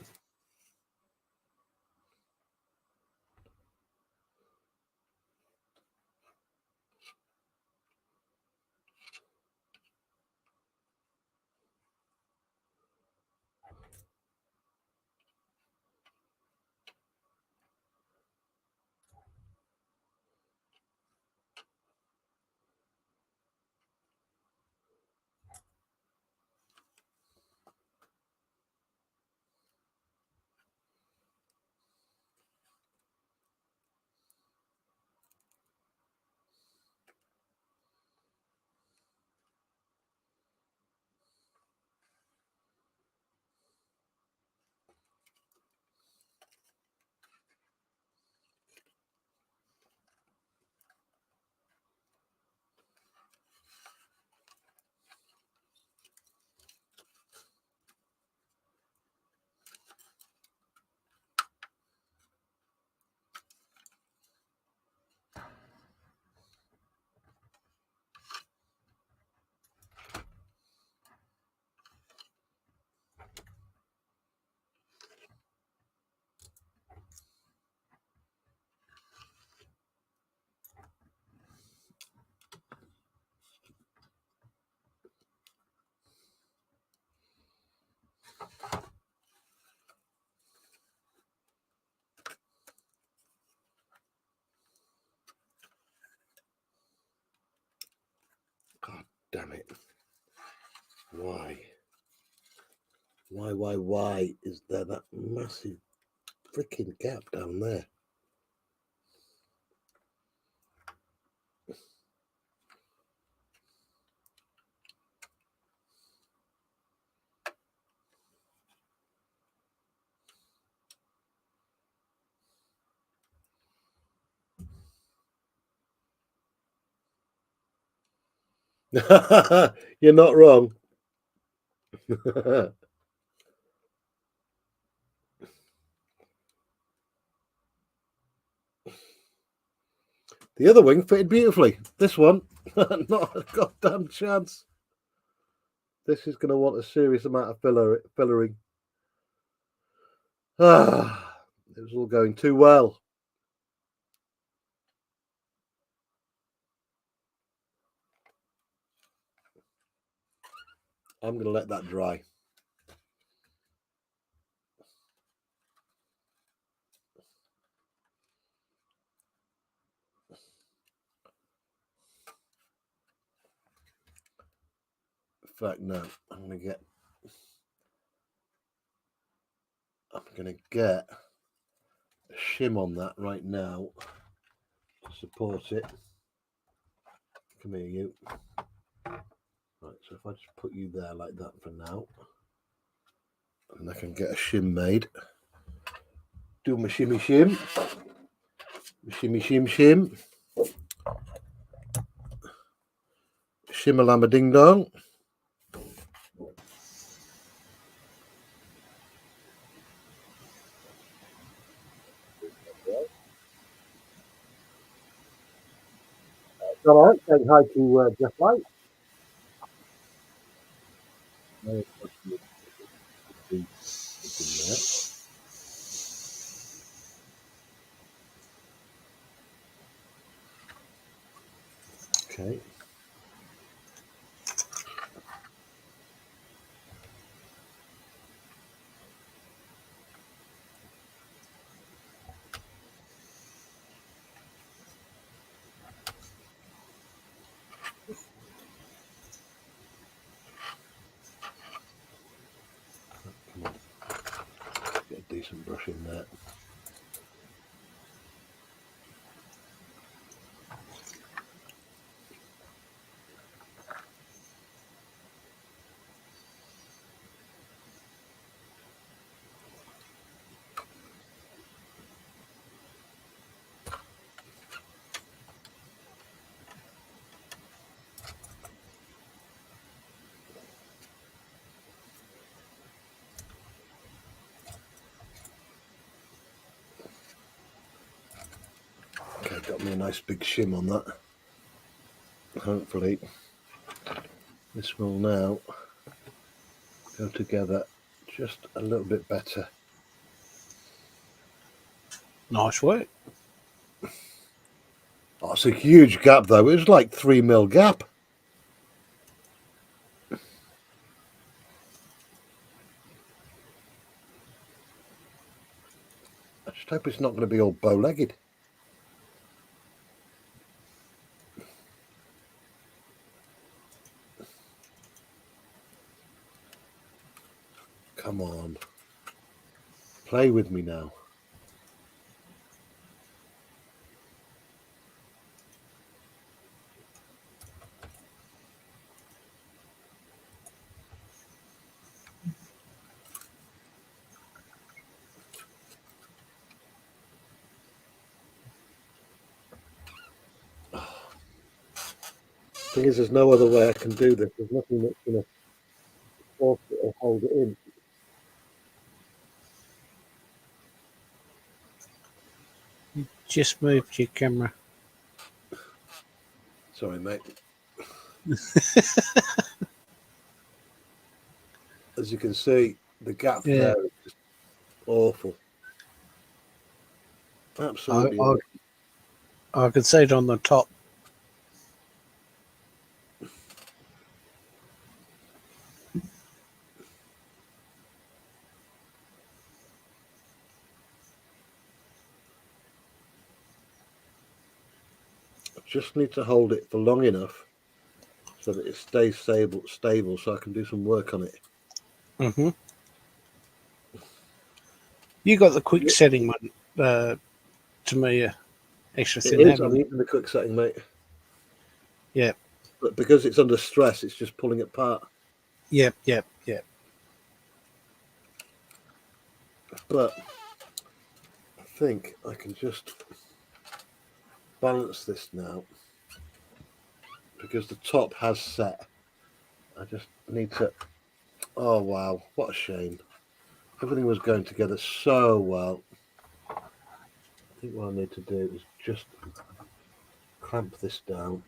B: God damn it. Why? Why is there that massive freaking gap down there? You're not wrong. The other wing fitted beautifully. This one, not a goddamn chance. This is going to want a serious amount of fillering. Ah, it was all going too well. I'm going to let that dry. In fact, no, I'm going to get a shim on that right now to support it. Come here, you. Right, so if I just put you there like that for now, and I can get a shim made. Do my shimmy shim. Shimmy shim shim. Shimmalama ding dong. All right, saying hi to Jeff Light. Okay. Come on. Get a decent brush in there. Okay, got me a nice big shim on that. Hopefully this will now go together just a little bit better.
D: Nice work.
B: Oh, it's a huge gap, though. It was like 3 mil gap. I just hope it's not going to be all bow-legged. Come on. Play with me now. Thing is, there's no other way I can do this. There's nothing that's going to force it or hold it in.
D: Just moved your camera.
B: Sorry, mate. As you can see, the gap
D: Yeah.
B: there is just awful. Absolutely.
D: I could see it on the top.
B: Just need to hold it for long enough so that it stays stable so I can do some work on it.
D: Mm-hmm. You got the quick setting one to me extra
B: It
D: thin,
B: is.
D: haven't
B: I'm
D: you?
B: using the quick setting, mate.
D: Yeah.
B: But because it's under stress, it's just pulling it apart.
D: Yep.
B: But I think I can just balance this now because the top has set. I just need to... Oh, wow. What a shame. Everything was going together so well. I think what I need to do is just clamp this down.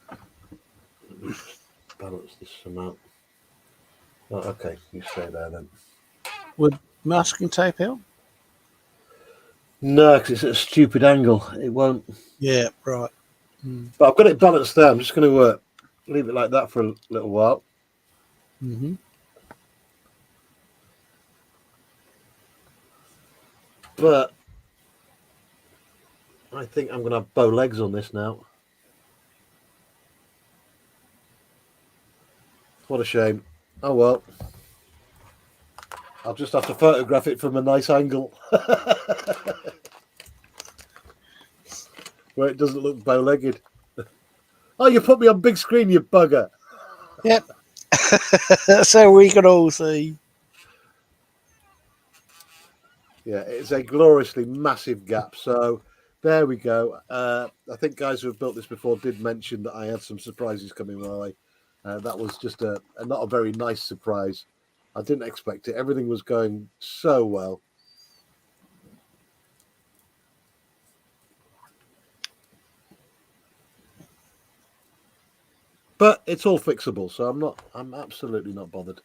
B: Let me just balance this amount. Oh, okay, you stay there then.
D: Would masking tape help?
B: No, because it's at a stupid angle. It won't.
D: Yeah, right.
B: But I've got it balanced there. I'm just going to leave it like that for a little while.
D: Mm-hmm.
B: But I think I'm going to have bow legs on this now. What a shame. Oh, well. I'll just have to photograph it from a nice angle. Where it doesn't look bow-legged. Oh, you put me on big screen, you bugger.
D: Yep. So we can all see.
B: Yeah, it's a gloriously massive gap. So there we go. I think guys who have built this before did mention that I had some surprises coming my way. That was just a not a very nice surprise. I didn't expect it. Everything was going so well. But it's all fixable, so I'm absolutely not bothered.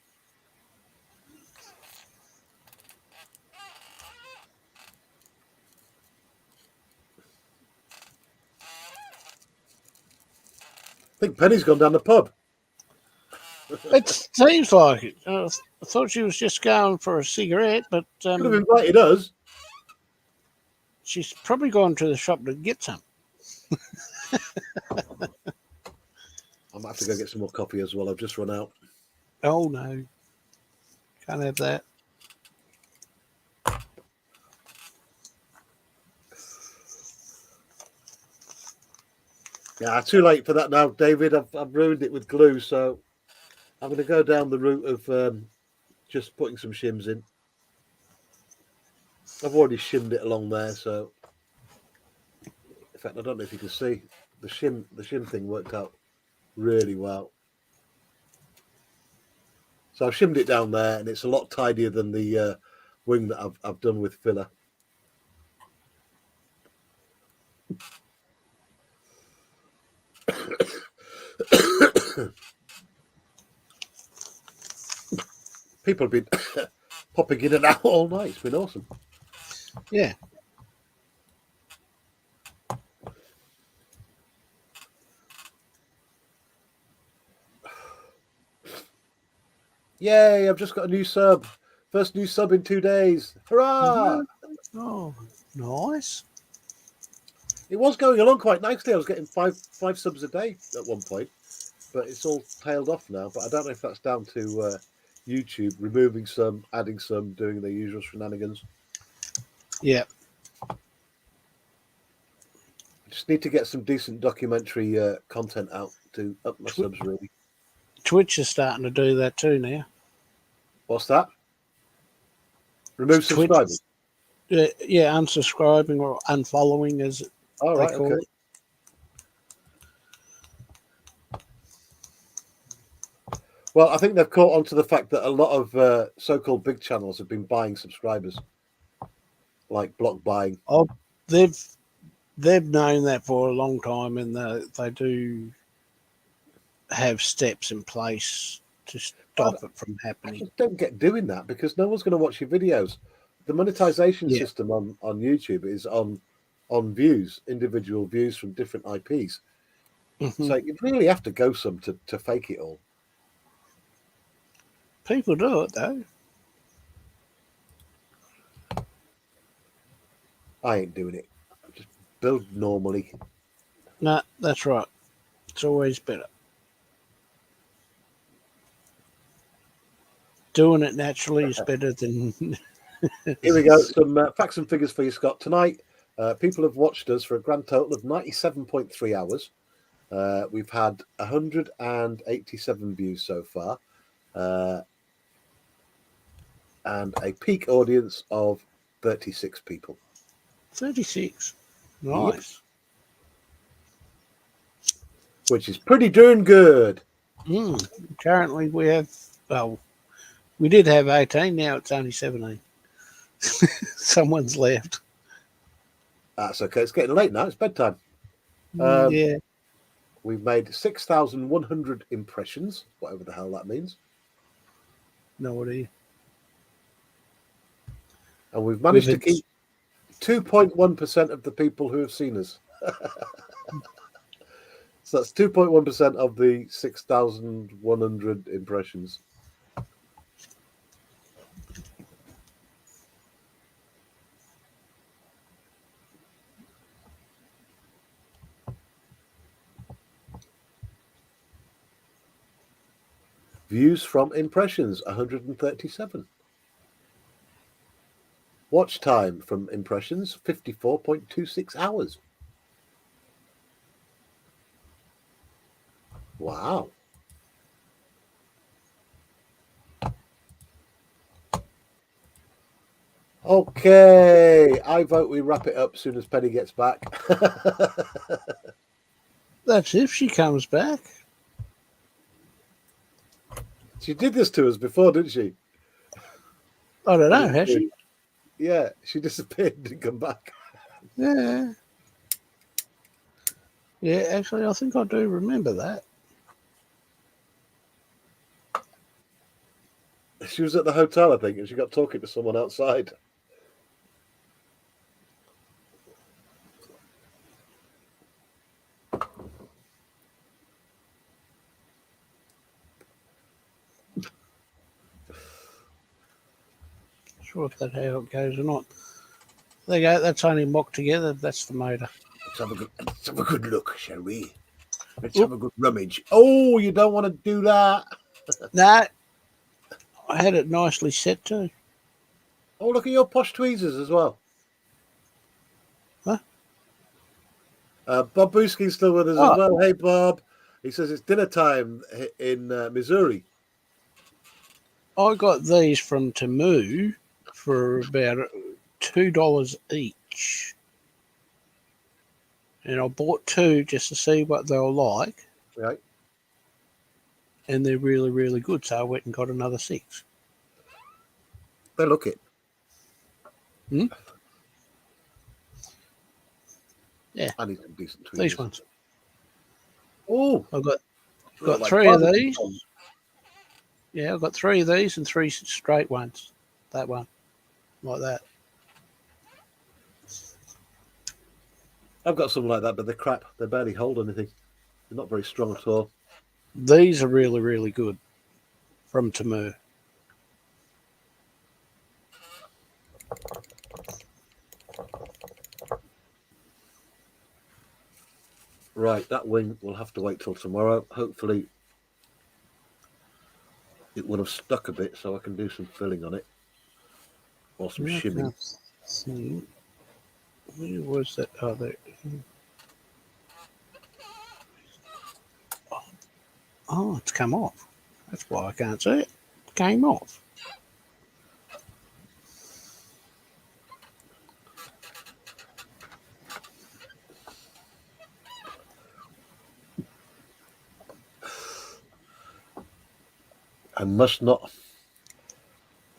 B: I think Penny's gone down the pub.
D: It seems like it. I thought she was just going for a cigarette, but
B: Could have invited us.
D: she's probably gone to the shop to get some.
B: I might have to go get some more coffee as well. I've just run out.
D: Oh, no. Can't have that.
B: Yeah, too late for that now, David. I've ruined it with glue, so I'm going to go down the route of just putting some shims in. I've already shimmed it along there, so in fact, I don't know if you can see the shim thing worked out really well. So I've shimmed it down there, and it's a lot tidier than the wing that I've done with filler. People have been popping in and out all night. It's been awesome.
D: Yeah.
B: Yay, I've just got a new sub. First new sub in 2 days. Hurrah!
D: Oh, nice.
B: It was going along quite nicely. I was getting five subs a day at one point, but it's all tailed off now. But I don't know if that's down to YouTube removing some, adding some, doing their usual shenanigans.
D: Yeah.
B: I just need to get some decent documentary content out to up my subs, really.
D: Twitch is starting to do that too now.
B: What's that? Remove
D: Twitch,
B: subscribers?
D: yeah, unsubscribing or unfollowing, as
B: All
D: they
B: right,
D: call
B: okay.
D: it.
B: Well, I think they've caught on to the fact that a lot of so-called big channels have been buying subscribers, like block buying.
D: Oh, they've known that for a long time, and they do have steps in place to stop it from
B: I
D: happening.
B: just don't get doing that because no one's going to watch your videos. The monetization
D: Yeah.
B: system on YouTube is on views, individual views from different IPs.
D: Mhm.
B: So you really have to go some to fake it all.
D: People do it though.
B: I ain't doing it. Just build normally.
D: No, that's right. It's always better. Doing it naturally is better than.
B: Here we go. Some facts and figures for you, Scott. Tonight, people have watched us for a grand total of 97.3 hours. We've had 187 views so far, and a peak audience of 36 people.
D: 36. Nice.
B: Which is pretty darn good.
D: Currently, we have. Well, we did have 18. Now it's only 17. Someone's left.
B: That's okay. It's getting late now. It's bedtime.
D: Yeah.
B: We've made 6,100 impressions, whatever the hell that means.
D: No idea.
B: And we've managed to keep 2.1% of the people who have seen us. So that's 2.1% of the 6,100 impressions. Views from impressions, 137. Watch time from impressions, 54.26 hours. Wow. Okay, I vote we wrap it up as soon as Penny gets back.
D: That's if she comes back.
B: She did this to us before, didn't she?
D: I don't know, has she?
B: Yeah, she disappeared and didn't come back.
D: Yeah. Yeah, actually, I think I do remember that.
B: She was at the hotel, I think, and she got talking to someone outside.
D: Sure if that's how it goes or not. There you go. That's only mocked together. That's the motor.
B: Let's have a good look, shall we? Let's have a good rummage. Oh, you don't want to do that.
D: No, I had it nicely set too.
B: Oh, look at your posh tweezers as well.
D: Huh?
B: Bob Booski's still with us
D: Oh.
B: as well. Hey, Bob. He says it's dinner time in Missouri.
D: I got these from Temu for about $2 each. And I bought two just to see what they were like.
B: Right.
D: And they're really, really good. So I went and got another 6.
B: They look it.
D: Yeah.
B: I need some decent tweezers.
D: These ones.
B: Oh,
D: I've got
B: like
D: 3 of
B: barbecue
D: these.
B: tongs.
D: Yeah, I've got 3 of these and 3 straight ones. That one, like that.
B: I've got something like that, but they're crap. They barely hold anything. They're not very strong at all.
D: These are really, really good from Temu.
B: Right, that wing will have to wait till tomorrow. Hopefully, it will have stuck a bit so I can do some filling on it or some shimming.
D: See, where was that? Oh, there. Oh, it's come off. That's why I can't see it. It came off.
B: I must not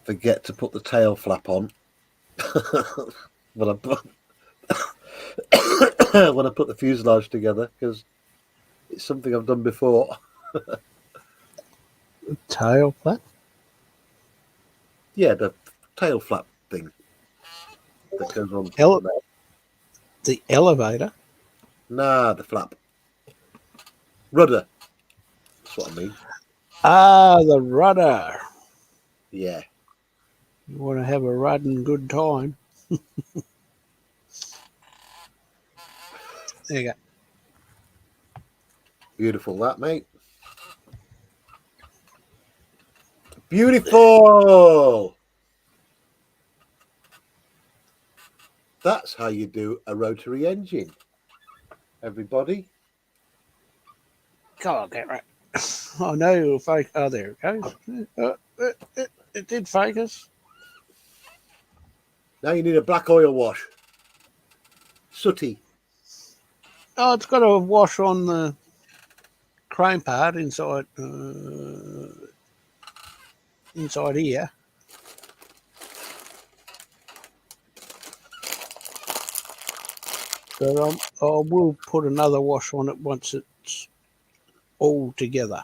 B: forget to put the tail flap on when I put when I put the fuselage together, because it's something I've done before.
D: Tail flap?
B: Yeah, the tail flap thing that goes on.
D: The elevator?
B: Nah, the flap. Rudder. That's what I mean.
D: Ah, the rudder.
B: Yeah.
D: You want to have a rudding good time. There you go.
B: Beautiful, that, mate. Beautiful. That's how you do a rotary engine, everybody.
D: Come on, get right. I know it'll fake. Oh, there it goes. It did fake us.
B: Now you need a black oil wash. Sooty.
D: Oh, it's got a wash on the crane part inside inside here. But I will put another wash on it once it's all together.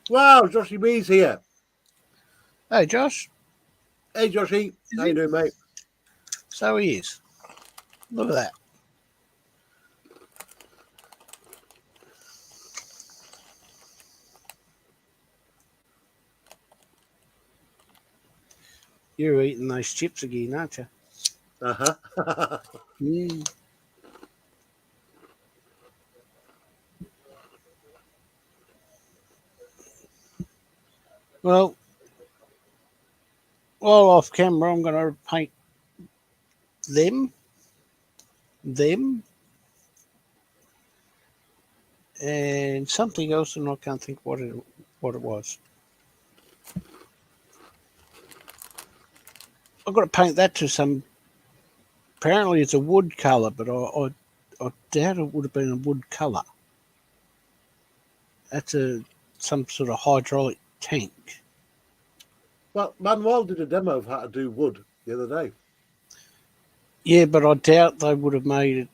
B: Wow, Joshy B's here.
D: Hey, Josh.
B: Hey, Joshy. How you doing, mate?
D: So he is. Look at that. You're eating those chips again, aren't you?
B: Uh-huh.
D: Mm. Well, while off camera, I'm going to paint them, and something else, and I can't think what it was. I've got to paint that to some. Apparently, it's a wood colour, but I doubt it would have been a wood colour. That's some sort of hydraulic tank.
B: Well, Manuel did a demo of how to do wood the other day.
D: Yeah, but I doubt they would have made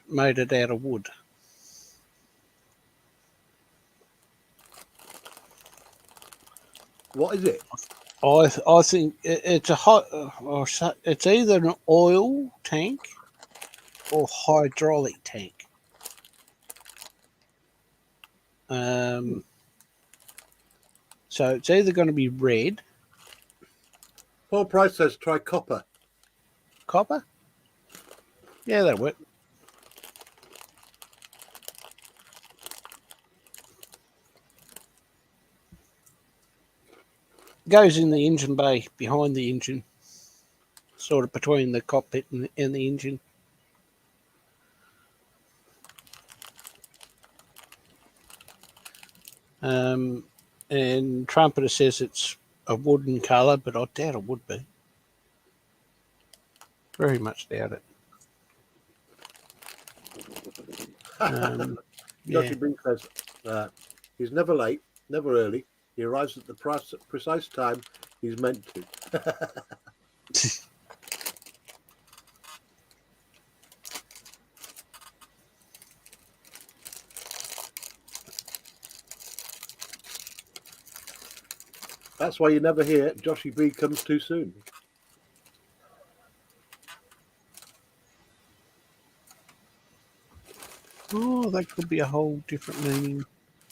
D: it out of wood.
B: What is it?
D: I think it's a hot. It's either an oil tank or hydraulic tank. So it's either going to be red,
B: Paul Price says try copper.
D: copper. Yeah, that'll work. Goes in the engine bay behind the engine, sort of between the cockpit and the engine. And Trumpeter says it's a wooden colour, but I doubt it would be. Very much doubt it. Yeah.
B: Dr. B says he's never late, never early. He arrives at the precise time he's meant to. That's why you never hear Joshy B comes too soon.
D: Oh, that could be a whole different meaning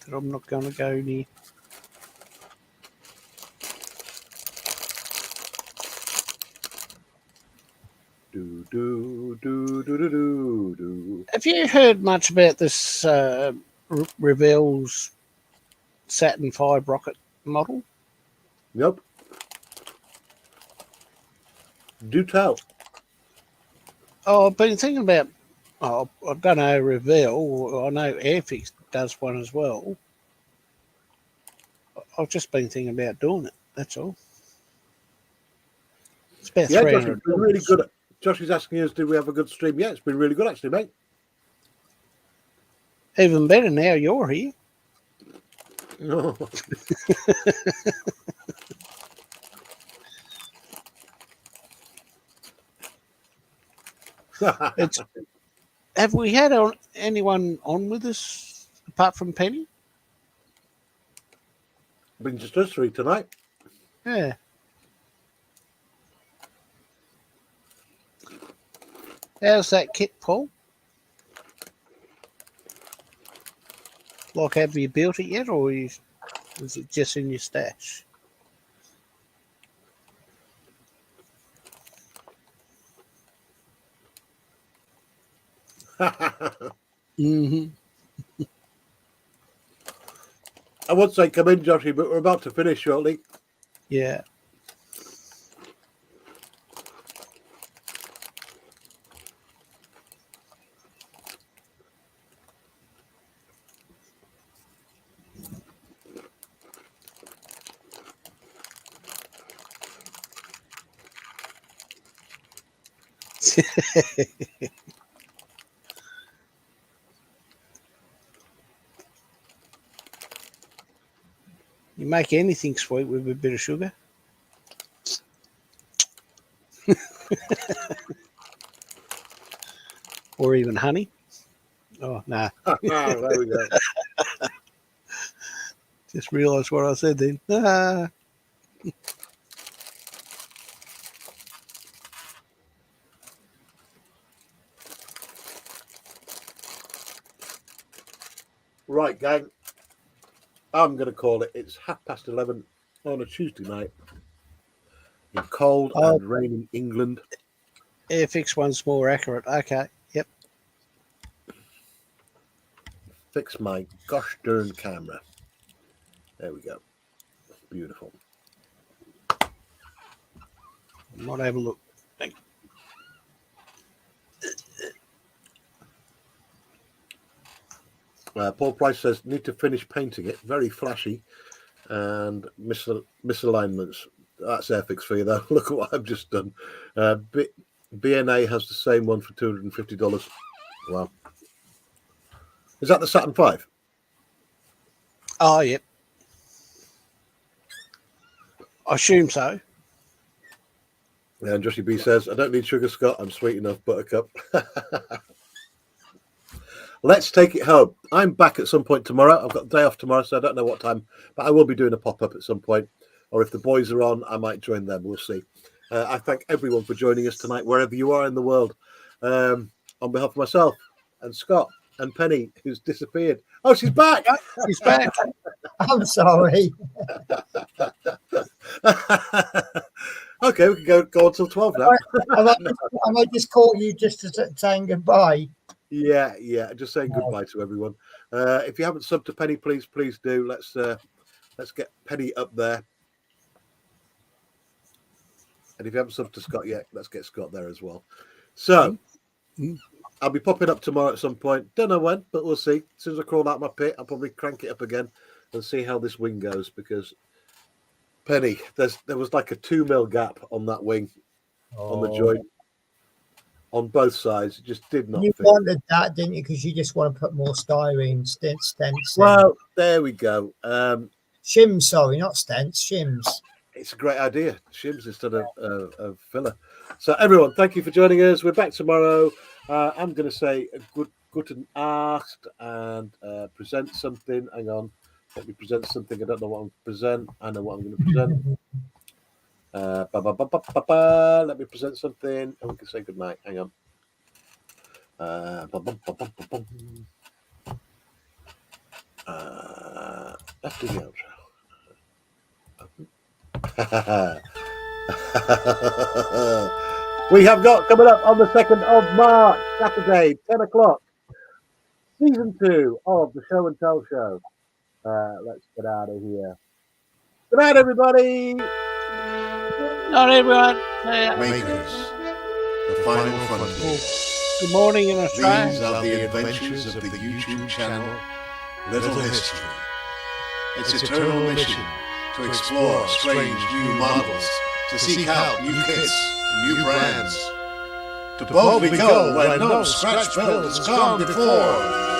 D: that I'm not going to go near.
B: Do do do do do do do.
D: Have you heard much about this Revell's Saturn V rocket model?
B: Nope. Do tell.
D: Oh, I've been thinking about. Oh, I don't know Revell. I know Airfix does one as well. I've just been thinking about doing it. That's all. It's about
B: Yeah, Josh,
D: $300.
B: it's been really good. Josh is asking us, did we have a good stream? Yeah, it's been really good, actually, mate.
D: Even better now you're here.
B: Oh.
D: Have we had anyone on with us apart from Penny?
B: Been just us three tonight.
D: Yeah. How's that kit, Paul? Like, have you built it yet, or is it just in your stash? Mm-hmm.
B: I would say come in, Joshy, but we're about to finish shortly.
D: Yeah. You make anything sweet with a bit of sugar. Or even honey. Oh, no.
B: There we go.
D: Just realised what I said then. Ah.
B: Right, gang. I'm going to call it. It's 11:30 on a Tuesday night in cold and raining England.
D: Airfix one's more accurate. Okay. Yep.
B: Fix my gosh darn camera. There we go. Beautiful.
D: I might have a look. Thank you.
B: Paul Price says, need to finish painting it. Very flashy and misalignments. That's Airfix for you, though. Look at what I've just done. BNA has the same one for $250. Wow. Is that the Saturn V?
D: Oh, yep. I assume so.
B: And Joshy B says, I don't need sugar, Scott. I'm sweet enough, buttercup. Let's take it home. I'm back at some point tomorrow. I've got a day off tomorrow, so I don't know what time, but I will be doing a pop-up at some point. Or if the boys are on, I might join them. We'll see. I thank everyone for joining us tonight, wherever you are in the world. On behalf of myself and Scott and Penny, who's disappeared. Oh, she's back.
D: She's back.
A: I'm sorry.
B: Okay, we can go until 12 now.
A: Have I just caught you just as saying goodbye?
B: Yeah, just saying goodbye to everyone. If you haven't subbed to Penny, please do. Let's get Penny up there. And if you haven't subbed to Scott yet, let's get Scott there as well. So I'll be popping up tomorrow at some point. Don't know when, but we'll see. As soon as I crawl out my pit, I'll probably crank it up again and see how this wing goes, because Penny, there was like a 2 mil gap on that wing on the joint. On both sides, it just did not
A: You
B: fit.
A: wanted that, didn't you? Because you just want to put more styrene stents in.
B: Well, there we go.
A: Shims, sorry, not stents, shims.
B: It's a great idea. Shims instead of filler. So, everyone, thank you for joining us. We're back tomorrow. I'm going to say a good and asked and present something. Hang on. Let me present something. I don't know what I'm going to present. I know what I'm going to present. Let me present something. And we can say goodnight. Hang on. After the outro. We have got coming up on the 2nd of March, Saturday, 10 o'clock, season 2 of the Show and Tell Show. Let's get out of here. Good night, everybody.
D: Not everyone.
E: Makers, the final frontier.
D: Good morning in Australia.
E: These are the adventures of the YouTube channel Little History. Its eternal mission to explore strange new models, to seek out new kits and new brands, to boldly go where no scratch build has gone before.